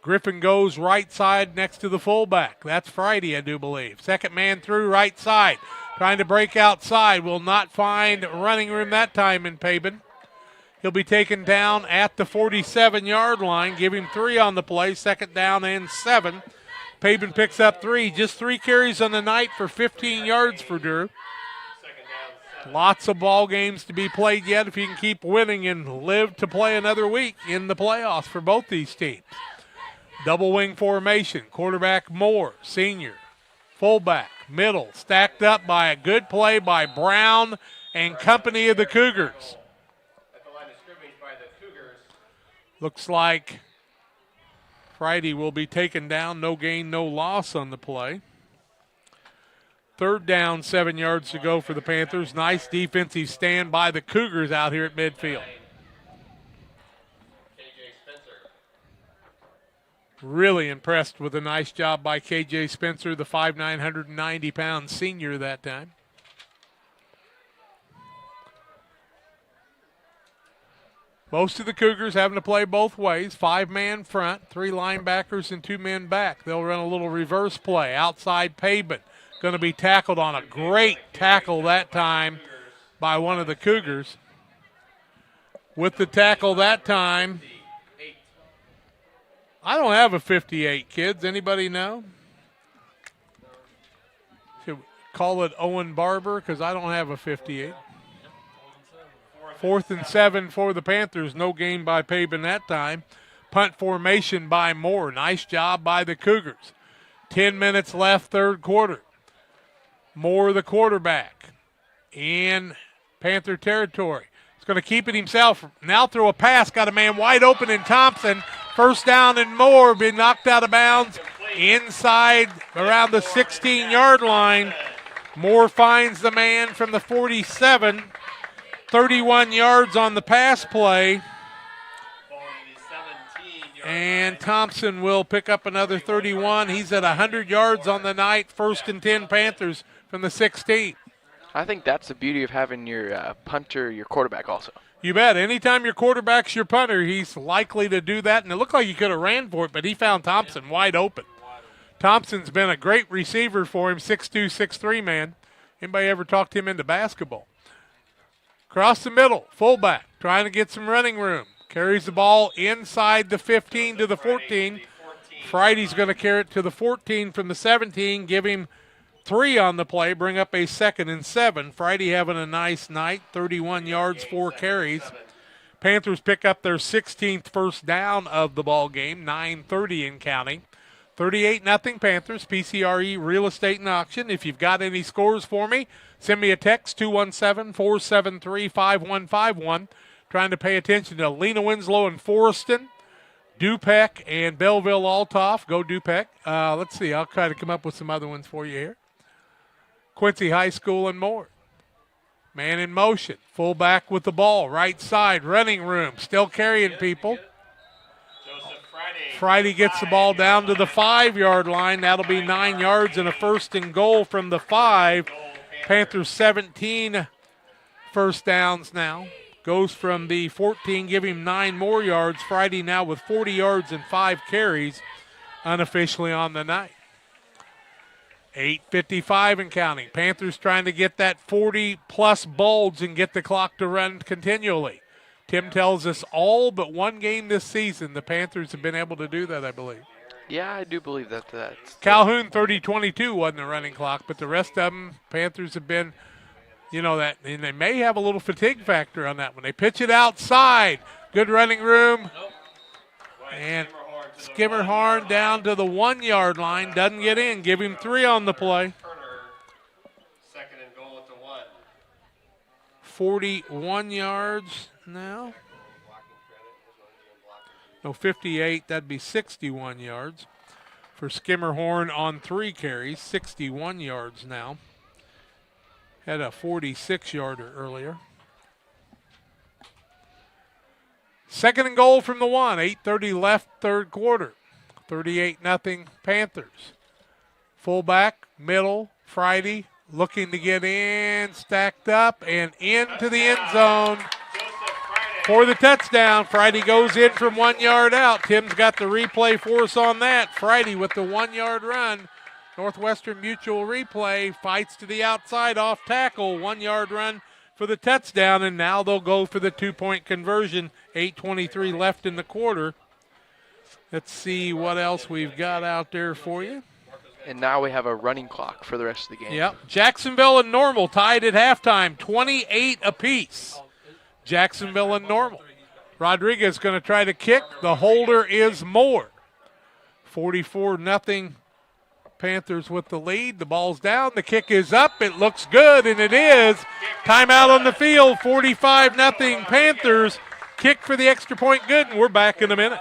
Griffin goes right side next to the fullback. That's Friday, I do believe. Second man through right side. Trying to break outside. Will not find running room that time in Pabin. He'll be taken down at the 47-yard line. Give him 3 on the play. 2nd down and 7. Pabin picks up 3. Just 3 carries on the night for 15 yards for Drew. Lots of ball games to be played yet if you can keep winning and live to play another week in the playoffs for both these teams. Double wing formation. Quarterback Moore, senior. Fullback, middle, stacked up by a good play by Brown and company of the Cougars. Looks like Friday will be taken down. No gain, no loss on the play. 3rd down, 7 yards to go for the Panthers. Nice defensive stand by the Cougars out here at midfield. Really impressed with a nice job by K.J. Spencer, the 5'9", 190-pound senior that time. Most of the Cougars having to play both ways. 5-man front, 3 linebackers and 2 men back. They'll run a little reverse play. Outside Pabin. Going to be tackled on a great tackle that time by one of the Cougars. With the tackle that time, I don't have a 58, kids. Anybody know? Should we call it Owen Barber because I don't have a 58. 4th and 7 for the Panthers. No gain by Pabin that time. Punt formation by Moore. Nice job by the Cougars. 10 minutes left, 3rd quarter. Moore, the quarterback, in Panther territory. He's going to keep it himself. Now throw a pass. Got a man wide open in Thompson. 1st down and more. Been knocked out of bounds inside around the 16-yard line. Moore finds the man from the 47. 31 yards on the pass play. And Thompson will pick up another 31. He's at 100 yards on the night. 1st and 10 Panthers from the 16. I think that's the beauty of having your punter, your quarterback also. You bet. Anytime your quarterback's your punter, he's likely to do that. And it looked like he could have ran for it, but he found Thompson wide open. Thompson's been a great receiver for him, 6'2", 6'3", man. Anybody ever talked him into basketball? Across the middle, fullback, trying to get some running room. Carries the ball inside the 15 to the 14. Friday's going to carry it to the 14 from the 17, give him 3 on the play, bring up a 2nd and 7. Friday having a nice night, 31 yards, 4 carries. Panthers pick up their 16th first down of the ball game, 9:30 in counting. 38-0 Panthers, PCRE Real Estate and Auction. If you've got any scores for me, send me a text, 217-473-5151. Trying to pay attention to Lena Winslow and Forreston, Dupec and Belleville Altoff. Go Dupec. Let's see, I'll try to come up with some other ones for you here. Quincy High School and more. Man in motion. Fullback with the ball. Right side. Running room. Still carrying people. Friday gets the ball down to the 5-yard line. That'll be 9 yards and a 1st and goal from the 5. Panthers 17 first downs now. Goes from the 14, give him 9 more yards. Friday now with 40 yards and 5 carries unofficially on the night. 8:55 and counting. Panthers trying to get that 40-plus bulge and get the clock to run continually. Tim tells us all but one game this season the Panthers have been able to do that, I believe. Yeah, I do believe that's Calhoun 30-22 wasn't the running clock, but the rest of them, Panthers have been, that, and they may have a little fatigue factor on that one. They pitch it outside. Good running room. And Skimmerhorn down to the 1 yard line. Doesn't get in. Give him 3 on the play. 41 yards now. No, 58. That'd be 61 yards for Skimmerhorn on 3 carries. 61 yards now. Had a 46-yarder earlier. 2nd and goal from the 1. 8:30 left, third quarter. 38-0 Panthers. Fullback, middle, Friday looking to get in, stacked up, and into the end zone for the touchdown. Friday goes in from 1 yard out. Tim's got the replay for us on that. Friday with the 1 yard run. Northwestern Mutual replay fights to the outside off tackle. 1 yard run for the touchdown, and now they'll go for the 2-point conversion. 8:23 left in the quarter. Let's see what else we've got out there for you. And now we have a running clock for the rest of the game. Yep. Jacksonville and Normal tied at halftime, 28 apiece. Jacksonville and Normal. Rodriguez going to try to kick. The holder is Moore. 44-0 Panthers with the lead. The ball's down. The kick is up. It looks good, and it is. Timeout on the field. 45-0 Panthers. Kick for the extra point good, and we're back in a minute.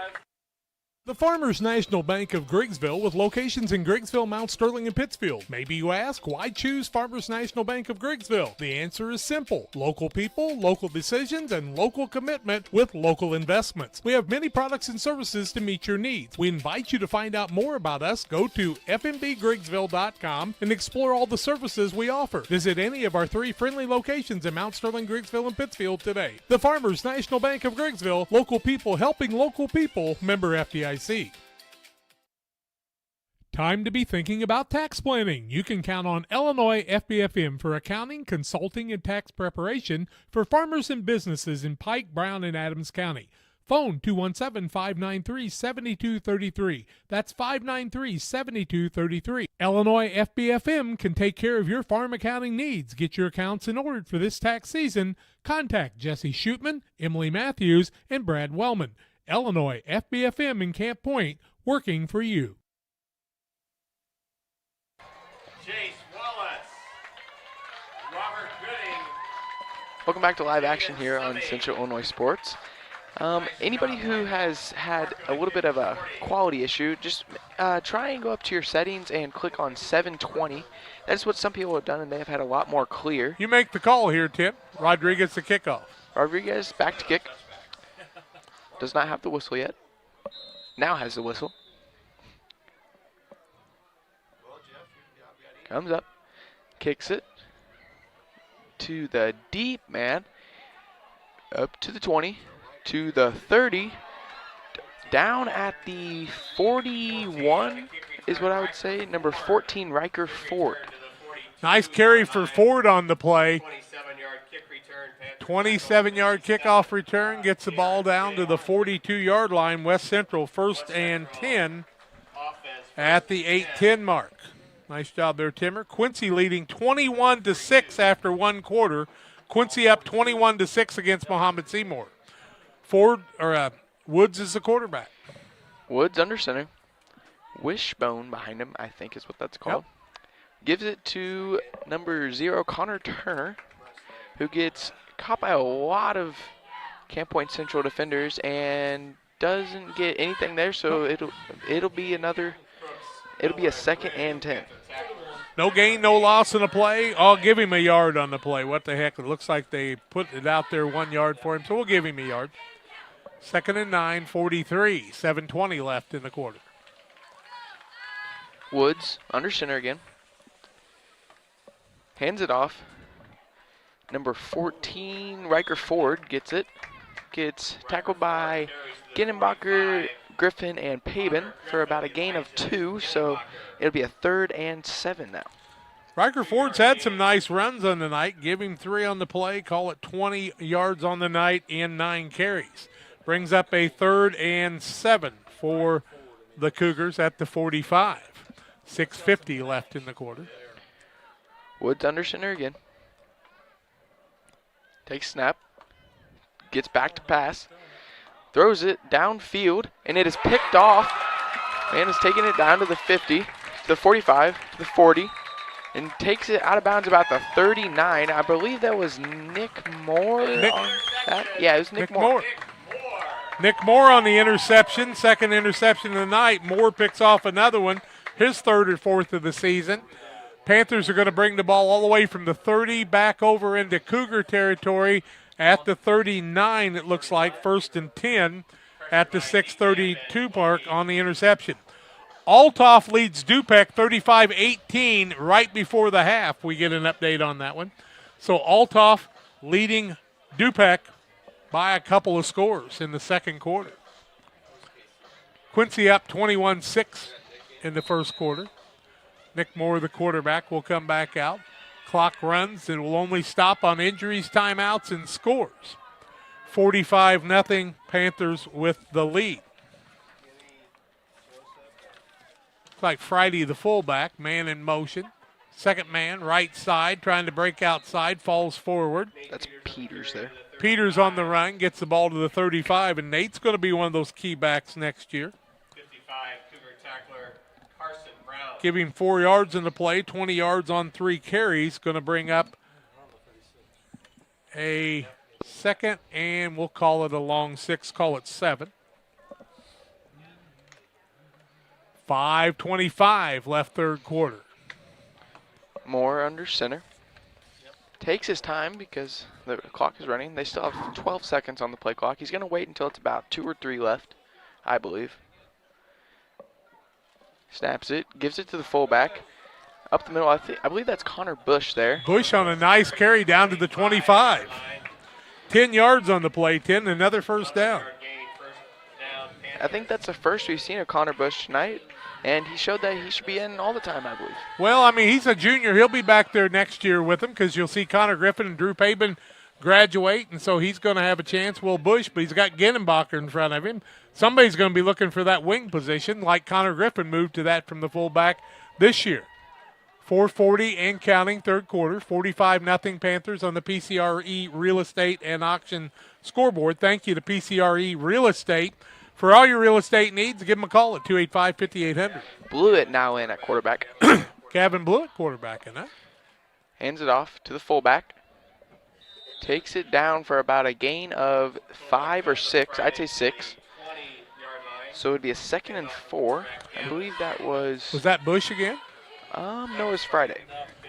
The Farmers National Bank of Griggsville with locations in Griggsville, Mount Sterling, and Pittsfield. Maybe you ask, why choose Farmers National Bank of Griggsville? The answer is simple. Local people, local decisions, and local commitment with local investments. We have many products and services to meet your needs. We invite you to find out more about us. Go to fmbgriggsville.com and explore all the services we offer. Visit any of our 3 friendly locations in Mount Sterling, Griggsville, and Pittsfield today. The Farmers National Bank of Griggsville, local people helping local people, member FDIC. Time to be thinking about tax planning. You can count on Illinois FBFM for accounting, consulting, and tax preparation for farmers and businesses in Pike, Brown, and Adams County. Phone 217-593-7233. That's 593-7233. Illinois FBFM can take care of your farm accounting needs. Get your accounts in order for this tax season. Contact Jesse Shootman, Emily Matthews, and Brad Wellman. Illinois FBFM in Camp Point, working for you. Chase Wallace, Robert Gooding. Welcome back to live action here on Central Illinois Sports. Anybody who has had a little bit of a quality issue, just try and go up to your settings and click on 720. That's what some people have done, and they have had a lot more clear. You make the call here, Tim. Rodriguez the kickoff. Rodriguez back to kick. Does not have the whistle yet. Now has the whistle. Comes up. Kicks it. To the deep man. Up to the 20. To the 30. Down at the 41 is what I would say. Number 14, Riker Ford. Nice carry for Ford on the play. 27-yard kickoff return gets the ball down to the 42-yard line. West Central 1st and 10 at the 8-10 mark. Nice job there, Timmer. Quincy leading 21-6 after 1 quarter. Quincy up 21-6 against Mohammed Seymour. Woods is the quarterback. Woods under center. Wishbone behind him, I think is what that's called. Yep. Gives it to number 0, Connor Turner, who gets caught by a lot of Camp Point Central defenders and doesn't get anything there, so it'll be a 2nd and 10. No gain, no loss in the play. I'll give him a yard on the play. What the heck? It looks like they put it out there 1 yard for him, so we'll give him a yard. 2nd and 9, 43, 7:20 left in the quarter. Woods under center again. Hands it off. Number 14, Riker Ford gets it. Gets tackled by Ginnenbacher, Griffin, and Paben for about a gain of 2, so it'll be a 3rd and 7 now. Riker Ford's had some nice runs on the night. Give him 3 on the play. Call it 20 yards on the night and 9 carries. Brings up a 3rd and 7 for the Cougars at the 45. 6:50 left in the quarter. Woods under center again. Takes snap. Gets back to pass. Throws it downfield, and it is picked off. Man is taking it down to the 50, to the 45, to the 40, and takes it out of bounds about the 39. I believe that was Nick Moore on that. Yeah, it was Nick Moore. Nick Moore on the interception, second interception of the night. Moore picks off another one, his third or fourth of the season. Panthers are going to bring the ball all the way from the 30 back over into Cougar territory at the 39, it looks like, 1st and 10 at the 6:32 mark on the interception. Althoff leads Dupek 35-18 right before the half. We get an update on that one. So Althoff leading Dupek by a couple of scores in the second quarter. Quincy up 21-6 in the first quarter. Nick Moore, the quarterback, will come back out. Clock runs and will only stop on injuries, timeouts, and scores. 45-0 Panthers with the lead. Looks like Friday, the fullback, man in motion. Second man, right side, trying to break outside, falls forward. That's Peters there. Peters on the run, gets the ball to the 35, and Nate's going to be one of those key backs next year. 55, Cougar tackler Carson Brown. Give him 4 yards in the play, 20 yards on 3 carries. Going to bring up a second, and we'll call it a long 6, call it 7. 5:25 left third quarter. Moore under center. Takes his time because the clock is running. They still have 12 seconds on the play clock. He's going to wait until it's about 2 or 3 left, I believe. Snaps it, gives it to the fullback. Up the middle, I believe that's Connor Bush there. Bush on a nice carry down to the 25. 10 yards on the play, 10, another first down. I think that's the first we've seen of Connor Bush tonight, and he showed that he should be in all the time, I believe. Well, I mean, he's a junior. He'll be back there next year with them because you'll see Connor Griffin and Drew Pabin graduate, and so he's going to have a chance. Will Bush, but he's got Genenbacher in front of him. Somebody's going to be looking for that wing position like Connor Griffin moved to that from the fullback this year. 4:40 and counting, third quarter. 45-0 Panthers on the PCRE Real Estate and Auction scoreboard. Thank you to PCRE Real Estate. For all your real estate needs, give them a call at 285-5800. Blewett now in at quarterback. Gavin Blewett quarterback in that. Hands it off to the fullback. Takes it down for about a gain of 5 or 6. I'd say 6. So it would be a 2nd and 4. I believe that was... Was that Bush again? No, it was Friday.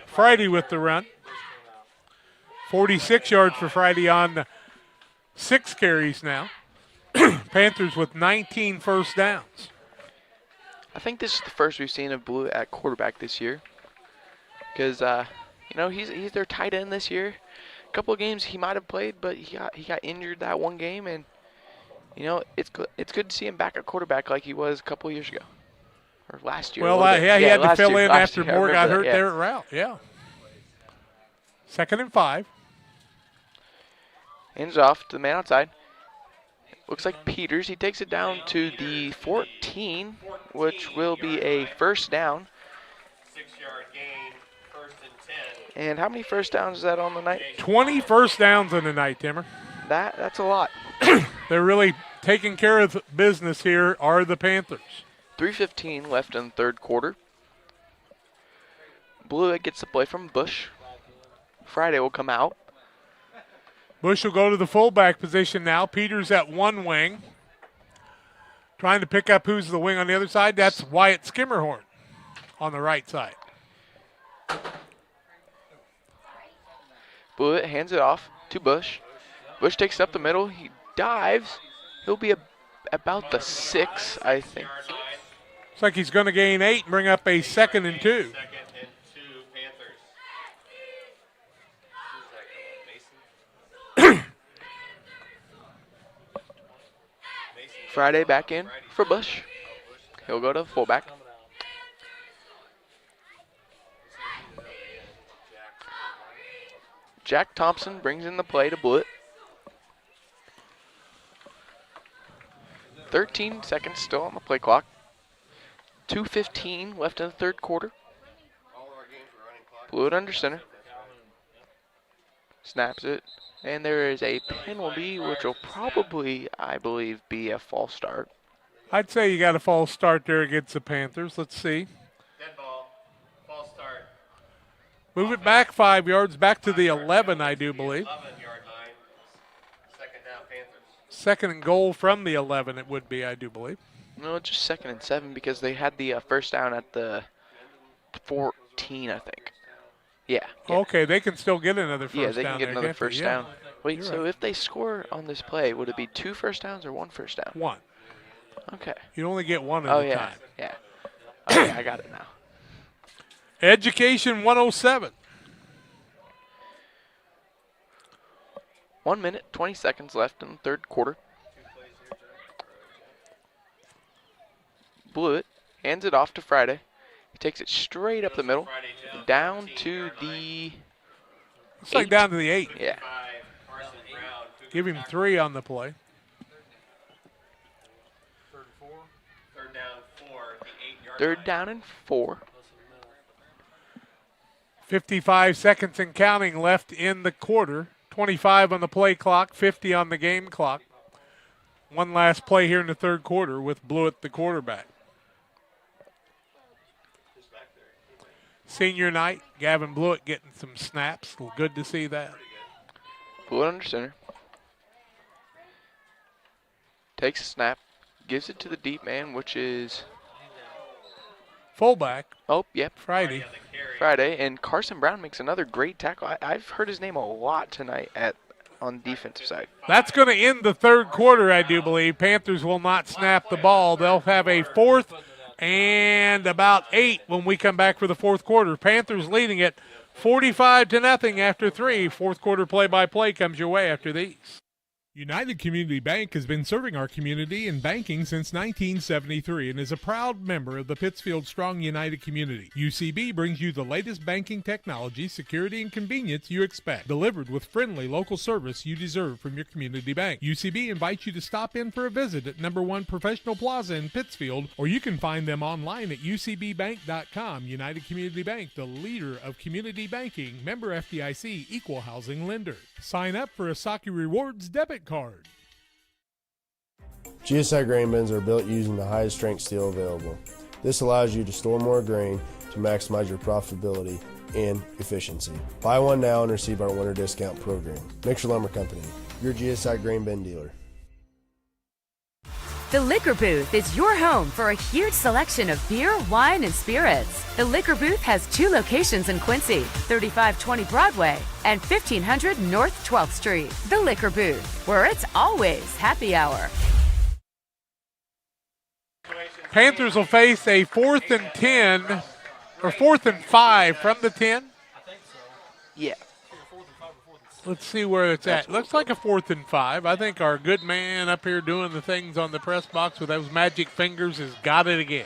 Friday with the run. 46 yards for Friday on 6 carries now. Panthers with 19 first downs. I think this is the first we've seen of Blewett at quarterback this year. Because, he's their tight end this year. A couple of games he might have played, but he got injured that one game. And, it's good to see him back at quarterback like he was a couple of years ago. Or last year. Well, he had to fill in after Moore got hurt there at route. Yeah. 2nd and 5. Hands off to the man outside. Looks like Peters. He takes it down to the 14, which will be a first down. 6-yard gain, 1st and 10. And how many first downs is that on the night? 20 first downs on the night, Timmer. That's a lot. They're really taking care of business here, are the Panthers. 3:15 left in the third quarter. Blewett gets the play from Bush. Friday will come out. Bush will go to the fullback position now. Peters at one wing. Trying to pick up who's the wing on the other side. That's Wyatt Skimmerhorn on the right side. Blewett hands it off to Bush. Bush takes it up the middle. He dives. He'll be about the 6, I think. Looks like he's going to gain 8 and bring up a 2nd and 2. Friday back in for Bush. He'll go to the fullback. Jack Thompson brings in the play to Blewett. 13 seconds still on the play clock. 2:15 left in the third quarter. Blew it under center. Snaps it. And there is a penalty, which will probably, I believe, be a false start. I'd say you got a false start there against the Panthers. Let's see. Dead ball. False start. Move it back 5 yards, back to the 11, I do believe. 11-yard line. Second down, Panthers. Second and goal from the 11, it would be, I do believe. No, just 2nd and 7 because they had the first down at the 14, I think. Yeah. Okay, they can still get another first down. Yeah, they can get another first down. Wait, You're so right. if they score on this play, would it be 2 first downs or 1 first down? 1. Okay. You only get 1 at a time. Yeah. Okay, I got it now. Education 107. 1 minute, 20 seconds left in the third quarter. Blew it. Hands it off to Friday. He takes it straight up the middle. Down to the It's like down to the 8. Yeah. Give him 3 on the play. Third down, 4. The 8-yard Third down and 4. 55 seconds and counting left in the quarter. 25 on the play clock, 50 on the game clock. One last play here in the third quarter with Blewett, the quarterback. Senior night, Gavin Blewett getting some snaps. Good to see that. Blewett under center. Takes a snap. Gives it to the deep man, which is fullback. Oh, yep. Friday. And Carson Brown makes another great tackle. I've heard his name a lot tonight on the defensive side. That's going to end the third quarter, I do believe. Panthers will not snap the ball. They'll have a 4th and about 8 when we come back for the fourth quarter. Panthers leading it 45-0 after 3. Fourth quarter play-by-play comes your way after these. United Community Bank has been serving our community in banking since 1973 and is a proud member of the Pittsfield Strong United community. UCB brings you the latest banking technology, security, and convenience you expect, delivered with friendly local service you deserve from your community bank. UCB invites you to stop in for a visit at number 1 Professional Plaza in Pittsfield, or you can find them online at ucbbank.com. United Community Bank, the leader of community banking, member FDIC, equal housing lender. Sign up for a Saki Rewards debit card. GSI grain bins are built using the highest strength steel available. This allows you to store more grain to maximize your profitability and efficiency. Buy one now and receive our winter discount program. Mixer Lumber Company, your GSI grain bin dealer. The Liquor Booth is your home for a huge selection of beer, wine, and spirits. The Liquor Booth has 2 locations in Quincy, 3520 Broadway and 1500 North 12th Street. The Liquor Booth, where it's always happy hour. Panthers will face a 4th and 10, or 4th and 5 from the 10. Yeah. Let's see where it's at. Looks like a 4th and 5. I think our good man up here doing the things on the press box with those magic fingers has got it again.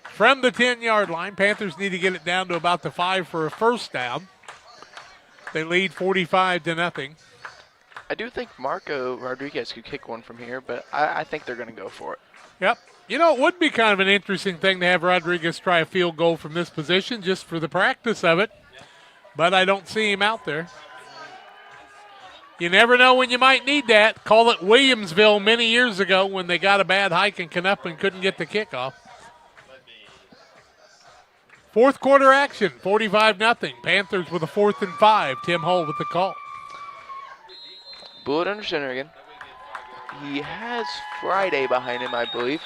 From the 10-yard line, Panthers need to get it down to about the 5 for a first down. They lead 45-0. I do think Marco Rodriguez could kick one from here, but I think they're going to go for it. Yep. You know, it would be kind of an interesting thing to have Rodriguez try a field goal from this position just for the practice of it, but I don't see him out there. You never know when you might need that. Call it Williamsville many years ago when they got a bad hike and Canup and couldn't get the kickoff. Fourth quarter action, 45-0. Panthers with a 4th and 5. Tim Hull with the call. Blewett under center again. He has Friday behind him, I believe.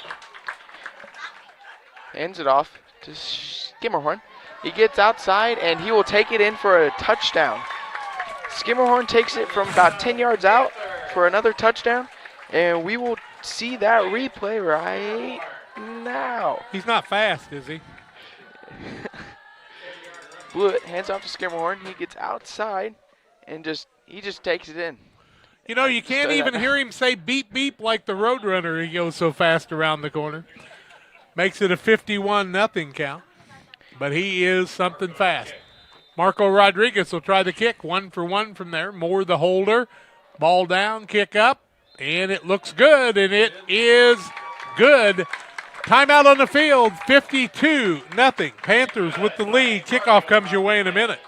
Hands it off to Skimmerhorn. He gets outside, and he will take it in for a touchdown. Skimmerhorn takes it from about 10 yards out for another touchdown, and we will see that replay right now. He's not fast, is he? Blewett hands off to Skimmerhorn. He gets outside and he just takes it in. You know, you can't even hear him say beep, beep like the Roadrunner. He goes so fast around the corner. Makes it a 51-0 count. But he is something fast. Marco Rodriguez will try the kick, 1 for 1 from there. Moore the holder. Ball down, kick up, and it looks good, and it is good. Timeout on the field, 52-0. Panthers with the lead. Kickoff comes your way in a minute.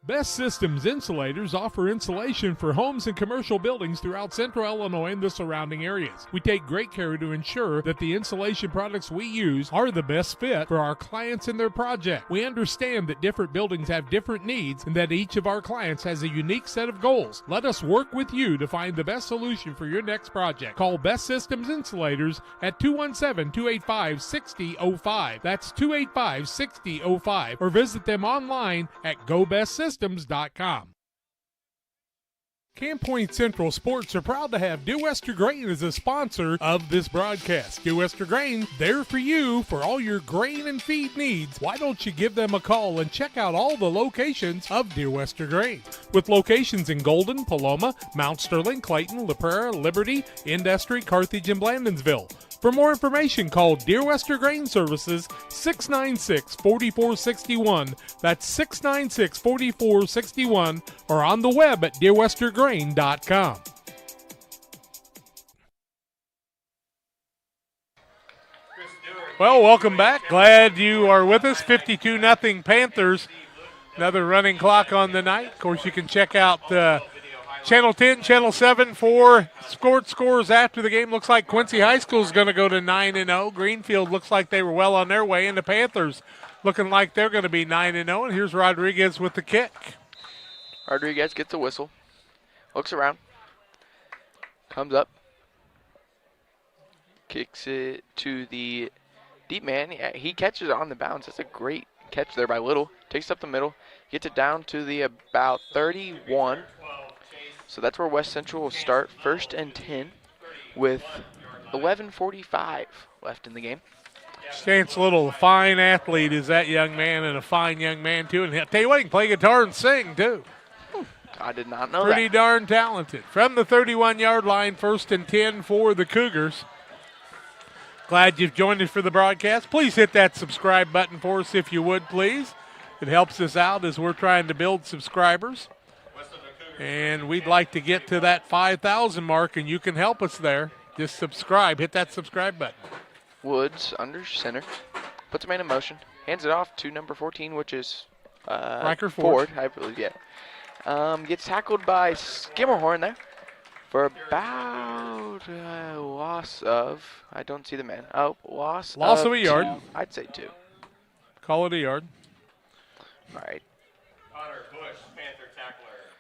Best Systems Insulators offer insulation for homes and commercial buildings throughout central Illinois and the surrounding areas. We take great care to ensure that the insulation products we use are the best fit for our clients and their project. We understand that different buildings have different needs and that each of our clients has a unique set of goals. Let us work with you to find the best solution for your next project. Call Best Systems Insulators at 217-285-6005. That's 285-6005. Or visit them online at GoBestSystems.com. Camp Point Central Sports are proud to have Dear Wester Grain as a sponsor of this broadcast. Dear Wester Grain, there for you for all your grain and feed needs. Why don't you give them a call and check out all the locations of Dear Wester Grain? With locations in Golden, Paloma, Mount Sterling, Clayton, La Prairie, Liberty, Industry, Carthage, and Blandonsville. For more information, call Dear Wester Grain Services 696-4461. That's 696-4461, or on the web at dearwestergrain.com. Well, welcome back. Glad you are with us. 52-0 Panthers. Another running clock on the night. Of course, you can check out Channel 10, Channel 7 for scores after the game. Looks like Quincy High School is going to go to 9-0. Greenfield looks like they were well on their way, and the Panthers looking like they're going to be 9-0. And here's Rodriguez with the kick. Rodriguez gets a whistle, looks around, comes up, kicks it to the deep man. Yeah, he catches it on the bounce. That's a great catch there by Little. Takes up the middle, gets it down to the about 31. So that's where West Central will start, 1st and 10 with 11:45 left in the game. Chance Little, a fine athlete is that young man, and a fine young man too. And I'll tell you what, he can play guitar and sing too. I did not know Pretty that. darn talented. From the 31-yard line, 1st and 10 for the Cougars. Glad you've joined us for the broadcast. Please hit that subscribe button for us if you would, please. It helps us out as we're trying to build subscribers. And we'd like to get to that 5,000 mark, and you can help us there. Just subscribe. Hit that subscribe button. Woods under center. Puts a man in motion. Hands it off to number 14, which is Riker Ford. I believe, yeah. Gets tackled by Skimmerhorn there for about a loss of, I don't see the man. Oh, loss of a yard. 2. I'd say 2. Call it a yard. All right.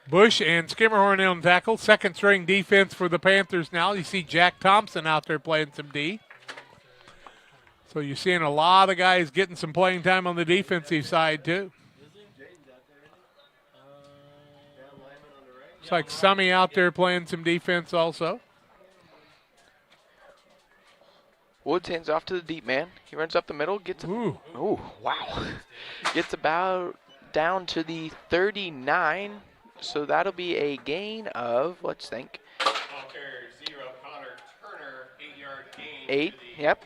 Bush and Skimmerhorn on tackle. Second string defense for the Panthers now. You see Jack Thompson out there playing some D. So you're seeing a lot of guys getting some playing time on the defensive side too. Looks like Summy out there playing some defense also. Woods hands off to the deep man. He runs up the middle, gets Ooh, wow. Gets about down to the 39. So that'll be a gain of, let's think. 8, yep.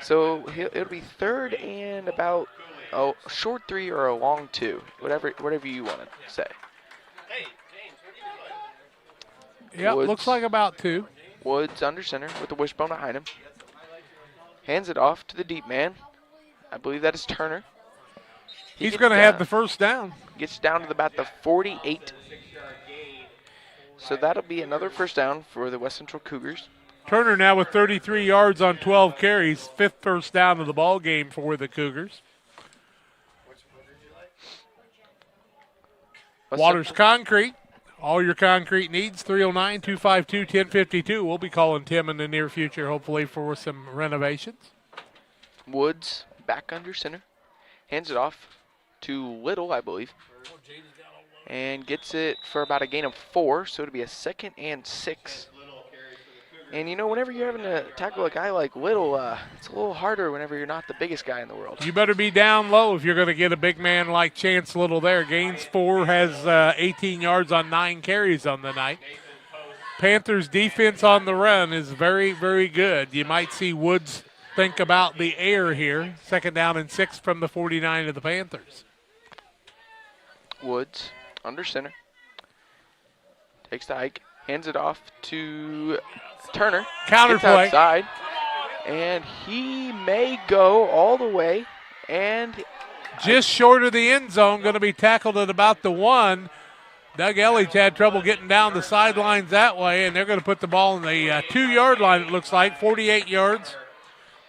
So it'll be 3rd and about a short 3 or a long 2, whatever you want to say. Yeah, looks like about 2. Woods under center with the wishbone behind him. Hands it off to the deep man. I believe that is Turner. He's going to have the first down. Gets down to about the 48. So that'll be another first down for the West Central Cougars. Turner now with 33 yards on 12 carries. 5th first down of the ball game for the Cougars. Waters Concrete. All your concrete needs, 309-252-1052. We'll be calling Tim in the near future, hopefully, for some renovations. Woods back under center. Hands it off to Little, I believe. And gets it for about a gain of 4, so it'll be a 2nd and 6. And, you know, whenever you're having to tackle a guy like Little, it's a little harder whenever you're not the biggest guy in the world. You better be down low if you're going to get a big man like Chance Little there. Gains 4, has 18 yards on 9 carries on the night. Panthers' defense on the run is very, very good. You might see Woods think about the air here. 2nd down and 6 from the 49 of the Panthers. Woods under center. Takes the hike. Hands it off to Turner Counter gets play. outside, and he may go all the way, and just short of the end zone, going to be tackled at about the 1. Doug Elledge had trouble getting down the sidelines that way, and they're going to put the ball on the 2-yard line, it looks like, 48 yards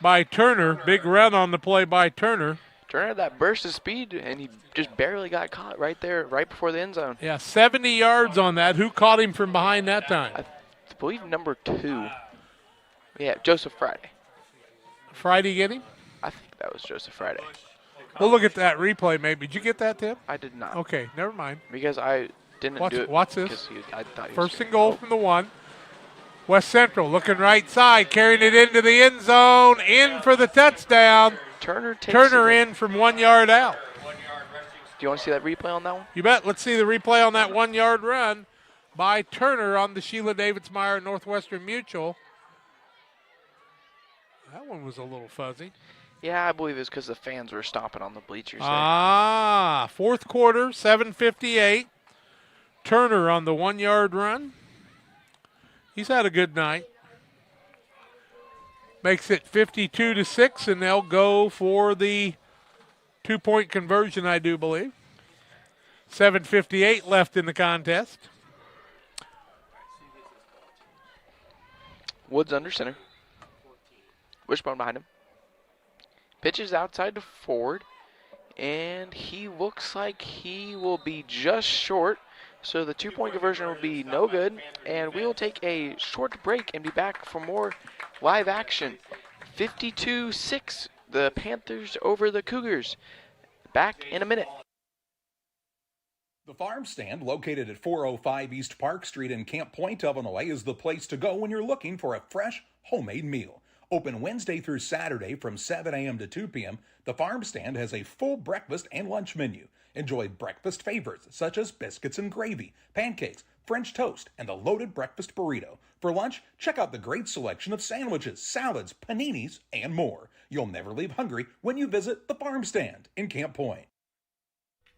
by Turner. Big run on the play by Turner. Turner had that burst of speed, and he just barely got caught right there, right before the end zone. Yeah, 70 yards on that. Who caught him from behind that time? I believe number 2. Yeah, Joseph Friday. Friday get him? I think that was Joseph Friday. We'll look at that replay maybe. Did you get that, Tim? I did not. Okay, never mind. Because I didn't do it. Watch this. I thought First and goal from the 1. West Central looking right side, carrying it into the end zone, in for the touchdown. Turner in from 1 yard out. Do you want to see that replay on that one? You bet. Let's see the replay on that 1 yard run by Turner on the Sheila Davidsmeyer Northwestern Mutual. That one was a little fuzzy. Yeah, I believe it's because the fans were stomping on the bleachers there. Fourth quarter, 7:58. Turner on the 1 yard run. He's had a good night. Makes it 52-6, and they'll go for the 2-point conversion, I do believe. 7:58 left in the contest. Woods under center. Wishbone behind him. Pitches outside to Ford, and he looks like he will be just short. So the 2-point conversion will be no good, and we will take a short break and be back for more live action. 52-6, the Panthers over the Cougars. Back in a minute. The Farm Stand, located at 405 East Park Street in Camp Point, Illinois, is the place to go when you're looking for a fresh, homemade meal. Open Wednesday through Saturday from 7 a.m. to 2 p.m., the Farm Stand has a full breakfast and lunch menu. Enjoy breakfast favorites such as biscuits and gravy, pancakes, French toast, and the loaded breakfast burrito. For lunch, check out the great selection of sandwiches, salads, paninis, and more. You'll never leave hungry when you visit the Farm Stand in Camp Point.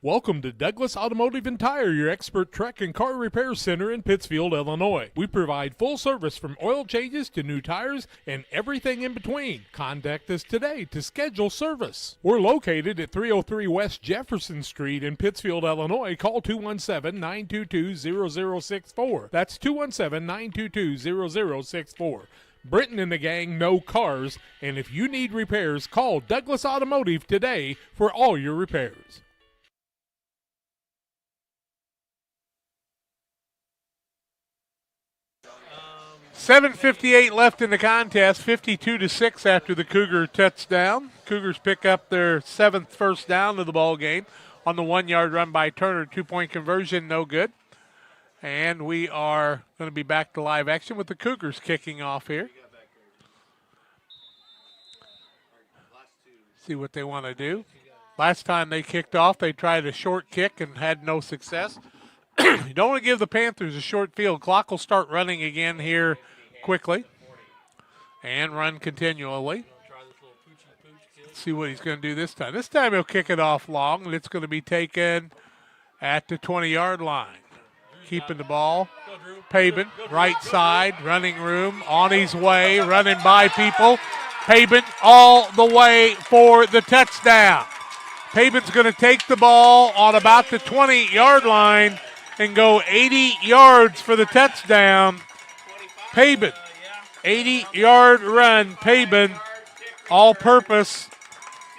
Welcome to Douglas Automotive and Tire, your expert truck and car repair center in Pittsfield, Illinois. We provide full service from oil changes to new tires and everything in between. Contact us today to schedule service. We're located at 303 West Jefferson Street in Pittsfield, Illinois. Call 217-922-0064. That's 217-922-0064. Britton and the gang know cars, and if you need repairs, call Douglas Automotive today for all your repairs. 7:58 left in the contest, 52-6 after the Cougar touchdown. Cougars pick up their 7th first down of the ball game on the 1 yard run by Turner. 2-point conversion, no good. And we are going to be back to live action with the Cougars kicking off here. See what they want to do. Last time they kicked off, they tried a short kick and had no success. You don't want to give the Panthers a short field. Clock will start running again here quickly and run continually. Let's see what he's going to do this time. This time he'll kick it off long, and it's going to be taken at the 20-yard line. Keeping the ball. Paben, right side, running room, on his way, running by people. Paben all the way for the touchdown. Paben's going to take the ball on about the 20-yard line and go 80 yards for the touchdown. Paben, 80-yard run. Paben, all-purpose,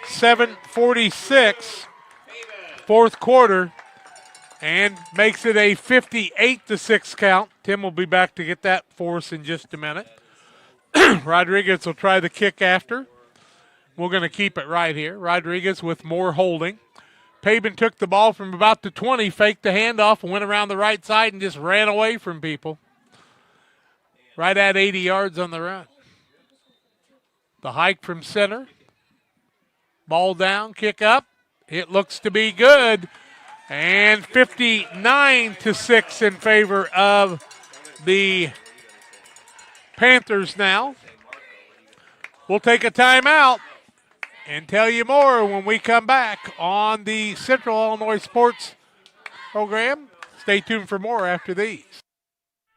7:46, fourth quarter, and makes it a 58-6 count. Tim will be back to get that for us in just a minute. Rodriguez will try the kick after. We're going to keep it right here. Rodriguez with more holding. Paben took the ball from about the 20, faked the handoff, and went around the right side and just ran away from people. Right at 80 yards on the run. The hike from center. Ball down, kick up. It looks to be good. And 59-6 in favor of the Panthers now. We'll take a timeout and tell you more when we come back on the Central Illinois Sports program. Stay tuned for more after these.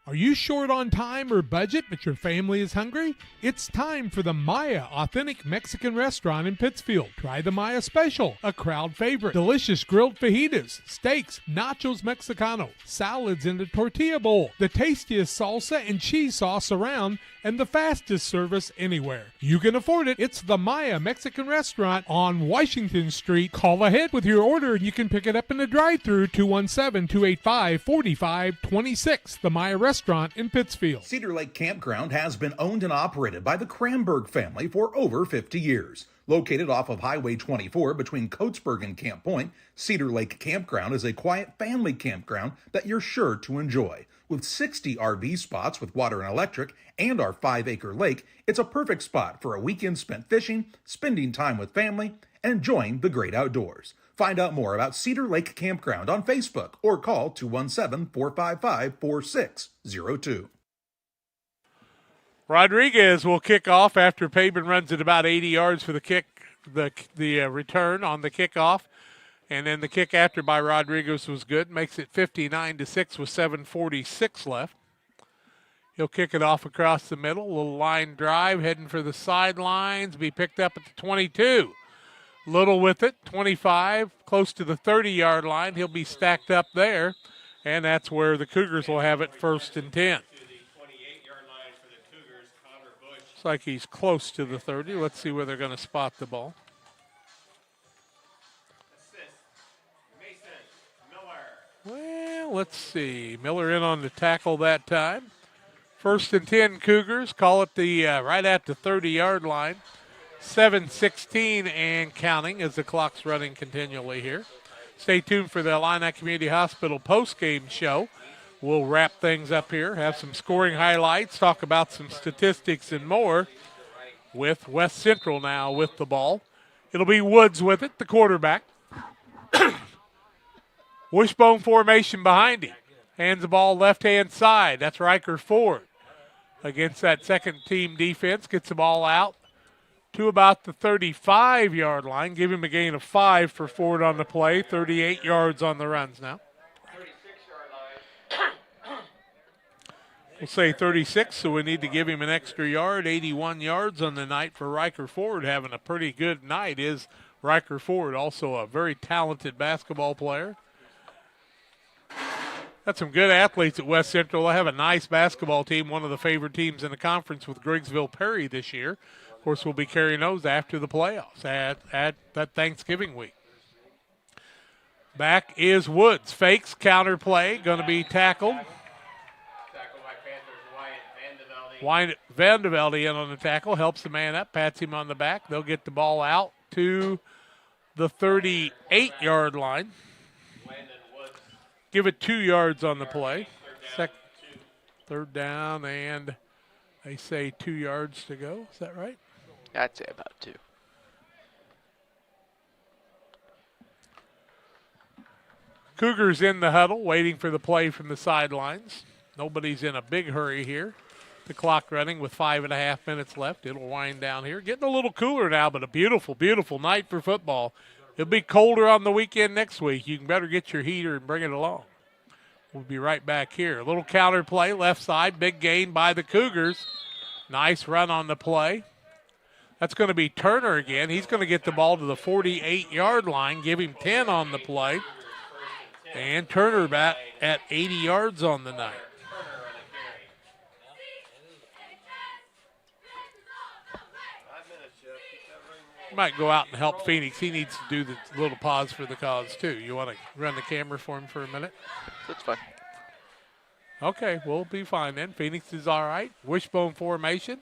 Are you short on time or budget, but your family is hungry? It's time for the Maya Authentic Mexican Restaurant in Pittsfield. Try the Maya Special, a crowd favorite. Delicious grilled fajitas, steaks, nachos Mexicano, salads in the tortilla bowl, the tastiest salsa and cheese sauce around, and the fastest service anywhere. You can afford it. It's the Maya Mexican Restaurant on Washington Street. Call ahead with your order and you can pick it up in the drive-thru, 217-285-4526. The Maya Restaurant in Pittsfield. Cedar Lake Campground has been owned and operated by the Kramberg family for over 50 years. Located off of Highway 24 between Coatesburg and Camp Point, Cedar Lake Campground is a quiet family campground that you're sure to enjoy. With 60 RV spots with water and electric and our 5-acre lake, it's a perfect spot for a weekend spent fishing, spending time with family, and enjoying the great outdoors. Find out more about Cedar Lake Campground on Facebook or call 217-455-4602. Rodriguez will kick off after Pavin runs it about 80 yards for the kick, the return on the kickoff. And then the kick after by Rodriguez was good. Makes it 59-6 with 7:46 left. He'll kick it off across the middle. Little line drive heading for the sidelines. Be picked up at the 22. Little with it, 25, close to the 30-yard line. He'll be stacked up there. And that's where the Cougars will have it 1st and 10. Looks like he's close to the 30. Let's see where they're going to spot the ball. Well, let's see. Miller in on the tackle that time. 1st and 10 Cougars. Call it the right at the 30-yard line. 7:16 and counting as the clock's running continually here. Stay tuned for the Illini Community Hospital post-game show. We'll wrap things up here, have some scoring highlights, talk about some statistics and more with West Central now with the ball. It'll be Woods with it, the quarterback. Wishbone formation behind him. Hands the ball left-hand side. That's Riker Ford against that second-team defense. Gets the ball out to about the 35-yard line. Give him a gain of 5 for Ford on the play. 38 yards on the runs now. We'll say 36, so we need to give him an extra yard. 81 yards on the night for Riker Ford. Having a pretty good night is Riker Ford, also a very talented basketball player. Got some good athletes at West Central. They have a nice basketball team, one of the favorite teams in the conference with Griggsville Perry this year. Of course, we'll be carrying those after the playoffs at that Thanksgiving week. Back is Woods. Fakes, counter play, going to be tackled. Van de Velde in on the tackle, helps the man up, pats him on the back. They'll get the ball out to the 38-yard line. Give it 2 yards on the play. 3rd down, and they say 2 yards to go. Is that right? I'd say about 2. Cougars in the huddle, waiting for the play from the sidelines. Nobody's in a big hurry here. The clock running with 5.5 minutes left. It'll wind down here. Getting a little cooler now, but a beautiful, beautiful night for football. It'll be colder on the weekend next week. You can better get your heater and bring it along. We'll be right back here. A little counter play, left side, big gain by the Cougars. Nice run on the play. That's going to be Turner again. He's going to get the ball to the 48-yard line, give him 10 on the play. And Turner back at 80 yards on the night. Might go out and help Phoenix. He needs to do the little pause for the cause, too. You want to run the camera for him for a minute? That's fine. Okay, we'll be fine then. Phoenix is all right. Wishbone formation.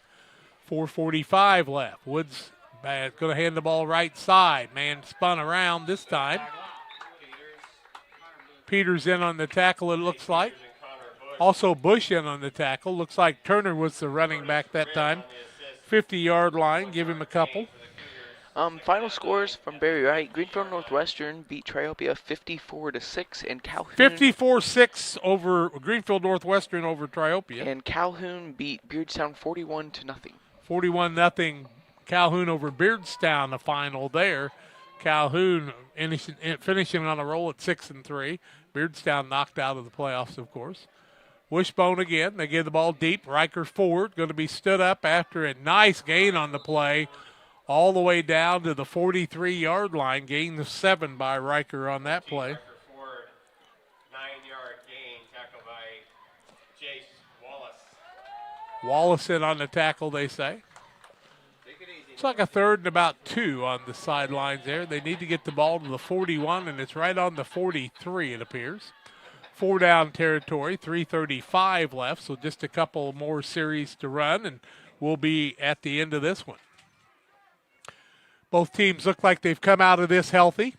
4:45 left. Woods going to hand the ball right side. Man spun around this time. Peters in on the tackle, it looks like. Also Bush in on the tackle. Looks like Turner was the running back that time. 50-yard line. Give him a couple. Final scores from Barry Wright. Greenfield Northwestern beat Triopia 54-6, and Calhoun 54-6 over Greenfield Northwestern over Triopia. And Calhoun beat Beardstown 41-0. 41-0 Calhoun over Beardstown, the final there. Calhoun finishing on a roll at 6-3. Beardstown knocked out of the playoffs, of course. Wishbone again. They give the ball deep. Riker forward, going to be stood up after a nice gain on the play, all the way down to the 43-yard line. Gain of 7 by Riker on that play. Riker forward, 9-yard gain, tackled by Jace Wallace. Wallace in on the tackle, they say. It's like a 3rd and about 2 on the sidelines there. They need to get the ball to the 41, and it's right on the 43, it appears. 4 down territory, 3:35 left, so just a couple more series to run, and we'll be at the end of this one. Both teams look like they've come out of this healthy.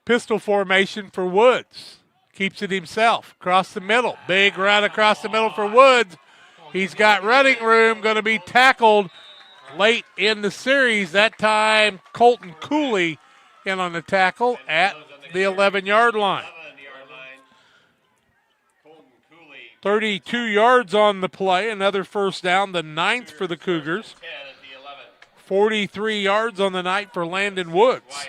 Pistol formation for Woods. Keeps it himself. Across the middle. Big run across the middle for Woods. He's got running room. Going to be tackled late in the series. That time, Colton Cooley in on the tackle at the 11-yard line. 32 yards on the play. Another first down, the 9th for the Cougars. 43 yards on the night for Landon Woods.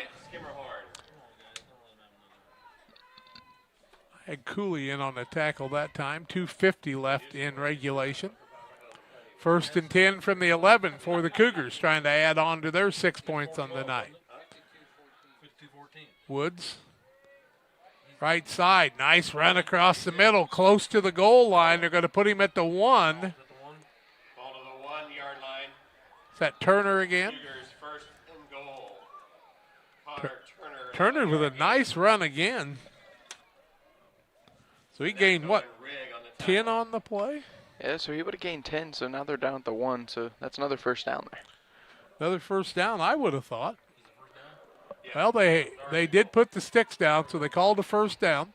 Had Cooley in on the tackle that time. 2:50 left in regulation. 1st and 10 from the 11 for the Cougars, trying to add on to their 6 points on the night. Woods, right side, nice run across the middle, close to the goal line. They're going to put him at the 1. Ball to the 1-yard line. Is that Turner again? Cougars first and goal. Connor Turner with a nice run again. So he gained, what, 10 on the play? Yeah, so he would have gained 10, so now they're down at the 1, so that's another first down there. Another first down, I would have thought. Well, they did put the sticks down, so they called a first down.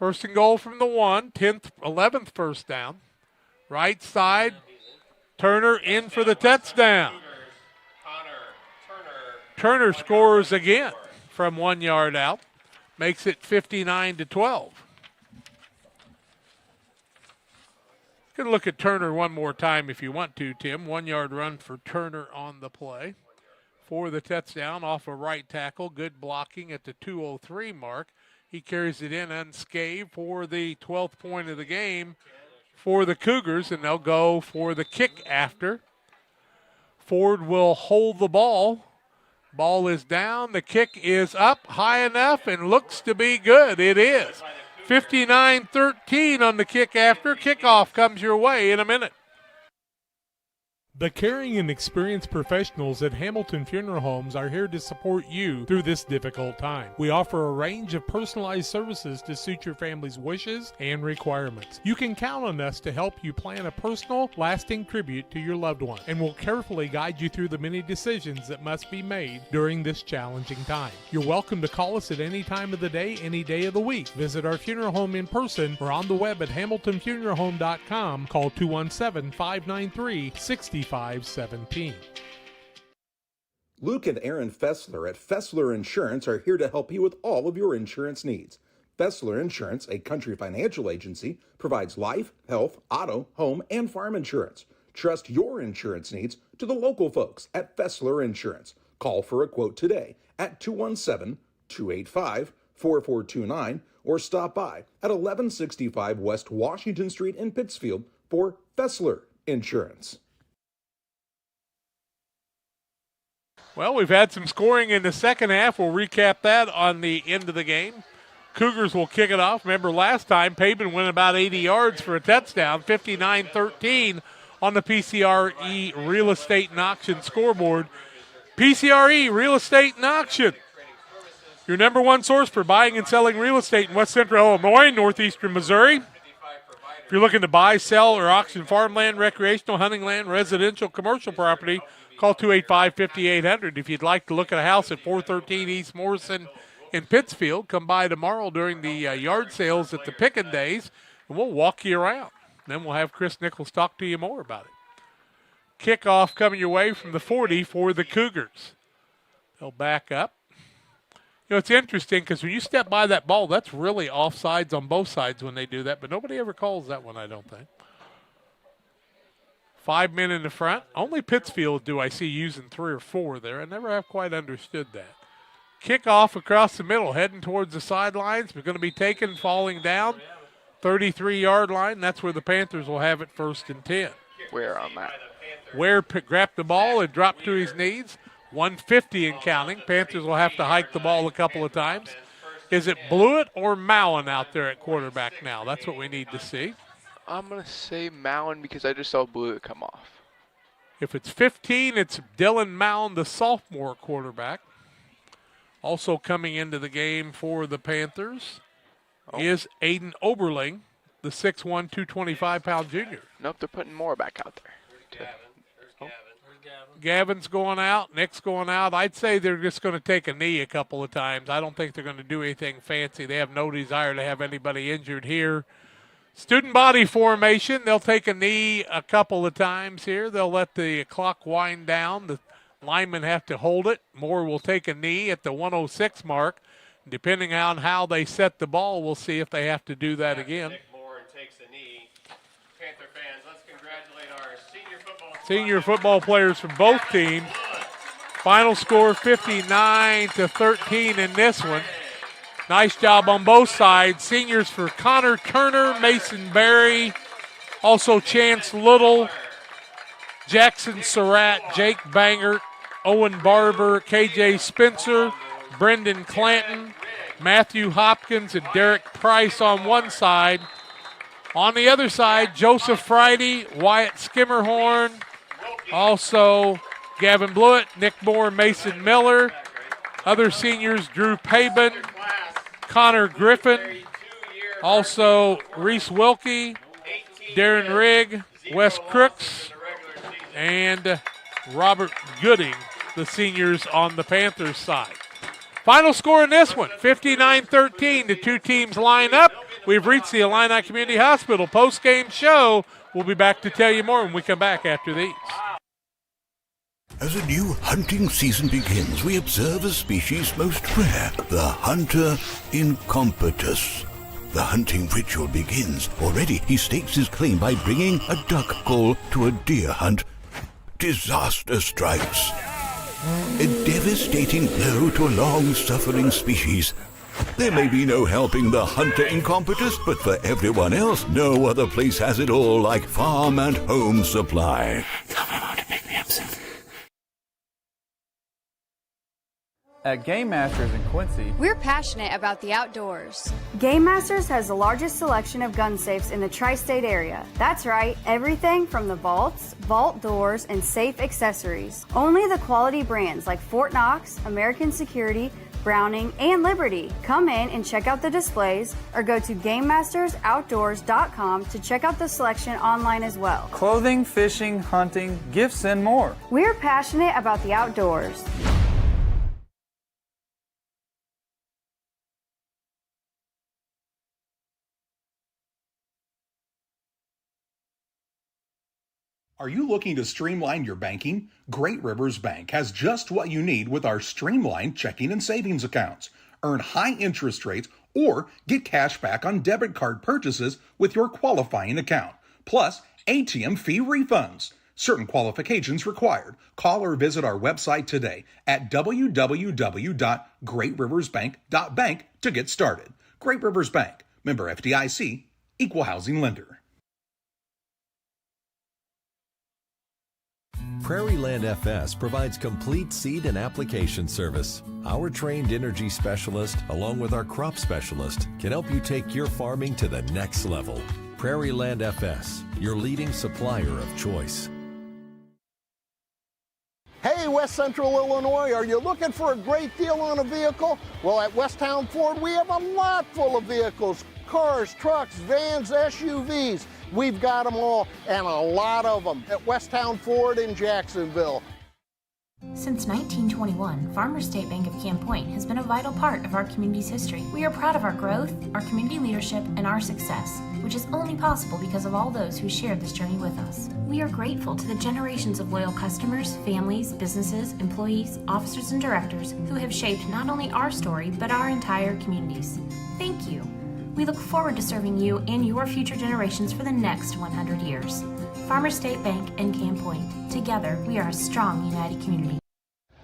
1st and goal from the 1, 10th, 11th first down. Right side, Turner in for the touchdown. Turner scores again from 1 yard out. Makes it 59-12. You can look at Turner one more time if you want to, Tim. 1 yard run for Turner on the play. For the touchdown off a right tackle. Good blocking at the 2:03 mark. He carries it in unscathed for the 12th point of the game for the Cougars, and they'll go for the kick after. Ford will hold the ball. Ball is down. The kick is up high enough and looks to be good. It is. 59-13 on the kick after. Kickoff comes your way in a minute. The caring and experienced professionals at Hamilton Funeral Homes are here to support you through this difficult time. We offer a range of personalized services to suit your family's wishes and requirements. You can count on us to help you plan a personal, lasting tribute to your loved one, and we'll carefully guide you through the many decisions that must be made during this challenging time. You're welcome to call us at any time of the day, any day of the week. Visit our funeral home in person or on the web at hamiltonfuneralhome.com. Call 217-593-6517. Luke and Aaron Fessler at Fessler Insurance are here to help you with all of your insurance needs. Fessler Insurance, a Country Financial agency, provides life, health, auto, home, and farm insurance. Trust your insurance needs to the local folks at Fessler Insurance. Call for a quote today at 217-285-4429 or stop by at 1165 West Washington Street in Pittsfield for Fessler Insurance. Well, we've had some scoring in the second half. We'll recap that on the end of the game. Cougars will kick it off. Remember last time, Pabin went about 80 yards for a touchdown, 59-13 on the PCRE Real Estate and Auction scoreboard. PCRE Real Estate and Auction, your number one source for buying and selling real estate in West Central Illinois, northeastern Missouri. If you're looking to buy, sell, or auction farmland, recreational, hunting land, residential, commercial property, call 285-5800. If you'd like to look at a house at 413 East Morrison in Pittsfield, come by tomorrow during the yard sales at the Pickin' Days, and we'll walk you around. Then we'll have Chris Nichols talk to you more about it. Kickoff coming your way from the 40 for the Cougars. They'll back up. You know, it's interesting because when you step by that ball, that's really offsides on both sides when they do that, but nobody ever calls that one, I don't think. 5 men in the front. Only Pittsfield do I see using 3 or 4 there. I never have quite understood that. kickoff across the middle, heading towards the sidelines. We're going to be taken, falling down, 33-yard line. That's where the Panthers will have it 1st and 10. Where on that? Ware grabbed the ball and dropped to his knees. 150 and counting. Panthers will have to hike the ball a couple of times. Is it Blewett or Mowen out there at quarterback now? That's what we need to see. I'm going to say Mowen because I just saw Blewett come off. If it's 15, it's Dylan Mowen, the sophomore quarterback. Also coming into the game for the Panthers is Aiden Oberling, the 6'1", 225-pound junior. Nope, they're putting more back out there. Gavin's going out. Nick's going out. I'd say they're just going to take a knee a couple of times. I don't think they're going to do anything fancy. They have no desire to have anybody injured here. Student body formation. They'll take a knee a couple of times here. They'll let the clock wind down. The linemen have to hold it. Moore will take a knee at the 106 mark. Depending on how they set the ball, we'll see if they have to do that again. Nick Moore takes a knee. Panther fans, let's congratulate our Senior football players from both teams. Final score 59-13 in this one. Nice job on both sides. Seniors for Connor Turner, Mason Berry, also Chance Little, Jackson Surratt, Jake Bangert, Owen Barber, KJ Spencer, Brendan Clanton, Matthew Hopkins, and Derek Price on one side. On the other side, Joseph Friday, Wyatt Skimmerhorn, also Gavin Blewett, Nick Moore, Mason Miller. Other seniors, Drew Pabin, Connor Griffin, also Reese Wilkie, Darren Rigg, Wes Crooks, and Robert Gooding, the seniors on the Panthers side. Final score in this one, 59-13. The two teams line up. We've reached the Illini Community Hospital post-game show. We'll be back to tell you more when we come back after these. As a new hunting season begins, we observe a species most rare, the hunter incompetus. The hunting ritual begins. Already he stakes his claim by bringing a duck call to a deer hunt. Disaster strikes. A devastating blow to a long-suffering species. There may be no helping the hunter incompetus, but for everyone else, no other place has it all like Farm and Home Supply. Tell my mom to pick me up soon. At Game Masters in Quincy, we're passionate about the outdoors. Game Masters has the largest selection of gun safes in the tri-state area. That's right, everything from the vaults, vault doors, and safe accessories. Only the quality brands like Fort Knox, American Security, Browning, and Liberty. Come in and check out the displays or go to GameMastersOutdoors.com to check out the selection online as well. Clothing, fishing, hunting, gifts, and more. We're passionate about the outdoors. Are you looking to streamline your banking? Great Rivers Bank has just what you need with our streamlined checking and savings accounts. Earn high interest rates or get cash back on debit card purchases with your qualifying account, plus ATM fee refunds. Certain qualifications required. Call or visit our website today at www.greatriversbank.bank to get started. Great Rivers Bank, member FDIC, equal housing lender. Prairie Land FS provides complete seed and application service. Our trained energy specialist, along with our crop specialist, can help you take your farming to the next level. Prairie Land FS, your leading supplier of choice. Hey, West Central Illinois, are you looking for a great deal on a vehicle? Well, at Westtown Ford, we have a lot full of vehicles. Cars, trucks, vans, SUVs. We've got them all, and a lot of them, at Westtown Ford in Jacksonville. Since 1921, Farmers State Bank of Camp Point has been a vital part of our community's history. We are proud of our growth, our community leadership, and our success, which is only possible because of all those who shared this journey with us. We are grateful to the generations of loyal customers, families, businesses, employees, officers, and directors who have shaped not only our story, but our entire communities. Thank you. We look forward to serving you and your future generations for the next 100 years. Farmers State Bank and Camp Point. Together, we are a strong, united community.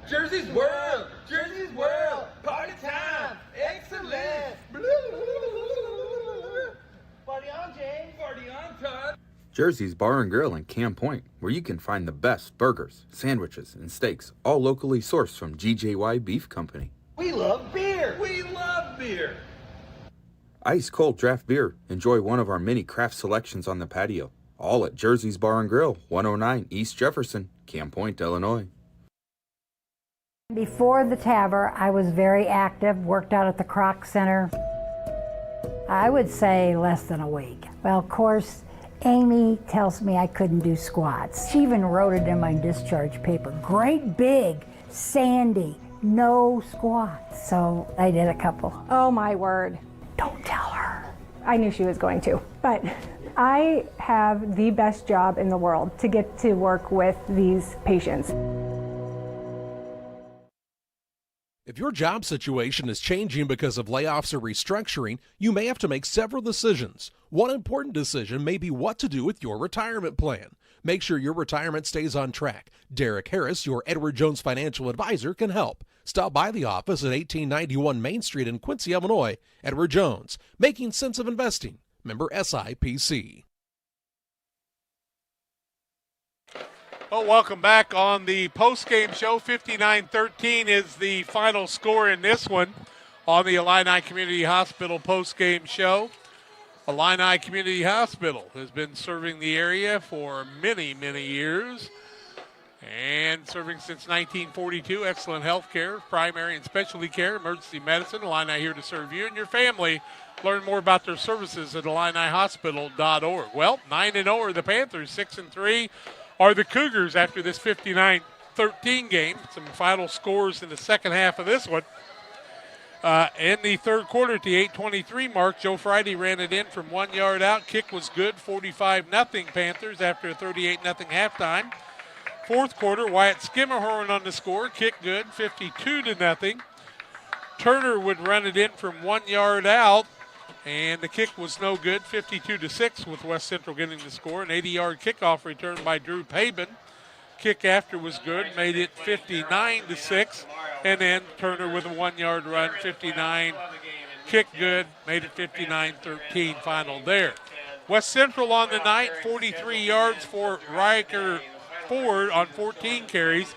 Jersey's World! Jersey's World! Jersey's Bar and Grill in Camp Point, where you can find the best burgers, sandwiches, and steaks, all locally sourced from GJY Beef Company. We love beer. We love beer. Ice cold draft beer. Enjoy one of our many craft selections on the patio. All at Jersey's Bar and Grill, 109 East Jefferson, Camp Point, Illinois. Before the TAVR, I was very active, worked out at the Kroc Center. I would say less than a week. Well, of course, Amy tells me I couldn't do squats. She even wrote it in my discharge paper. Great big, Sandy, no squats. So I did a couple. Oh my word. Don't tell her. I knew she was going to, but I have the best job in the world to get to work with these patients. If your job situation is changing because of layoffs or restructuring, you may have to make several decisions. One important decision may be what to do with your retirement plan. Make sure your retirement stays on track. Derek Harris, your Edward Jones financial advisor, can help. Stop by the office at 1891 Main Street in Quincy, Illinois. Edward Jones, making sense of investing. Member SIPC. Well, welcome back on the post-game show. 59-13 is the final score in this one on the Illini Community Hospital post-game show. Illini Community Hospital has been serving the area for many, many years and serving since 1942. Excellent health care, primary and specialty care, emergency medicine. Illini here to serve you and your family. Learn more about their services at IlliniHospital.org. Well, 9-0 are the Panthers, 6-3 are the Cougars after this 59-13 game. Some final scores in the second half of this one. In the third quarter at the 8:23 mark, Joe Friday ran it in from 1 yard out. Kick was good, 45-0 Panthers after a 38-0 halftime. Fourth quarter, Wyatt Skimmerhorn on the score. Kick good, 52-0. Turner would run it in from 1 yard out, and the kick was no good, 52-6 with West Central getting the score. An 80-yard kickoff return by Drew Paben. Kick after was good, made it 59-6, and then Turner with a 1 yard run, 59. Kick good, made it 59-13 final there. West Central on the night, 43 yards for Riker Ford on 14 carries,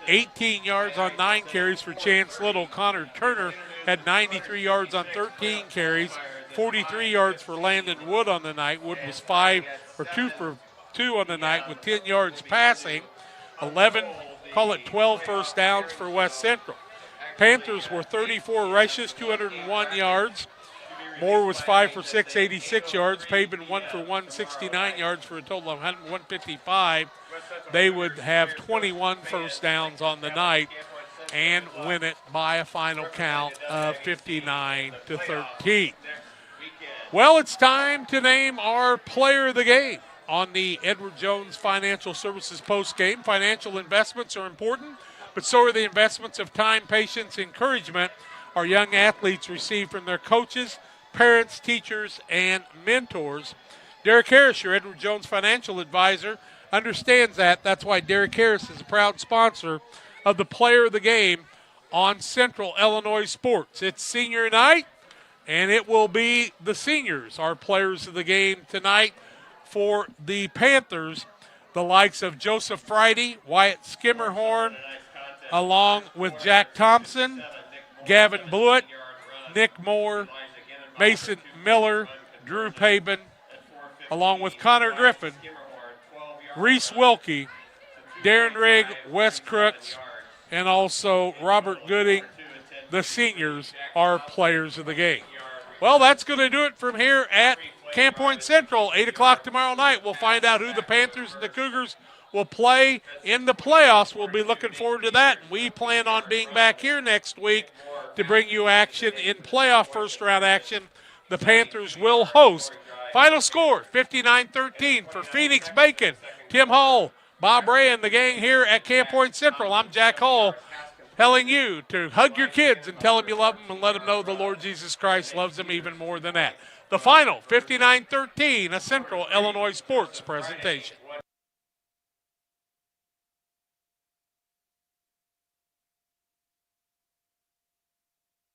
18 yards on 9 carries for Chance Little. Connor Turner had 93 yards on 13 carries, 43 yards for Landon Wood on the night. Wood was 2 for 2 on the night with 10 yards passing. 12 first downs for West Central. Panthers were 34 rushes, 201 yards. Moore was 5 for 6, 86 yards. Paben 1 for 1, 69 yards for a total of 155. They would have 21 first downs on the night and win it by a final count of 59-13. Well, it's time to name our player of the game on the Edward Jones Financial Services post-game. Financial investments are important, but so are the investments of time, patience, encouragement our young athletes receive from their coaches, parents, teachers, and mentors. Derek Harris, your Edward Jones Financial Advisor, understands that. That's why Derek Harris is a proud sponsor of the player of the game on Central Illinois Sports. It's senior night, and it will be the seniors, our players of the game tonight. For the Panthers, the likes of Joseph Friday, Wyatt Skimmerhorn, along with Jack Thompson, Gavin Blewett, Nick Moore, Mason Miller, Drew Paben, along with Connor Griffin, Reese Wilkie, Darren Rigg, Wes Crooks, and also Robert Gooding. The seniors are players of the game. Well, that's going to do it from here at Camp Point Central. 8 o'clock tomorrow night, we'll find out who the Panthers and the Cougars will play in the playoffs. We'll be looking forward to that. We plan on being back here next week to bring you action in playoff first-round action. The Panthers will host. Final score, 59-13 for Phoenix Bacon. Tim Hall, Bob Ray, and the gang here at Camp Point Central. I'm Jack Hall, telling you to hug your kids and tell them you love them and let them know the Lord Jesus Christ loves them even more than that. The final, 59-13, a Central Illinois Sports presentation.